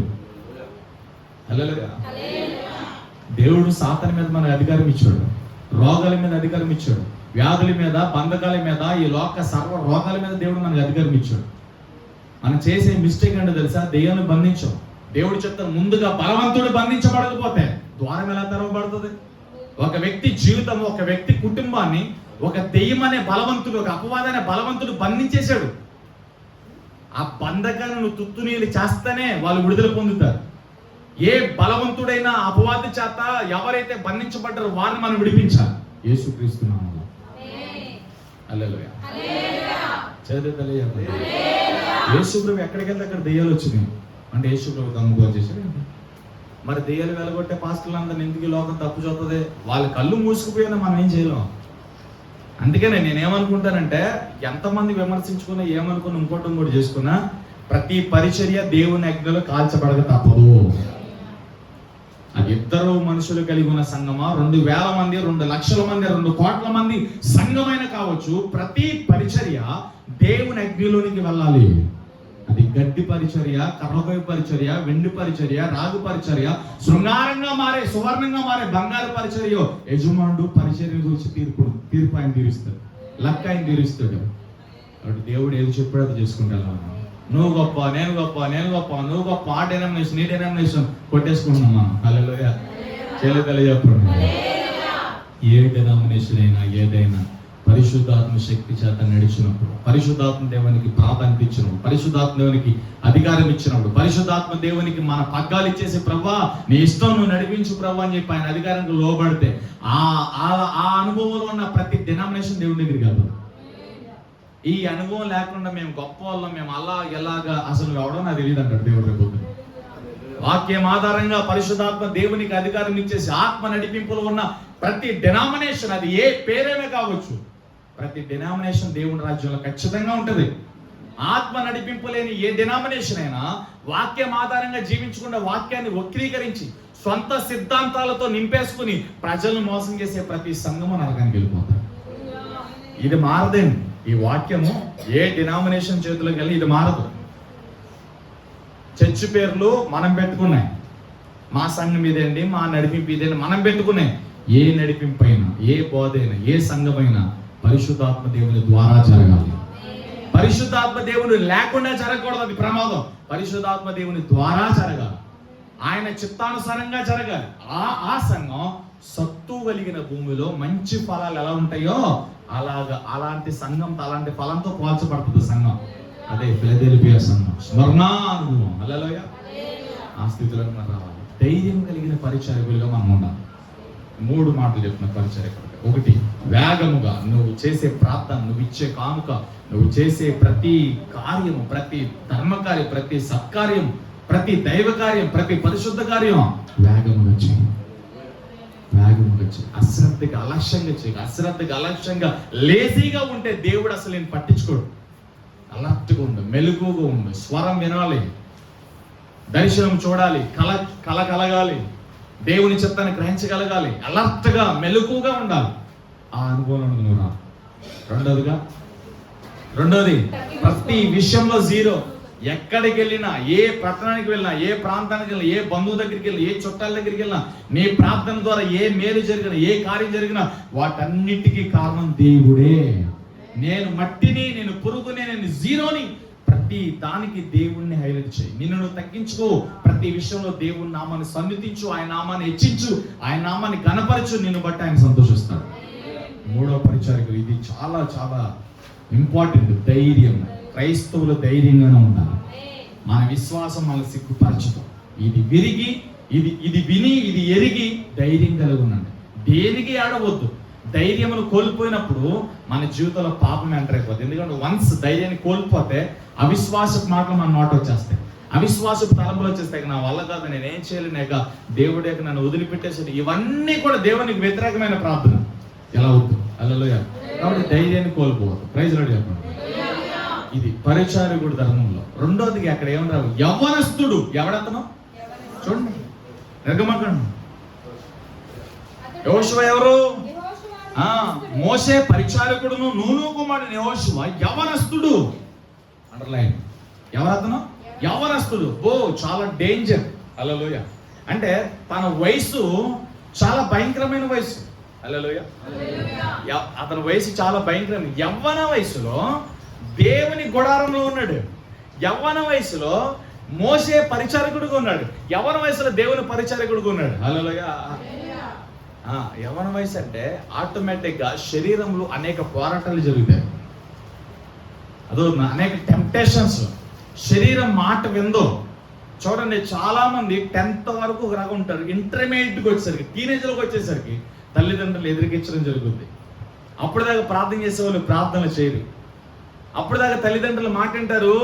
హల్లెలూయా. దేవుడు సాతాను మీద మనకు అధికారం ఇచ్చాడు, రోగాల మీద అధికారం ఇచ్చాడు, వ్యాధుల మీద, బంధకాల మీద, ఈ లోక సర్వ రోగాల మీద దేవుడు మనకు అధికారం ఇచ్చాడు. మనం చేసే మిస్టేక్ అంటే తెలుసా? దెయ్యాన్ని బంధించాం. దేవుడు చెప్తాను, ముందుగా బలవంతుడు బంధించబడకపోతే ద్వారం ఎలా తెరవబడుతుంది? ఒక వ్యక్తి జీవితం, ఒక వ్యక్తి కుటుంబాన్ని ఒక దెయ్యం అనే బలవంతుడు, ఒక అపవాది అనే బలవంతుడు బంధించేశాడు. ఆ బంధకాన్ని నువ్వు తుత్తునీలు చేస్తేనే వాళ్ళు విడుదల పొందుతారు. ఏ బలవంతుడైనా అపవాది చేత ఎవరైతే బంధించబడ్డారో వారిని మనం విడిపించాలి. యేసుక్రీస్తు నామములో. హల్లెలూయా. యేసుప్రభు ఎక్కడికి వెళ్తే అక్కడ దెయ్యాలు వచ్చినాయి అంటే యేసుప్రభు దమ్ముగా చేశాడు. మరి దెయ్యాలు వెలగొట్టే పాస్టర్లందరినీ ఎందుకు లోకం తప్పు చూస్తుంది? వాళ్ళ కళ్ళు మూసుకుపోయినా మనం ఏం చేయలేం. అందుకనే నేనేమనుకుంటానంటే, ఎంతమంది విమర్శించుకున్నా, ఏమనుకున్నా, ఇంకోటం కూడా చేసుకున్నా, ప్రతి పరిచర్య దేవుని అగ్నిలో కాల్చబడక తప్పదు. అది ఇద్దరు మనుషులు కలిగి ఉన్న సంఘమా, 2,000 మంది, 2,00,000 మంది, 2 కోట్ల మంది సంఘమైన కావచ్చు, ప్రతి పరిచర్య దేవుని అగ్నిలోనికి వెళ్ళాలి. అది గడ్డి పరిచర్య, కర్రపై పరిచర్య, వెండి పరిచర్య, రాగు పరిచర్య, శృంగారంగా మారే, సువర్ణంగా మారే బంగారు పరిచర్య, యజమానుడు పరిచర్య గురించి తీర్పు ఆయన తీరుస్తాడు, లెక్క ఆయన తీరుస్తాడు. కాబట్టి దేవుడు ఏది చెప్పాడో అది చేసుకుంటా. నువ్వు గొప్ప, నేను గొప్ప, నేను గొప్ప, నువ్వు గొప్ప, ఆ డెనామినేషన్, ఈ డెనామినేషన్ కొట్టేసుకుంటున్నాం మనం. హల్లెలూయా. చెప్పండి. ఏ డెనామినేషన్ అయినా, ఏదైనా పరిశుద్ధాత్మ శక్తి చేత నడిచినప్పుడు, పరిశుద్ధాత్మ దేవునికి ప్రాధాన్యత ఇచ్చినప్పుడు, పరిశుద్ధాత్మ దేవునికి అధికారం ఇచ్చినప్పుడు, పరిశుద్ధాత్మ దేవునికి మన పగ్గాలు ఇచ్చేసి, ప్రభా నీ ఇష్టం నువ్వు నడిపించు ప్రభా అని చెప్పి ఆయన అధికారానికి లోబడితే ఆ అనుభవంలో ఉన్న ప్రతి డెనామినేషన్ దేవుని దగ్గరికి వెళ్తాం. ఈ అనుభవం లేకుండా మేము గొప్ప వాళ్ళం, మేము అలా ఎలాగా అసలు కావడం నాకు తెలియదు అంటాడు దేవుడు రేపు. వాక్యం ఆధారంగా పరిశుద్ధాత్మ దేవునికి అధికారం ఇచ్చేసి ఆత్మ నడిపింపులో ఉన్న ప్రతి డెనామినేషన్, అది ఏ పేరైనా కావచ్చు, ప్రతి డెనామినేషన్ దేవుని రాజ్యంలో ఖచ్చితంగా ఉంటుంది. ఆత్మ నడిపింపు లేని ఏ డెనామినేషన్ అయినా వాక్యం ఆధారంగా జీవించకుండా, వాక్యాన్ని వక్రీకరించి సొంత సిద్ధాంతాలతో నింపేసుకుని ప్రజలను మోసం చేసే ప్రతి సంఘము నరకానికి వెళ్ళిపోతారు. ఇది మారదండి. ఈ వాక్యము ఏ డినామినేషన్ చేతులకు వెళ్ళి ఇది మారదు. చర్చ్ పేర్లు మనం పెట్టుకున్నాయి, మా సంఘం ఇదేంటి, మా నడిపింపు ఇదేంటి మనం పెట్టుకున్నాయి. ఏ నడిపింపు అయినా, ఏ బోధ అయినా, ఏ సంఘమైనా పరిశుద్ధాత్మ దేవుని ద్వారా జరగాలి. పరిశుద్ధాత్మ దేవుని లేకుండా జరగకూడదు, అది ప్రమాదం. పరిశుద్ధాత్మ దేవుని ద్వారా జరగాలి, ఆయన చిత్తానుసారంగా జరగాలి. ఆ సంఘం సత్తు కలిగిన భూమిలో మంచి ఫలాలు ఎలా ఉంటాయో అలాంటి సంఘంతో, అలాంటి ఫలంతో పోల్చబడుతుంది సంఘం. అదే ఫిలదెల్ఫియా సంఘం, స్మరణానుభవం. హల్లెలూయా. ఆ స్థితిలో మనం రావాలి. ధైర్యం కలిగిన పరిచారకులుగా మనం ఉండాలి. 3 మాటలు చెప్తున్న పరిచారకులు. 1, వేగముగా నువ్వు చేసే ప్రార్థన, నువ్వు ఇచ్చే కానుక, నువ్వు చేసే ప్రతి కార్యము, ప్రతి ధర్మకార్యం, ప్రతి సత్కార్యం, ప్రతి దైవ కార్యం, ప్రతి పరిశుద్ధ కార్యం వేగముగా చేయి. అశ్రద్ధగా అలక్ష్యంగా చేయి. అశ్రద్ధగా అలక్ష్యంగా లేజీగా ఉంటే దేవుడు అసలు నేను పట్టించుకోడు. అలర్ట్గా ఉండు, మెలకుగా ఉండు, స్వరం వినాలి, దర్శనం చూడాలి, కల కలగాలి, దేవుని చిత్తాన్ని గ్రహించగలగాలి, అలర్ట్గా మెలకుగా ఉండాలి. ఆ అనుభవం నువ్వు రా. రెండోది ప్రతి విషయంలో 0. ఎక్కడికి వెళ్ళినా, ఏ పట్టణానికి వెళ్ళినా, ఏ ప్రాంతానికి వెళ్ళినా, ఏ బంధువు దగ్గరికి వెళ్ళినా, ఏ చుట్టాల దగ్గరికి వెళ్ళినా, నీ ప్రార్థన ద్వారా ఏ మేలు జరిగినా, ఏ కార్యం జరిగినా వాటన్నిటికీ కారణం దేవుడే. నేను మట్టిని, నేను పురుగుని, నేను 0ని. ప్రతి దానికి దేవుణ్ణి హైలైట్ చేయి. నిన్ను నువ్వు తగ్గించుకో. ప్రతి విషయంలో దేవుని నామాన్ని సన్నిధించు, ఆయన నామాన్ని హెచ్చించు, ఆయన నామాన్ని కనపరచు. నిన్ను బట్టి ఆయన సంతోషిస్తాడు. 3వ పరిచారకులు, ఇది చాలా చాలా ఇంపార్టెంట్. ధైర్యం. క్రైస్తవులు ధైర్యంగానే ఉండాలి. మన విశ్వాసం మన సిగ్గుపరచదు. ఇది విరిగి, ఇది విని, ఇది ఎరిగి ధైర్యం కలిగి ఉండండి. దేనికి ఆడవద్దు. ధైర్యమును కోల్పోయినప్పుడు మన జీవితంలో పాపం ఎంటర్ అయిపోతుంది. ఎందుకంటే వన్స్ ధైర్యాన్ని కోల్పోతే అవిశ్వాసపు మాటలు మన నోట వచ్చేస్తాయి, అవిశ్వాసపు తలంపులు వచ్చేస్తాయి. నా వల్ల కాదు, నేనేం చేయలేక దేవుడే నన్ను వదిలిపెట్టేసాడు. ఇవన్నీ కూడా దేవునికి వ్యతిరేకమైన ప్రార్థన. ఎలా అవుతుంది? హల్లెలూయా. కాబట్టి ధైర్యాన్ని కోల్పోవద్దు. ప్రైజ్ లార్డ్ చెప్పండి. ఇది పరిచారకుడు ధర్మంలో. రెండోదిగా అక్కడ ఏమన్నారు? యవ్వనస్తుడు. ఎవడతను చూడండి, నిర్గమకాండం. యెహోషువ ఎవరు? మోషే పరిచారకుడును, నూను కుమారుడు యెహోషువ యవ్వనస్తుడు. అండర్లైన్. ఎవరతను? యవ్వనస్తుడు. చాలా డేంజర్. హల్లెలూయా. అంటే తన వయసు చాలా భయంకరమైన వయసు. హల్లెలూయా. అతని వయసు చాలా భయంకరమైన. యవ్వన వయసులో దేవుని గుడారంలో ఉన్నాడు. యవ్వన వయసులో మోషే పరిచారకుడుగా ఉన్నాడు. యవ్వన వయసులో దేవుని పరిచారకుడుగా ఉన్నాడు. హల్లెలూయా. యవ్వన వయసు అంటే ఆటోమేటిక్గా శరీరంలో అనేక పోరాటాలు జరుగుతాయి. అదో అనేక టెంప్టేషన్స్. శరీరం మాట విందో. చూడండి, చాలా మంది 10th వరకు రాగా ఉంటారు. ఇంటర్మీడియట్కి వచ్చేసరికి, టీనేజ్లోకి వచ్చేసరికి తల్లిదండ్రులు ఎదురుకిచ్చడం జరుగుతుంది. అప్పటిదాకా ప్రార్థన చేసేవాళ్ళు ప్రార్థనలు చేయరు. అప్పటిదాకా తల్లిదండ్రులు మాట వింటారు.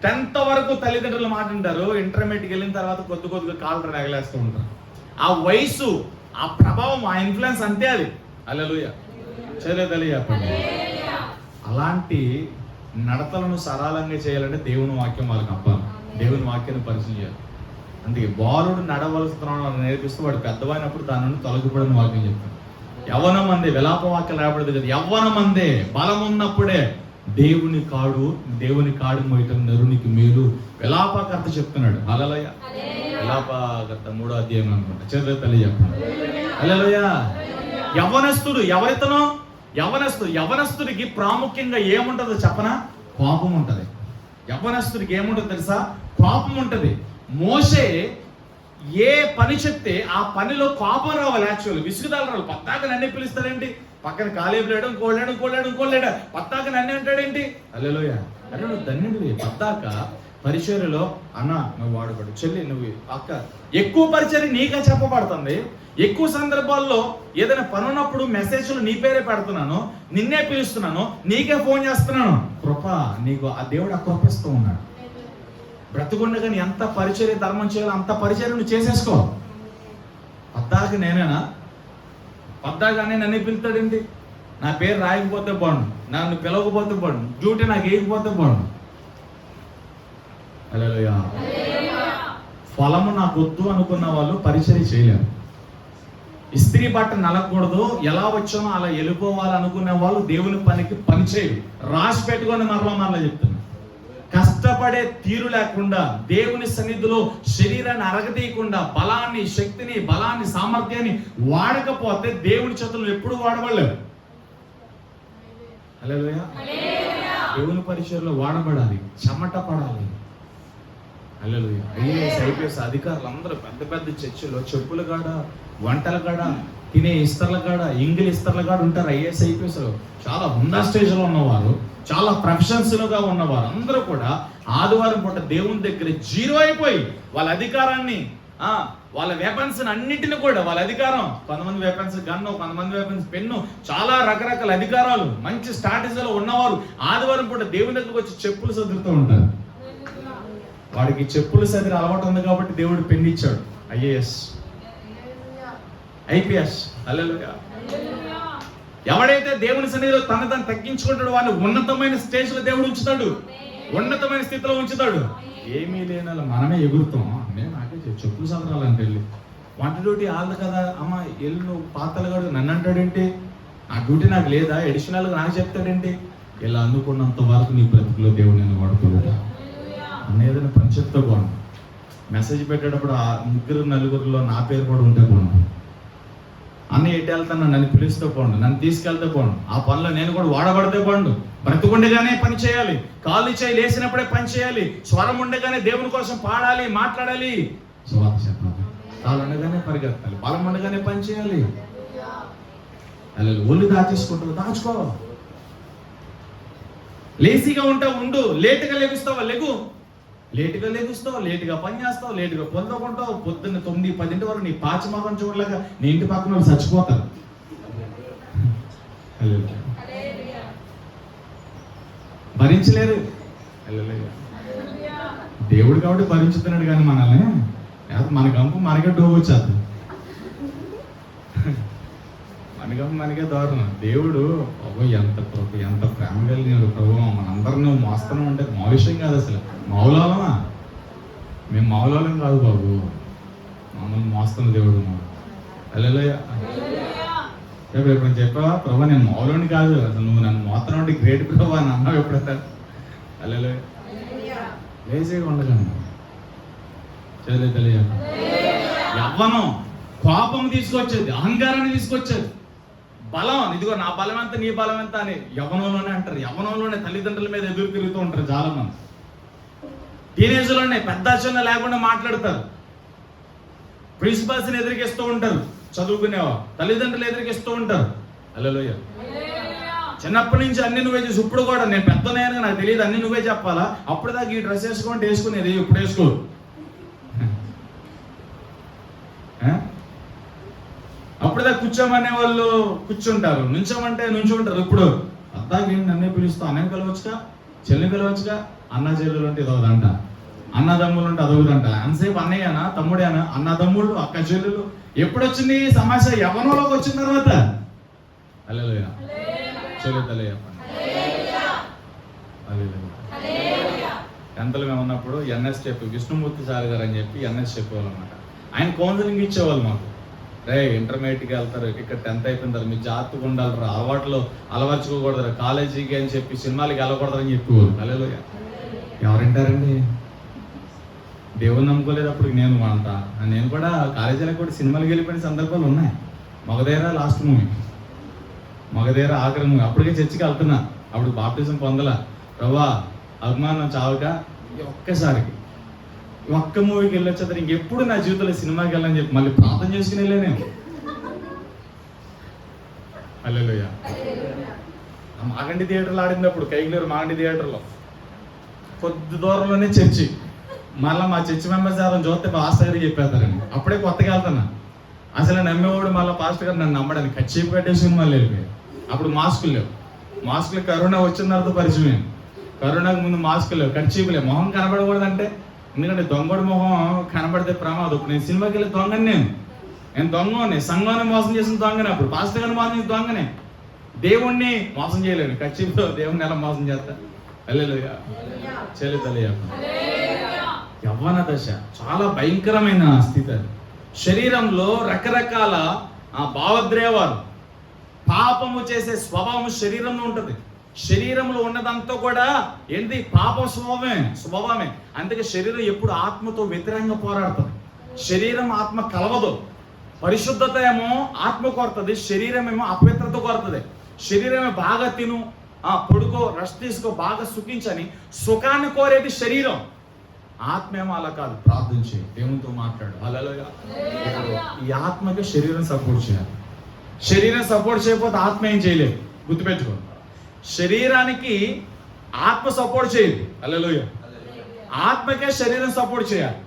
10th వరకు తల్లిదండ్రులు మాట వింటారు. ఇంటర్మీడియట్కి వెళ్ళిన తర్వాత కొద్దిగా కాళ్ళు ఎగలేస్తూ ఉంటారు. ఆ వయసు, ఆ ప్రభావం, ఆ ఇన్ఫ్లుయెన్స్ అంతే అది. హల్లెలూయా. చెప్పండి. అలాంటి నడతలను సరళంగా చేయాలంటే దేవుని వాక్యం వాళ్ళకి అప్పాలి. దేవుని వాక్యాన్ని పరిచయం చేయాలి. అందుకే బాలుడు నడవలసిన నేర్పిస్తూ వాడు పెద్దవైనప్పుడు దాని నుండి తొలగిపడని వాక్యం చెప్తాడు. యవ్వనం అందే, విలాప వాక్యం రాబడదు కదా. యవ్వనం అందే, బలం ఉన్నప్పుడే దేవుని కాడు మోయటం నరునికి మేలు. విలాపకర్త చెప్తున్నాడు. హల్లెలూయా. విలాపకర్త 3వ అధ్యాయం అనుకుంటా. చదివే తల్లి చెప్పండి. హల్లెలూయా. యవ్వనస్తుడు. ఎవరితనో యవ్వనస్తుడికి ప్రాముఖ్యంగా ఏముంటుందో చెప్పనా? కోపం ఉంటుంది. యవ్వనస్తుడికి ఏముంటుందో తెలుసా? కోపం ఉంటుంది. మోషే ఏ పని చెప్తే ఆ పనిలో కోపం రావాలి. యాక్చువల్ విసుగుదల రావాలి. పద్దాక నన్నే పిలుస్తాడేంటి? పక్కన కాలేపు లేడు, ఇంకోలేడు, పద్దాక నన్నే అంటాడేంటి? హల్లెలూయా. అరే నువ్వు ధన్యుడివి. పద్దాక పరిచర్యలో అన్న నువ్వు వాడబడు, చెల్లి నువ్వు అక్క, ఎక్కువ పరిచర్య నీకే చెప్పబడుతుంది. ఎక్కువ సందర్భాల్లో ఏదైనా పని ఉన్నప్పుడు మెసేజ్లు నీ పేరే పెడుతున్నాను, నిన్నే పిలుస్తున్నాను, నీకే ఫోన్ చేస్తున్నాను. కృప నీకు ఆ దేవుడు ఆ కృప ఇస్తూ ఉన్నాడు. బ్రతుకుండగాని ఎంత పరిచర్య ధర్మం చేయాలో అంత పరిచర్య నువ్వు చేసేసుకో. పద్దాగానే నన్ను పిలుతాడేంటి? నా పేరు రాయకపోతే బాగుండు, నన్ను పిలవకపోతే బాగుండు, డ్యూటీ నాకు వేయకపోతే బాగుండు. హల్లెలూయా. ఫలము నాకు వద్దు అనుకున్న వాళ్ళు పరిచర్య చేయలేరు. ఇస్త్రీ బట్ట నలగకూడదు, ఎలా వచ్చామో అలా వెళ్ళిపోవాలనుకునే వాళ్ళు దేవుని పని చేయరు. రాసి పెట్టుకొని మరలా చెప్తున్నా. కష్టపడే తీరు లేకుండా, దేవుని సన్నిధిలో శరీరాన్ని అరగదీయకుండా, శక్తిని సామర్థ్యాన్ని వాడకపోతే దేవుని చేతులు ఎప్పుడు వాడబడలేరు. హల్లెలూయా. దేవుని పరిచర్యలో వాడబడాలి, చెమట పడాలి. హల్లెలూయా. ఐఏఎస్ ఐపీఎస్ అధికారులు అందరూ పెద్ద పెద్ద చర్చిలో చెప్పుల కాడ, వంటల కాడ, తినే ఇస్తర్ల కాడ, ఇంగిలి ఇస్తర్ల కాడ ఉంటారు ఐఏఎస్ ఐపీఎస్. చాలా హుందా స్టేజ్లో ఉన్నవారు, చాలా ప్రొఫెషనల్స్గా ఉన్నవారు అందరూ కూడా ఆదివారం పూట దేవుని దగ్గర జీరో అయిపోయి వాళ్ళ అధికారాన్ని, వాళ్ళ వెపన్స్ అన్నిటిని కూడా, వాళ్ళ అధికారం, కొంతమంది వెపన్స్ గన్ను, కొంతమంది వెపన్స్ పెన్ను, చాలా రకరకాల అధికారాలు మంచి స్టాటస్లో ఉన్నవారు ఆదివారం పూట దేవుని దగ్గరకు వచ్చి చెప్పులు సదురుతూ ఉంటారు. వాడికి చెప్పులు సదిరి అలవాటు ఉంది కాబట్టి దేవుడు పెన్ను ఇచ్చాడు. IAS IPS. హల్లెలూయా. ఎవడైతే దేవుని సన్నిధిలో తను తగ్గించుకుంటాడో వాడిని ఉన్నతమైన స్టేజ్లో దేవుడు ఉంచుతాడు, ఉన్నతమైన స్థితిలో ఉంచుతాడు. ఏమీ లేని మనమే ఎగురుతాం. నేను నాకే చెప్పులు సదరాలంటే వెళ్ళి వంట డ్యూటీ ఆడదు కదా, అమ్మ వెళ్ళి నువ్వు పాత్రలు కాదు నన్ను అంటాడేంటి, నా డ్యూటీ నాకు లేదా, అడిషనల్గా నాకు చెప్తాడేంటి. ఇలా అందుకున్నంత వరకు నీ బ్రతుకులో దేవుడు నేను వాడుకోలేదా అన్న ఏదైనా పని చెప్తే బాగుండు. మెసేజ్ పెట్టేటప్పుడు ఆ ముగ్గురు నలుగురిలో నా పేరు కూడా ఉంటే బాగుండు. అన్న ఎటు వెళ్తాను నన్ను పిలుస్తూ పోండు, నన్ను తీసుకెళ్తే పోండు, ఆ పనిలో నేను కూడా వాడబడితే పోండు. బ్రతుకుండగానే పని చేయాలి, కాళ్ళు చేయి లేసినప్పుడే పని చేయాలి, స్వరం ఉండగానే దేవుని కోసం పాడాలి, మాట్లాడాలి, సువార్త చెప్పాలి, కాళ్ళు ఉండగానే పరిగెత్తాలి, బలం ఉండగానే పని చేయాలి. అలా ఒళ్ళు దాచేసుకుంటావు, దాచుకో. లేజీగా ఉంటావు ఉండు, లేటుగా లెగుస్తావా లెగు, లేటుగా లెగుస్తావు, లేటుగా పని చేస్తావు, లేటుగా పొందుకుంటావు. పొద్దున్న 9-10 వరకు నీ పాచిమోహం చూడలేక నీ ఇంటి పక్కన వాళ్ళు చచ్చిపోతారు. భరించలేరు. దేవుడు కాబట్టి భరించుతున్నాడు కానీ మనల్ని మన గంపు మనకే డోవచ్చాదు, మన గంపు మనకే దారుణం. దేవుడు ఎంత ప్రేమ కలిగినాడు ప్రభు, మనందరినీ మోస్తూనే ఉంటే మా విషయం కాదు, అసలు మౌలాలమా మేము మౌలాలం కాదు బాబు, మమ్మల్ని మోస్తున్న దేవుడు. హల్లెలూయా. ఎప్పుడు చెప్పావా ప్రభా నేను మౌలోని కాదు, అసలు నువ్వు నన్ను మోస్తూనే ఉంటే గ్రేట్ ప్రభా అని అన్నావు ఎప్పుడైతే. హల్లెలూయా. లేజీగా ఉండగలను తెలియ యవ్వనం కోపం తీసుకొచ్చేది, అహంకారాన్ని తీసుకొచ్చేది, బలం, ఇదిగో నా బలం ఎంత నీ బలం ఎంత అని యవ్వనంలోనే అంటారు. యవ్వనంలోనే తల్లిదండ్రుల మీద ఎదురు తిరుగుతూ ఉంటారు చాలా మంది. టీనేజ్లోనే పెద్ద చిన్న లేకుండా మాట్లాడతారు, ప్రిన్సిపల్స్ని ఎదురికిస్తూ ఉంటారు, చదువుకునేవా తల్లిదండ్రులు ఎదురికిస్తూ ఉంటారు. హల్లెలూయా. చిన్నప్పటి నుంచి అన్ని నువ్వే చేసి, ఇప్పుడు కూడా నేను పెద్దనైనా నాకు తెలియదు అన్ని నువ్వే చెప్పాలా, అప్పుడు దాకా ఈ డ్రెస్ వేసుకోండి వేసుకునేది, ఇప్పుడు వేసుకో. అప్పుడుదా కూర్చోమనే వాళ్ళు కూర్చుంటారు, నుంచోమంటే నుంచుంటారు. ఇప్పుడు అద్దాకి నన్నే పిలుస్తావు, అన్నని పిలవచ్చుగా, చెల్లిని పిలవచ్చుగా. అన్న చెల్లెలు అంటే ఇదొకదంట, అన్నదమ్ములు అంటే అదొకదంట. అంతసేపు అన్నయ్యనా తమ్ముడేనా, అన్నదమ్ముళ్ళు అక్క చెల్లెలు. ఎప్పుడు వచ్చింది సమస్య? యవ్వనంలోకి వచ్చిన తర్వాత. హల్లెలూయా. చెల్లితలే ఎంతలో మేము ఉన్నప్పుడు ఎన్ఎస్ చెప్పి విష్ణుమూర్తి సార్ గారు అని చెప్పి ఎన్ఎస్ చెప్పేవాళ్ళు అనమాట. ఆయన కౌన్సిలింగ్ ఇచ్చేవాళ్ళు మాకు. రే ఇంటర్మీడియట్కి వెళ్తారు, ఇక్కడ 10th అయిపోయిన తర్వాత మీ జాగ్రత్తగా ఉండాలి, అలవాట్లు అలవర్చుకోకూడదు, కాలేజీకి అని చెప్పి సినిమాలకి వెళ్ళకూడదని చెప్పేవారు. హల్లెలూయా. ఎవరు వింటారండి? దేవుని నమ్ముకోలేదు అప్పుడు నేను కూడా కాలేజీలకు కూడా సినిమాలకు వెళ్ళిపోయిన సందర్భాలు ఉన్నాయి. మగధీర లాస్ట్ మూవీ, మగధీర ఆఖరి మూవీ. అప్పటికే చర్చికి వెళ్తున్నా, అప్పుడు బాప్టిజం పొందలా. ప్రభా అభిమానం చావక ఒక్కసారికి ఒక్క మూవీకి వెళ్ళొచ్చేది, ఇంకెప్పుడు నా జీవితంలో సినిమాకి వెళ్ళని చెప్పి మళ్ళీ ప్రార్థన చేసుకుని వెళ్ళాను. హల్లెలూయా. మాగండి థియేటర్లో ఆడినప్పుడు, కైగిలేరు మాగండి థియేటర్లో కొద్ది దూరంలోనే చర్చి. మళ్ళీ మా చర్చి మెంబర్స్ ఎవరైనా చూస్తే పాస్టర్ గారికి చెప్పేస్తారండి. అప్పుడే కొత్తగా వెళ్తున్నా, అసలు నమ్మేవాడు మళ్ళీ పాస్టర్ గారు నన్ను నమ్మడానికి కచ్చిపు కట్టేసుకుని మళ్ళీ వెళ్ళిపోయాయి. అప్పుడు మాస్కులు లేవు, మాస్కులు కరోనా వచ్చిన తర్వాత పరిచయం. కరోనాకు ముందు మాస్కులు లేవు, కచ్చిపులే, మొహం కనబడకూడదంటే, ఎందుకంటే దొంగడు మొహం కనబడితే ప్రమాదం. ఇప్పుడు నేను సినిమాకి వెళ్ళి దొంగని, నేను దొంగని, సంఘాన్ని మోసం చేసిన దొంగనే, అప్పుడు పాస్టర్ గారిని మోసం చేసిన దొంగనే. దేవుణ్ణి మోసం చేయలేను, కచ్చిపులో దేవుణ్ణి ఎలా మోసం చేస్తా. హల్లెలూయా. చెల్లితలే. యవ్వన దశ చాలా భయంకరమైన స్థితి అది. శరీరంలో రకరకాల భావోద్రేవాలు, పాపము చేసే స్వభావం శరీరంలో ఉంటుంది. శరీరంలో ఉన్నదంతా కూడా ఏంటి? పాప స్వభావమే. అందుకే శరీరం ఎప్పుడు ఆత్మతో వ్యతిరేకంగా పోరాడుతుంది. శరీరం ఆత్మ కలవదు. పరిశుద్ధత ఏమో ఆత్మ కోరుతుంది, శరీరం ఏమో అపవిత్రత కోరుతుంది. శరీరమే బాగా తిను, పడుకో, రెస్ట్ తీసుకో, బాగా సుఖించని సుఖాన్ని కోరేది శరీరం. ఆత్మ ఏమో అలా కాదు, ప్రార్థన చేయి, దేవునితో మాట్లాడు. హల్లెలూయా. ఈ ఆత్మకి శరీరం సపోర్ట్ చేయాలి. శరీరం సపోర్ట్ చేయకపోతే ఆత్మ ఏం చేయలేదు. గుర్తుపెట్టుకో, శరీరానికి ఆత్మ సపోర్ట్ చేయదు. హల్లెలూయా. ఆత్మకే శరీరం సపోర్ట్ చేయాలి.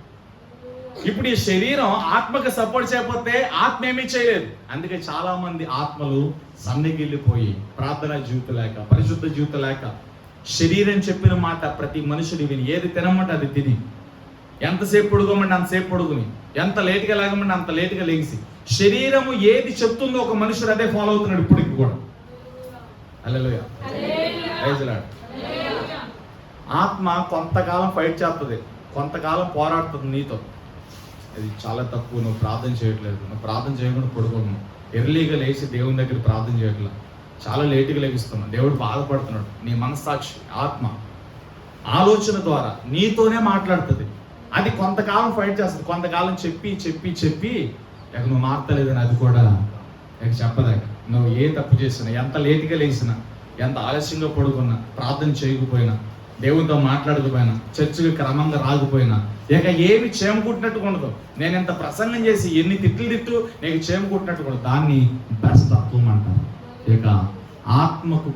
ఇప్పుడు ఈ శరీరం ఆత్మకి సపోర్ట్ చేయకపోతే ఆత్మ ఏమీ చేయలేదు. అందుకే చాలా మంది ఆత్మలు సన్నగిల్లిపోయి ప్రార్థన జీవితం లేక, పరిశుద్ధ జీవితం లేక, శరీరం చెప్పిన మాట ప్రతి మనుషుడు విని ఏది తినమంటే అది తిని, ఎంతసేపు పడుకోమంటే అంతసేపు పడుకుని, ఎంత లేటుగా లేకమంటే అంత లేటుగా లేచి, శరీరము ఏది చెప్తుందో ఒక మనుషుడు అదే ఫాలో అవుతున్నాడు ఇప్పటికి కూడా. హల్లెలూయా. Praise Lord. ఆత్మ కొంతకాలం ఫైట్ చేస్తుంది, కొంతకాలం పోరాడుతుంది నీతో. అది చాలా తప్పు, నువ్వు ప్రార్థన చేయట్లేదు, నువ్వు ప్రార్థన చేయకుండా పడుకోను, ఎర్లీగా లేచి దేవుని దగ్గర ప్రార్థన చేయట్లేదు, చాలా లేటుగా లెగిస్తున్నావు, దేవుడు బాధపడుతున్నాడు. నీ మనస్సాక్షి ఆత్మ ఆలోచన ద్వారా నీతోనే మాట్లాడుతుంది. అది కొంతకాలం ఫైట్ చేస్తుంది, కొంతకాలం చెప్పి చెప్పి చెప్పి ఇక నువ్వు మారతలేదని అది కూడా ఇక చెప్పదాక. నువ్వు ఏ తప్పు చేసినా, ఎంత లేటుగా లేచినా, ఎంత ఆలస్యంగా పడుకున్నా, ప్రార్థన చేయకపోయినా, దేవునితో మాట్లాడకపోయినా, చర్చికి క్రమంగా రాకపోయినా, ఇక ఏమి చేమకుట్టినట్టు ఉండదు. నేను ఎంత ప్రసంగం చేసి ఎన్ని తిట్టు నీకు చేమకుట్టినట్టు ఉండదు. దాన్ని భ్రష్టత్వం అంటారు. ఇక ఆత్మకు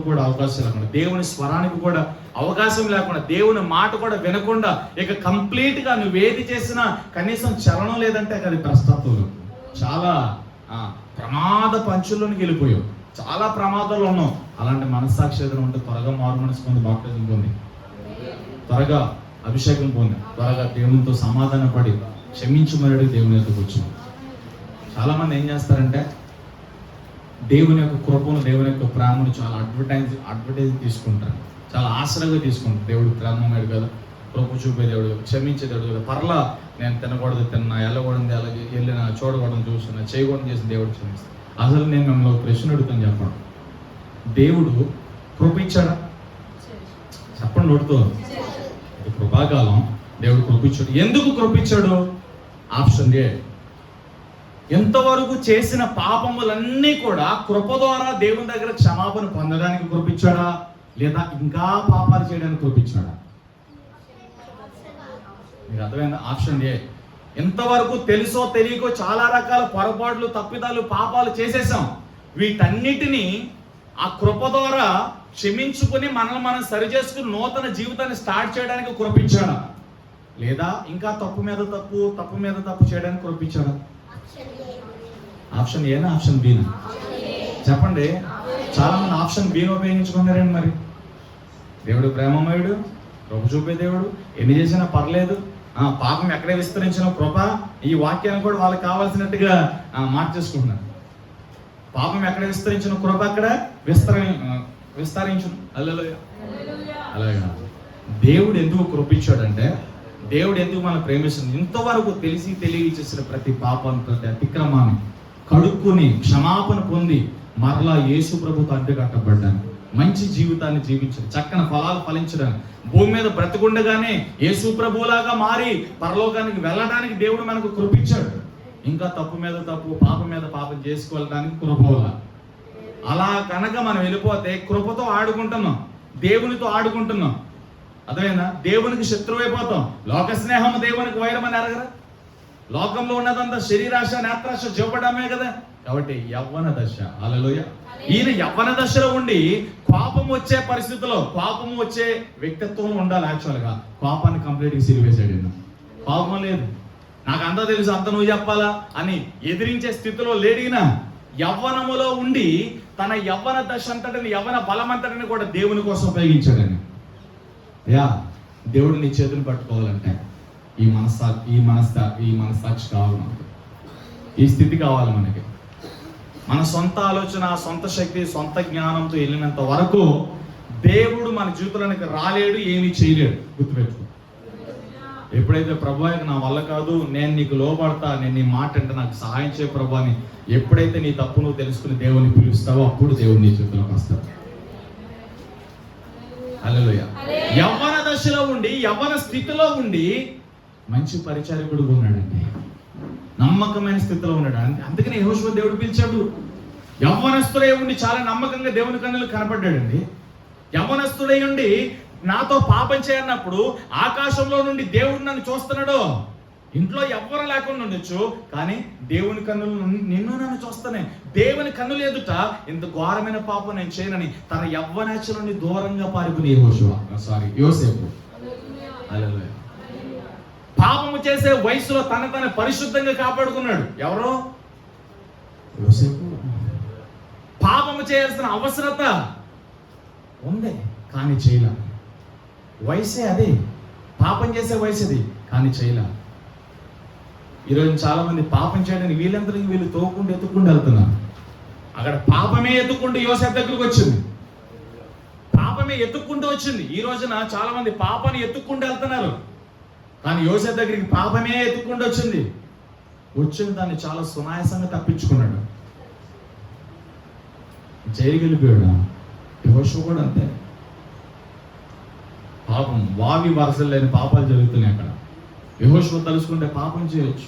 కూడా అవకాశం లేకుండా, దేవుని స్వరానికి కూడా అవకాశం లేకుండా, దేవుని మాట కూడా వినకుండా, ఇక కంప్లీట్ గా నువ్వేది చేసినా కనీసం చలనం లేదంటే అది భ్రష్టత్వం. చాలా ప్రమాద పంచుల్లోనికి వెళ్ళిపోయావు, చాలా ప్రమాదాలు ఉన్నావు. అలాంటి మనస్సాక్షి ఏదైనా ఉంటే త్వరగా మారు మనసు పొంది, బాప్టిజం పొంది, త్వరగా అభిషేకం పొంది, త్వరగా దేవునితో సమాధాన పడి క్షమించమని దేవుని యొక్క కూర్చుని. చాలా మంది ఏం చేస్తారంటే దేవుని యొక్క కృపను, దేవుని యొక్క ప్రేమను చాలా అడ్వర్టైజ్ తీసుకుంటారు, చాలా ఆసరాగా తీసుకుంటారు. దేవుడు ప్రేమమేడు కదా, కృప చూపే దేవుడు కదా, క్షమించే దేవుడు కదా, పర్లా నేను తినకూడదు తిన్నా, వెళ్ళకూడదు అలాగే వెళ్ళిన, చూడకూడదు చూస్తున్నా, చేయకూడదు చేసిన దేవుడు క్షమిస్తాను. అసలు నేను మిమ్మల్ని ఒక ప్రశ్న అడుగుతాను, చెప్పండి, దేవుడు కృప ఇచ్చాడా? చెప్పండి నోటితో. కృపాకాలం దేవుడు కృప ఇచ్చాడు. ఎందుకు కృప ఇచ్చాడు? ఆప్షన్ ఏ, ఎంతవరకు చేసిన పాపములన్నీ కూడా కృప ద్వారా దేవుని దగ్గర క్షమాపణ పొందడానికి కృపించాడా, లేదా ఇంకా పాపాలు చేయడానికి కృపించాడా? మీకు అర్థమైందా? Option A. ఎంతవరకు తెలుసో తెలియకో చాలా రకాల పొరపాట్లు, తప్పిదాలు, పాపాలు చేసేసాం. వీటన్నిటినీ ఆ కృప ద్వారా క్షమించుకుని మనల్ని మనం సరి చేసుకుని నూతన జీవితాన్ని స్టార్ట్ చేయడానికి కృపించాడా, లేదా ఇంకా తప్పు మీద తప్పు చేయడానికి కృపించాడా? ఆప్షన్ ఏనా, ఆప్షన్ బీనా? చెప్పండి. చాలా మంది ఆప్షన్ బీని ఉపయోగించుకున్నారండి. మరి దేవుడు ప్రేమమయుడు, కృప చూపే దేవుడు, ఎన్ని చేసినా పర్లేదు, పాపం ఎక్కడే విస్తరించిన కృప, ఈ వాక్యాన్ని కూడా వాళ్ళకి కావాల్సినట్టుగా మార్చేసుకుంటున్నారు. పాపం ఎక్కడ విస్తరించిన కృప అక్కడ విస్తరించు. హల్లెలూయా. అలాగా దేవుడు ఎందుకు కృపించాడంటే, దేవుడు ఎందుకు మనం ప్రేమిస్తుంది, ఇంతవరకు తెలిసి చేసిన ప్రతి పాపాన్ని, ప్రతి అతిక్రమాన్ని కడుక్కుని క్షమాపణ పొంది మరలా యేసు ప్రభుతో అడ్డుకట్టబడ్డానికి, మంచి జీవితాన్ని జీవించడం, చక్కని ఫలాలు ఫలించడానికి, భూమి మీద బ్రతికుండగానే యేసు ప్రభులాగా మారి పరలోకానికి వెళ్ళడానికి దేవుడు మనకు కృపించాడు. ఇంకా తప్పు మీద తప్పు, పాపం మీద పాపం చేసుకోవడానికి కృప. అలా కనుక మనం వెళ్ళిపోతే కృపతో ఆడుకుంటున్నాం, దేవునితో ఆడుకుంటున్నాం. అదేనా? దేవునికి శత్రువైపోతాం. లోక స్నేహం దేవునికి వైరం అని ఎరగరా? లోకంలో ఉన్నదంతా శరీరాశ, నేత్రాశ, జబ్బడమే కదా. కాబట్టి యవ్వన దశ, హల్లెలూయా. ఈయన యవ్వన దశలో ఉండి కోపం వచ్చే పరిస్థితిలో, కోపం వచ్చే వ్యక్తిత్వంలో ఉండాలి. యాక్చువల్గా కోపాన్ని కంప్లీట్గా సిరివేశాడు. కోపం లేదు, నాకు అంతా తెలుసు, అంత నువ్వు చెప్పాలా అని ఎదిరించే స్థితిలో లేడిగిన యవ్వనములో ఉండి తన యవ్వన దశ అంతటిని, యవ్వన బలమంతటిని కూడా దేవుని కోసం ఉపయోగించాడని. దేవుడు నీ చేతులు పట్టుకోవాలంటే ఈ మనస్సాక్షి కావాలి మనకి, ఈ స్థితి కావాలి మనకి. మన సొంత ఆలోచన, సొంత శక్తి, సొంత జ్ఞానంతో వెళ్ళినంత వరకు దేవుడు మన జీవితానికి రాలేడు, ఏమీ చేయలేడు. గుర్తుపెట్టుకో. ఎప్పుడైతే ప్రభు నా వల్ల కాదు, నేను నీకు లోపడతా, నేను నీ మాట అంటే నాకు సహాయం చేయ ప్రభు అని ఎప్పుడైతే నీ తప్పు నువ్వు తెలుసుకుని దేవుని పిలుస్తావో అప్పుడు దేవుడు నీ చేతులకు వస్తాడు. హల్లెలూయా. యవ్వన దశలో ఉండి, యవ్వన స్థితిలో ఉండి మంచి పరిచారకుడు ఉన్నాడండి, నమ్మకమైన స్థితిలో ఉన్నాడు. అందుకని యెహోషువ దేవుడు పిలిచాడు. యవ్వనస్తులే ఉండి చాలా నమ్మకంగా దేవుని కన్నులు కనపడ్డాడండి. యవనస్తుడై ఉండి నాతో పాపం చేయన్నప్పుడు ఆకాశంలో నుండి దేవుడు నన్ను చూస్తున్నాడు. ఇంట్లో ఎవ్వరు లేకుండా ఉండొచ్చు, కానీ దేవుని కన్నులు నిన్ను నన్ను చూస్తానే. దేవుని కన్నులు ఎదుట ఇంత ఘోరమైన పాపం నేను చేయనని తన యవ్వనేచ్ఛ నుండి దూరంగా పారిపోయిన యోసేపు. హల్లెలూయా. పాపము చేసే వయసులో తన పరిశుద్ధంగా కాపాడుకున్నాడు. ఎవరో యోసేపు. పాపము చేయాల్సిన అవసరత ఉంది, కానీ చేయలే. వయసే అదే, పాపం చేసే వయసు అది, కానీ చేయలే. ఈరోజు చాలా మంది పాపం చేయడానికి వీళ్ళందరికీ వీళ్ళు తోకుంటూ ఎత్తుకుంటూ వెళ్తున్నారు. అక్కడ పాపమే ఎత్తుకుంటూ యోసేపు దగ్గరకు వచ్చింది. పాపమే ఎత్తుక్కుంటూ వచ్చింది. ఈ రోజున చాలా మంది పాపాన్ని ఎత్తుక్కుంటూ వెళ్తున్నారు, కానీ యోసేపు దగ్గరికి పాపమే ఎత్తుక్కుంటూ వచ్చింది. వచ్చిన దాన్ని చాలా సునాయాసంగా తప్పించుకున్నాడు. జైలుకి వెళ్ళిపోయాడు. యెహోషువ కూడా అంతే. పాపం వావి వరసలు లేని పాపాలు జరుగుతున్నాయి అక్కడ. యెహోషువ తలుచుకుంటే పాపం చేయొచ్చు,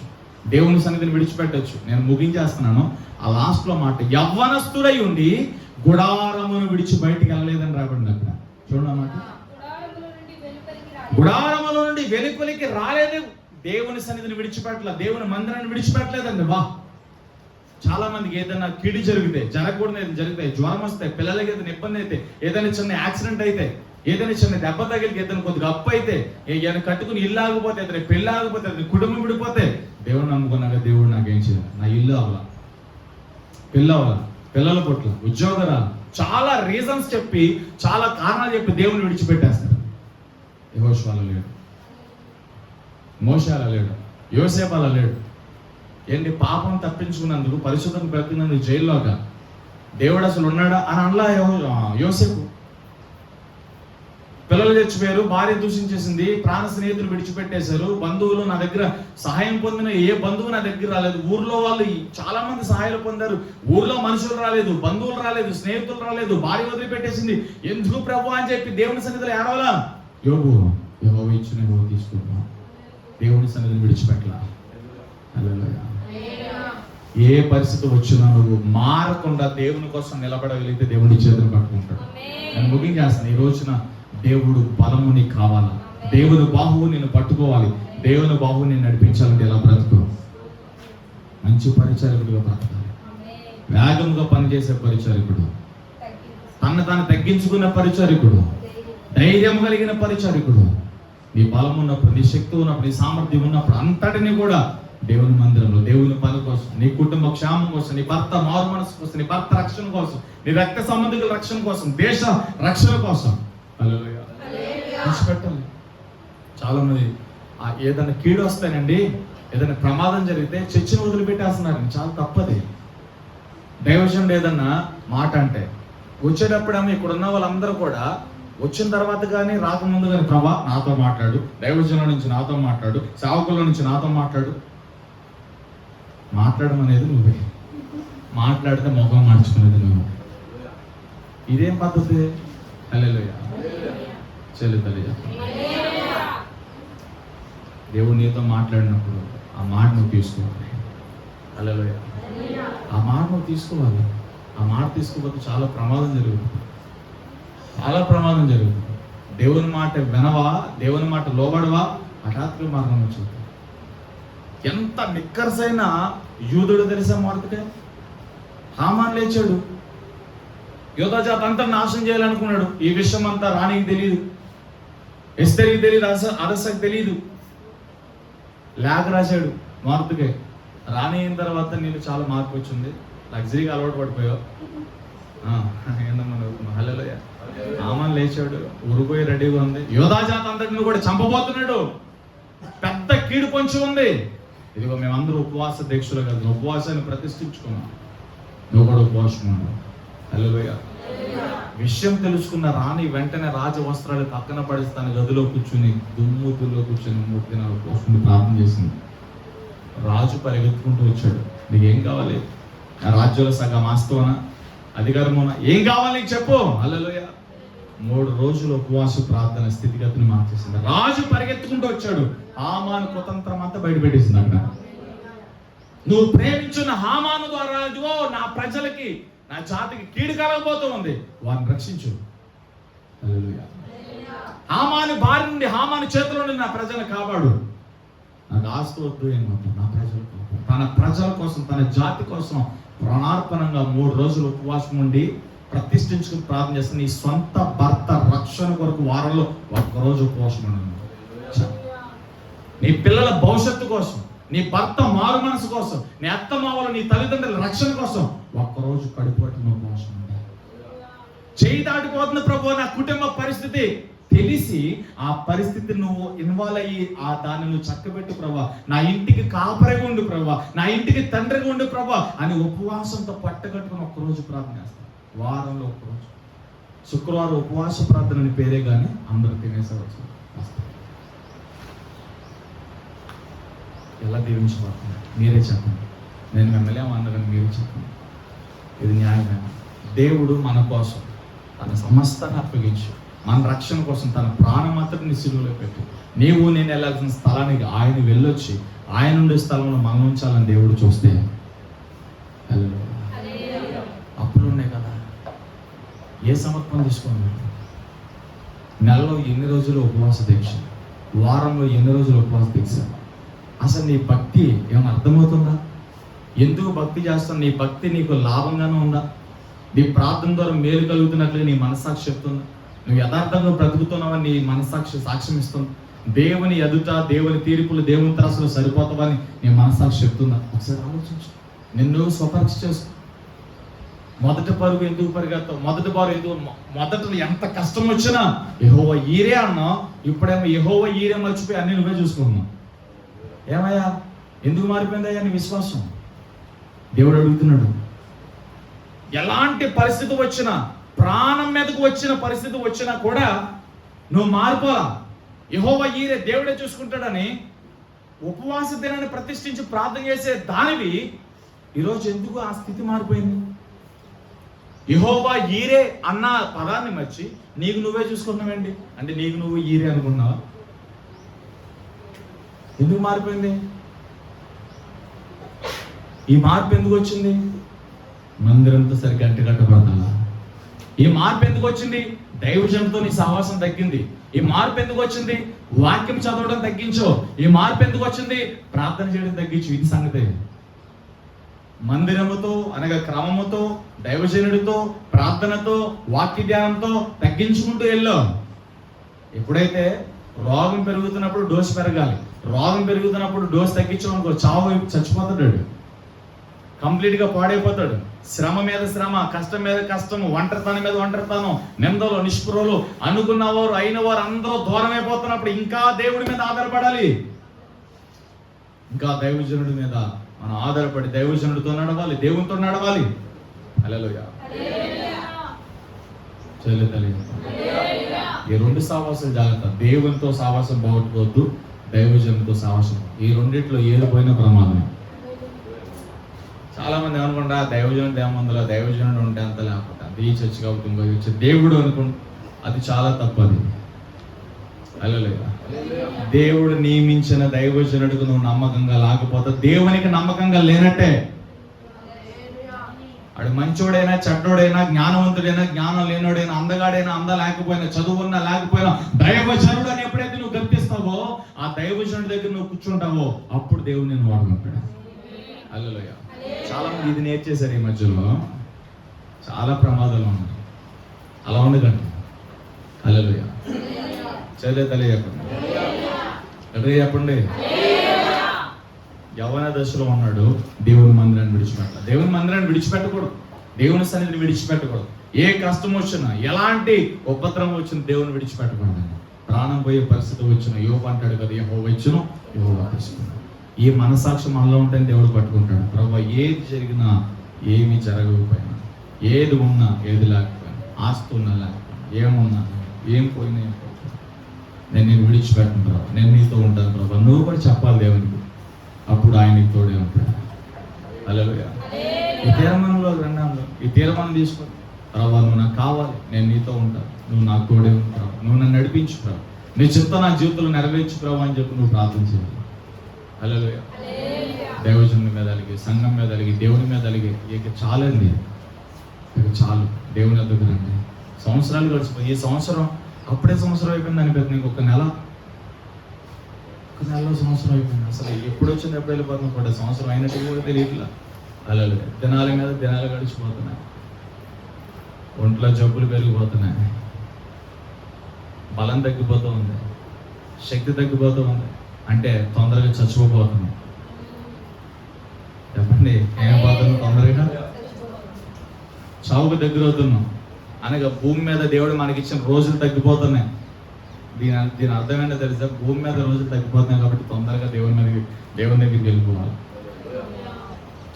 దేవుని సన్నిధిని విడిచిపెట్టొచ్చు. నేను ముగించేస్తున్నాను. ఆ లాస్ట్ లో మాట, యవ్వనస్తుడై ఉండి గుడారమును విడిచి బయటికి వెళ్ళలేదని రాబడింది అక్కడ. చూడండి అన్నమాట, గుడారముల నుండి వెలుపలికి రాలేదు. దేవుని సన్నిధిని విడిచిపెట్టలే, దేవుని మందిరాన్ని విడిచిపెట్టలేదండి. వా, చాలా మందికి ఏదైనా కిడి జరిగితే, జరగకూడదు ఏదైనా జరిగితే, జ్వరం వస్తే, పిల్లలకి ఏదైనా ఇబ్బంది అయితే, ఏదైనా చిన్న యాక్సిడెంట్ అయితే, ఏదైనా చిన్న దెబ్బ తగిలితే, ఏదైనా కొద్దిగా అప్పు అయితే, ఏదైనా కట్టుకుని ఇల్లు ఆగిపోతే, ఏదైనా పెళ్ళి ఆగిపోతే, ఏదైనా కుటుంబం విడిపోతే, దేవుడు నమ్ముకున్నాక దేవుడు నాకేం చేయాలి, నా ఇల్లు అవ్వాల, పిల్ల అవ్వాల, పిల్లల పుట్ల, ఉద్యోగరాలు, చాలా రీజన్స్ చెప్పి, చాలా కారణాలు చెప్పి దేవుని విడిచిపెట్టేస్తారు. యెహోషువ అలా లేడు, మోషే అలా లేడు, యోసేపు అలా లేడు. ఏంటి, పాపం తప్పించుకున్నందుకు, పరిశుద్ధం బ్రతికినందుకు జైల్లోగా దేవుడు అసలు ఉన్నాడా అని అనలా యోసేపు. పిల్లలు చచ్చిపోయారు, భార్య దూషించేసింది, ప్రాణ స్నేహితులు విడిచిపెట్టేశారు, బంధువులు నా దగ్గర సహాయం పొందిన ఏ బంధువు నా దగ్గర రాలేదు. ఊర్లో వాళ్ళు చాలా మంది సహాయాలు పొందారు, ఊర్లో మనుషులు రాలేదు, బంధువులు రాలేదు, స్నేహితులు రాలేదు, భార్య వదిలిపెట్టేసింది. ఎందుకు ప్రభు అని చెప్పి దేవుని సన్నిధిలో ఏడవలా. యోగు, యెహోవా ఇచ్చిన యెహోవా తీసుకుంటా, దేవుని సన్నిధిని విడిచిపెట్టలా. హల్లెలూయా. ఏ పరిస్థితి వచ్చినా నువ్వు మారకుండా దేవుని కోసం నిలబడగలిగితే దేవుని చేతులు పట్టుకుంటాడు. నేను ముగించేస్తాను. ఈ రోజున దేవుడు బలము నీకు కావాలా, దేవుని బాహువు నిన్ను పట్టుకోవాలి, దేవుని బాహువు నేను నడిపించాలంటే ఎలా బ్రతుకు? మంచి పరిచారకుడిగా బ్రతకాలి, వేగంగా పనిచేసే పరిచారకుడు, తాను తగ్గించుకున్న పరిచారకుడు, ధైర్యం కలిగిన పరిచారకుడు. నీ బలం ఉన్నప్పుడు, నీ శక్తి ఉన్నప్పుడు, నీ సామర్థ్యం ఉన్నప్పుడు అంతటిని కూడా దేవుని మందిరంలో, దేవుని పని కోసం, నీ కుటుంబ క్షేమం కోసం, నీ భర్త మారు మనసు కోసం, నీ భర్త రక్షణ కోసం, నీ రక్త సంబంధికుల రక్షణ కోసం, దేశ రక్షణ కోసం విడిచిపెట్టాలి. చాలా మంది ఏదైనా కీడు వస్తానండి, ఏదైనా ప్రమాదం జరిగితే చర్చిని వదిలిపెట్టేస్తున్నారు. చాలా తప్పది. దైవజనుడు ఏదన్నా మాట అంటే వచ్చేటప్పుడేమో ఇక్కడ ఉన్న వాళ్ళందరూ కూడా వచ్చిన తర్వాత కానీ రాకముందు కానీ, ప్రభా నాతో మాట్లాడు, దైవజనుల నుంచి నాతో మాట్లాడు, సేవకుల నుంచి నాతో మాట్లాడు. మాట్లాడడం అనేది నువ్వే, మాట్లాడితే ముఖం మార్చుకునేది నువ్వు. ఇదేం పద్ధతి? హల్లెలూయా. చెల్లితల్లి, దేవుడు నీతో మాట్లాడినప్పుడు ఆ మాట నువ్వు తీసుకోవాలి. హల్లెలూయా. ఆ మాట నువ్వు తీసుకోవాలి. ఆ మాట తీసుకోకపోతే చాలా ప్రమాదం జరుగుతుంది, చాలా ప్రమాదం జరుగుతుంది. దేవుని మాట వినవా, దేవుని మాట లోబడవా, హఠాత్తుగా మరణం వచ్చింది. ఎంత నిక్కర్సైన యూదుడు తెలుసా మార్తకే? హామాన్ లేచాడు, యోధా జాత అంతా నాశనం చేయాలనుకున్నాడు. ఈ విషయం అంతా రాణికి తెలియదు, ఎస్తేరికి తెలియదు, అరసకి తెలియదు. లేఖ రాశాడు మార్తకే. రాణి అయిన తర్వాత నేను చాలా మార్పు వచ్చింది, లగ్జరీగా అలవాటు పడిపోయావు. ఏందమ్మా, హల్లెలూయా. హామాన్ లేచాడు, ఉరిపోయి రెడీగా ఉంది. యోధా జాత అంతటిని కూడా చంపబోతున్నాడు, పెద్ద కీడు పొంచి ఉంది. ఇదిగో మేమందరూ ఉపవాస దీక్షలు కదా, ఉపవాసాన్ని ప్రతిష్ఠించుకున్నాం. నువ్వు కూడా ఉపవాసం ఉన్నావు. హల్లెలూయా. విషయం తెలుసుకున్న రాణి వెంటనే రాజ వస్త్రాలు పక్కన పడేసి తన గదిలో కూర్చుని, దుమ్ముతులో కూర్చొని 3 దినాలు కూర్చుని ప్రార్థన చేసింది. రాజు పరిగెత్తుకుంటూ వచ్చాడు. నీకేం కావాలి? ఆ రాజ్యంలో సగం ఆస్తవనా, అధికారమునా, ఏం కావాలి నీకు చెప్పు. హల్లెలూయా. 3 రోజులు ఉపవాస ప్రార్థన స్థితిగతిని మార్చేసింది. రాజు పరిగెత్తుకుంటూ వచ్చాడు. హామాను కుతంత్రం అంతా బయటపెట్టేసింది. అక్కడ నువ్వు ప్రేమించిన హామాను ద్వారా ఇదిగో నా ప్రజలకి, నా జాతికి కీడు కలగబోతూ ఉంది, వారిని రక్షించు. హల్లెలూయా. హామాను భార్య నుండి, హామాను చేతిలో నుండి నా ప్రజలను కాపాడు. నాకు ఆస్తి వద్దు, ఏమవుతుంది, నా ప్రజల కోసం, తన ప్రజల కోసం, తన జాతి కోసం ప్రాణార్పణంగా 3 రోజులు ఉపవాసం ఉండి ప్రతిష్ఠించుకుని ప్రార్థన చేస్తే నీ సొంత భర్త రక్షణ కొరకు వారంలో 1 రోజు ఉపవాసం ఉండండి. నీ పిల్లల భవిష్యత్తు కోసం, నీ భర్త మారు మనసు కోసం, నీ అత్తమామలు, నీ తల్లిదండ్రుల రక్షణ కోసం 1 రోజు కడుపున ఉపవాసం ఉండాలి. చేయి దాటిపోతుంది ప్రభు నా కుటుంబ పరిస్థితి తెలిసి ఆ పరిస్థితి నువ్వు ఇన్వాల్వ్ అయ్యి ఆ దాన్ని నువ్వు చక్కబెట్టు ప్రభా, నా ఇంటికి కాపరిగా ఉండు ప్రభా, నా ఇంటికి తండ్రిగా ఉండు ప్రభా అని ఉపవాసంతో పట్టగట్టుకుని 1 రోజు ప్రార్థన చేస్తాను. వారంలో 1 రోజు, శుక్రవారం ఉపవాస ప్రార్థన అని పేరే కానీ అందరూ తినేసేవచ్చు. ఎలా దీవించబడుతుంది మీరే చెప్పండి. నేను మిమ్మల్ని ఏమన్నారని మీరే చెప్పండి. ఇది న్యాయమే. దేవుడు మన కోసం తన సమస్తాన్ని అప్పగించు, మన రక్షణ కోసం తన ప్రాణం అంతటిని సిలువలో పెట్టి నీవు నేను వెళ్ళాల్సిన స్థలానికి ఆయన వెళ్ళొచ్చి ఆయన ఉండే స్థలంలో మనం ఉంచాలని దేవుడు చూస్తే అప్పుడు ఉన్నాయి కదా. ఏ సమర్పణ తీసుకోండి. నెలలో ఎన్ని రోజులు ఉపవాస దీక్ష, వారంలో ఎన్ని రోజులు ఉపవాస దీక్ష, అసలు నీ భక్తి ఏమైనా అర్థమవుతుందా? ఎందుకు భక్తి చేస్తావు? నీ భక్తి నీకు లాభంగానే ఉందా? నీ ప్రార్థన ద్వారా మేలు కలుగుతున్నట్లుగా నీ మనస్సాక్షి చెప్తుందా? నువ్వు యథార్థంగా బ్రతుకుతున్నావని నీ మనస్సాక్షి సాక్ష్యం ఇస్తుంది. దేవుని ఎదుట, దేవుని తీర్పులు, దేవుని తరసులు సరిపోతావని నీ మనస్సాక్షి చెప్తుందా? ఒకసారి ఆలోచించు. నిన్ను స్వపరీక్ష చేసుకో. మొదటి పరుగు ఎందుకు పరిగెత్తావు? మొదట ఎంత కష్టం వచ్చినా యెహోవా ఈరే అన్నా, ఇప్పుడేమో యెహోవా ఈరే మర్చిపోయి అన్ని నువ్వే చూసుకుంటున్నావు. ఏమయ్యా, ఎందుకు మారిపోయిందయ్యా నీ విశ్వాసం? దేవుడు అడుగుతున్నాడు. ఎలాంటి పరిస్థితి వచ్చినా, ప్రాణం మీదకు వచ్చిన పరిస్థితి వచ్చినా కూడా నువ్వు మారిపోలా. యెహోవా ఈరే, దేవుడే చూసుకుంటాడని ఉపవాస దినాన్ని ప్రతిష్ఠించి ప్రార్థన చేసే దానివి ఈరోజు ఎందుకు ఆ స్థితి మారిపోయింది? యెహోవా ఈరే అన్న పదాన్ని మర్చి నీకు నువ్వే చూసుకున్నావేంటి? అంటే నీకు నువ్వు ఈరే అనుకున్నావా? ఎందుకు మారిపోయింది? ఈ మార్పు ఎందుకు వచ్చింది? మందిరంతో సరిగ్గా అంటగట్టబడాలా? ఈ మార్పు ఎందుకు వచ్చింది? దైవజనంతో నీ సహవాసం తగ్గింది. ఈ మార్పు ఎందుకు వచ్చింది? వాక్యం చదవడం తగ్గించో. ఈ మార్పు ఎందుకు వచ్చింది? ప్రార్థన చేయడం తగ్గించు. ఇది సంగతి. మందిరముతో అనగా క్రమముతో, దైవజనుడితో, ప్రార్థనతో, వాక్య ధ్యానంతో తగ్గించుకుంటూ వెళ్ళావు. ఎప్పుడైతే రోగం పెరుగుతున్నప్పుడు డోసు పెరగాలి, రోగం పెరుగుతున్నప్పుడు డోసు తగ్గించామనుకో చావు చచ్చిపోతాడు, కంప్లీట్ గా పాడైపోతాడు. శ్రమ మీద శ్రమ, కష్టం మీద కష్టము, ఒంటరితనం మీద ఒంటరితనం, నిందలు, నిష్ఠురలు, అనుకున్నవారు అయిన వారు అందరూ దూరం అయిపోతున్నప్పుడు ఇంకా దేవుడి మీద ఆధారపడాలి. ఇంకా దైవజనుడి మీద మనం ఆధారపడి దైవజనుడితో నడవాలి, దేవునితో నడవాలి. హల్లెలూయా. ఈ 2 సావాసాలు జాగ్రత్త. దేవునితో సావాసం బాగొట్టుకోవద్దు, దైవజనుడితో సావాసం. ఈ రెండిట్లో ఏది పోయినా ప్రమాదమే. చాలా మంది అనుకుంటా దైవజనుడు ఏమందులో, దైవజనుడు ఉంటే అంత లేకపోతే అది చర్చ కాబట్టి ఇంకో చర్చ దేవుడు అనుకుంటా. అది చాలా తప్పది. హల్లెలూయా. దేవుడు నియమించిన దైవజనుడికి నువ్వు నమ్మకంగా లేకపోతే దేవునికి నమ్మకంగా లేనట్టే. ఆడు మంచోడైనా, చెడ్డోడైనా, జ్ఞానవంతుడైనా, జ్ఞానం లేనోడైనా, అందగాడైనా, లేకపోయినా, చదువున్నా లేకపోయినా, దైవజనుడు అని ఎప్పుడైతే నువ్వు గర్తిస్తావో, ఆ దైవజనుడి దగ్గర నువ్వు కూర్చుంటావో అప్పుడు దేవుడు నేను వాడుకుంటాడు. హల్లెలూయా. చాలా మంది ఇది నేర్చేశారు. ఈ మధ్యలో చాలా ప్రమాదాలు ఉన్నాయి. అలా ఉండకండి. హల్లెలూయా. చదివే చెప్పండి. యవ్వన దశలో ఉన్నాడు, దేవుని మందిరాన్ని విడిచిపెట్టాలి. దేవుని మందిరాన్ని విడిచిపెట్టకూడదు, దేవుని సన్నిధిని విడిచిపెట్టకూడదు. ఏ కష్టం వచ్చినా, ఎలాంటి ఉపద్రవం వచ్చినా దేవుని విడిచిపెట్టకూడదు. ప్రాణం పోయే పరిస్థితి వచ్చినా యోబు అంటాడు కదా, యెహోవా ఇచ్చును యెహోవా తీసుకున్నాడు. ఈ మనసాక్షి మనలో ఉంటేనే దేవుడు పట్టుకుంటాడు. ప్రభువా ఏది జరిగినా, ఏమి జరగకపోయినా, ఏది ఉన్నా ఏది లేకపోయినా, ఆస్తి ఉన్నా లేకపోయినా, ఏమున్నా ఏం పోయినా నేను నేను విడిచిపెట్టను ప్రభు, నేను నీతో ఉంటాను ప్రభు. నువ్వు కూడా చెప్పాలి దేవునికి. అప్పుడు ఆయనకి తోడే ఉంటాడు. హల్లెలూయా. ఈ తీర్మానంలో రెండాలో ఈ తీర్మానం తీసుకో. ప్రభు నువ్వు నాకు కావాలి, నేను నీతో ఉంటాను, నువ్వు నాకు తోడే ఉంటావు, నువ్వు నన్ను నడిపించు ప్రభు, నీ చిత్తం నా జీవితంలో నెరవేర్చు ప్రభు అని చెప్పి నువ్వు ప్రార్థన చేయాలి. హల్లెలూయా. దైవజనుడి మీద అలిగి, సంఘం మీద అలిగి, దేవుని మీద అలిగి ఇక చాలండి, ఇక చాలు. దేవుని దగ్గర రండి, సంవత్సరాలు గడిచిపోయి ఈ సంవత్సరం అప్పుడే సంవత్సరం అయిపోయింది అనిపిస్తుంది. ఇంకొక నెలలో సంవత్సరం అయిపోయింది. అసలు ఎప్పుడు వచ్చింది ఎప్పుడు వెళ్ళిపోతుంది కూడా సంవత్సరం అయినట్టు కూడా తెలియట్లా. అలా దినాల మీద దినాలు గడిచిపోతున్నాయి. ఒంట్లో జబ్బులు పెరిగిపోతున్నాయి, బలం తగ్గిపోతూ ఉంది, శక్తి తగ్గిపోతూ ఉంది. అంటే తొందరగా చచ్చిపోతున్నాం. చెప్పండి, ఏమైపోతున్నాం? తొందరగా చావుకు దగ్గర అవుతున్నాం. అనగా భూమి మీద దేవుడు మనకిచ్చిన రోజులు తగ్గిపోతున్నాయి. దీని అర్థం ఏంటో తెలుసా? భూమి మీద రోజులు తగ్గిపోతున్నాయి కాబట్టి తొందరగా దేవుని దగ్గరికి వెళ్ళిపోవాలి.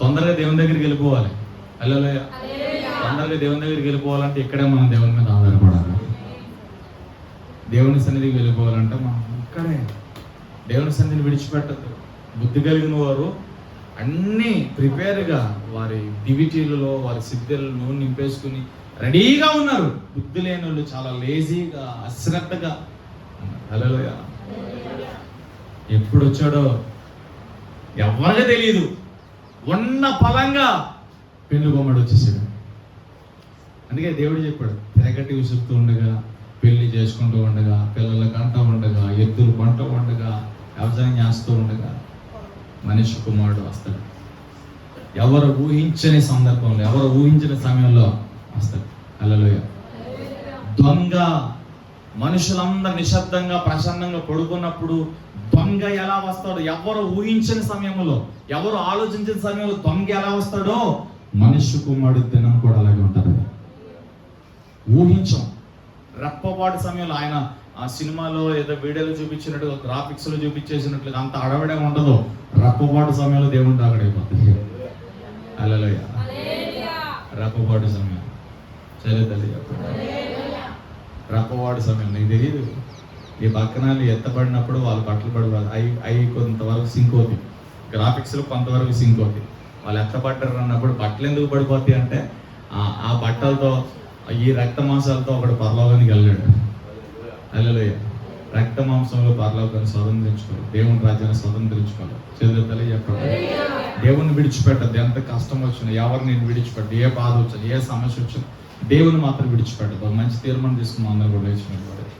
తొందరగా దేవుని దగ్గరికి వెళ్ళిపోవాలి. హల్లెలూయా. తొందరగా దేవుని దగ్గరికి వెళ్ళిపోవాలంటే ఇక్కడే మనం దేవుని మీద ఆధారపడాలి. దేవుని సన్నిధికి వెళ్ళిపోవాలంటే మనం ఇక్కడే దేవుని సన్నిధిని విడిచిపెట్టద్దు. బుద్ధి కలిగిన వారు అన్నీ ప్రిపేర్గా వారి డివిటీలలో వారి సిద్ధులను నింపేసుకుని రెడీగా ఉన్నారు. బుద్ధి లేని వాళ్ళు చాలా లేజీగా అశ్రద్ధగా. హల్లెలూయా. ఎప్పుడు వచ్చాడో ఎవరికి తెలియదు. ఉన్న పలంగా పెళ్లి బొమ్మడు వచ్చేసాడు. అందుకే దేవుడు చెప్పాడు, తిరగటి విసురుతూ ఉండగా, పెళ్లి చేసుకుంటూ ఉండగా, పిల్లల కంట ఉండగా, ఎద్దులు పంట ఉండగా, వ్యవసాయం చేస్తూ ఉండగా మనిషి కుమారుడు వస్తాడు. ఎవరు ఊహించని సందర్భంలో, ఎవరు ఊహించిన సమయంలో వస్తాడు. హల్లెలూయా. దొంగ మనుషులందరూ నిశ్శబ్దంగా ప్రసన్నంగా పడుకున్నప్పుడు దొంగ ఎలా వస్తాడో, ఎవరు ఊహించని సమయంలో, ఎవరు ఆలోచించిన సమయంలో దొంగ ఎలా వస్తాడో మనిషి కుమారుడు దినం కూడా అలాగే ఉంటుంది. ఊహించాం. రెప్పపాటు సమయంలో ఆయన ఆ సినిమాలో ఏదో వీడియోలో చూపించినట్టుగా, గ్రాఫిక్స్ లో చూపించేసినట్లుగా అంత అడవడే ఉండదు. రెప్పపాటు సమయంలో దేవుడు అక్కడైపోతుంది. హల్లెలూయా. రెప్పపాటు సమయం చదువుతుంది. రెప్పపాటు సమయం నీకు తెలియదు. ఈ పక్కనాలు ఎత్తబడినప్పుడు వాళ్ళు బట్టలు పడిపోదు. అవి కొంతవరకు సింక్ అవుతాయి. గ్రాఫిక్స్లో కొంతవరకు సింక్ అవుతాయి. వాళ్ళు ఎత్తబడ్డారు అన్నప్పుడు బట్టలు ఎందుకు పడిపోతాయి అంటే ఆ బట్టలతో ఈ రక్త మాంసాలతో ఒకటి పరలోకానికి వెళ్ళాడు. హల్లెలూయా. రక్త మాంసంలో పరలోకాన్ని స్వతంత్రించుకోవాలి. దేవుని రాజ్యాన్ని స్వతంత్రించుకోవాలి. చదువుతలే చెప్పండి. దేవుని విడిచిపెట్టద్దు. ఎంత కష్టం వచ్చినా, ఎవరిని విడిచిపెట్టదు, ఏ బాధ వచ్చినా, ఏ సమస్య వచ్చినా దేవుని మాత్రం విడిచిపెట్టదు. మంచి తీర్మానం తీసుకుని అందరూ కూడా లేచిపోయి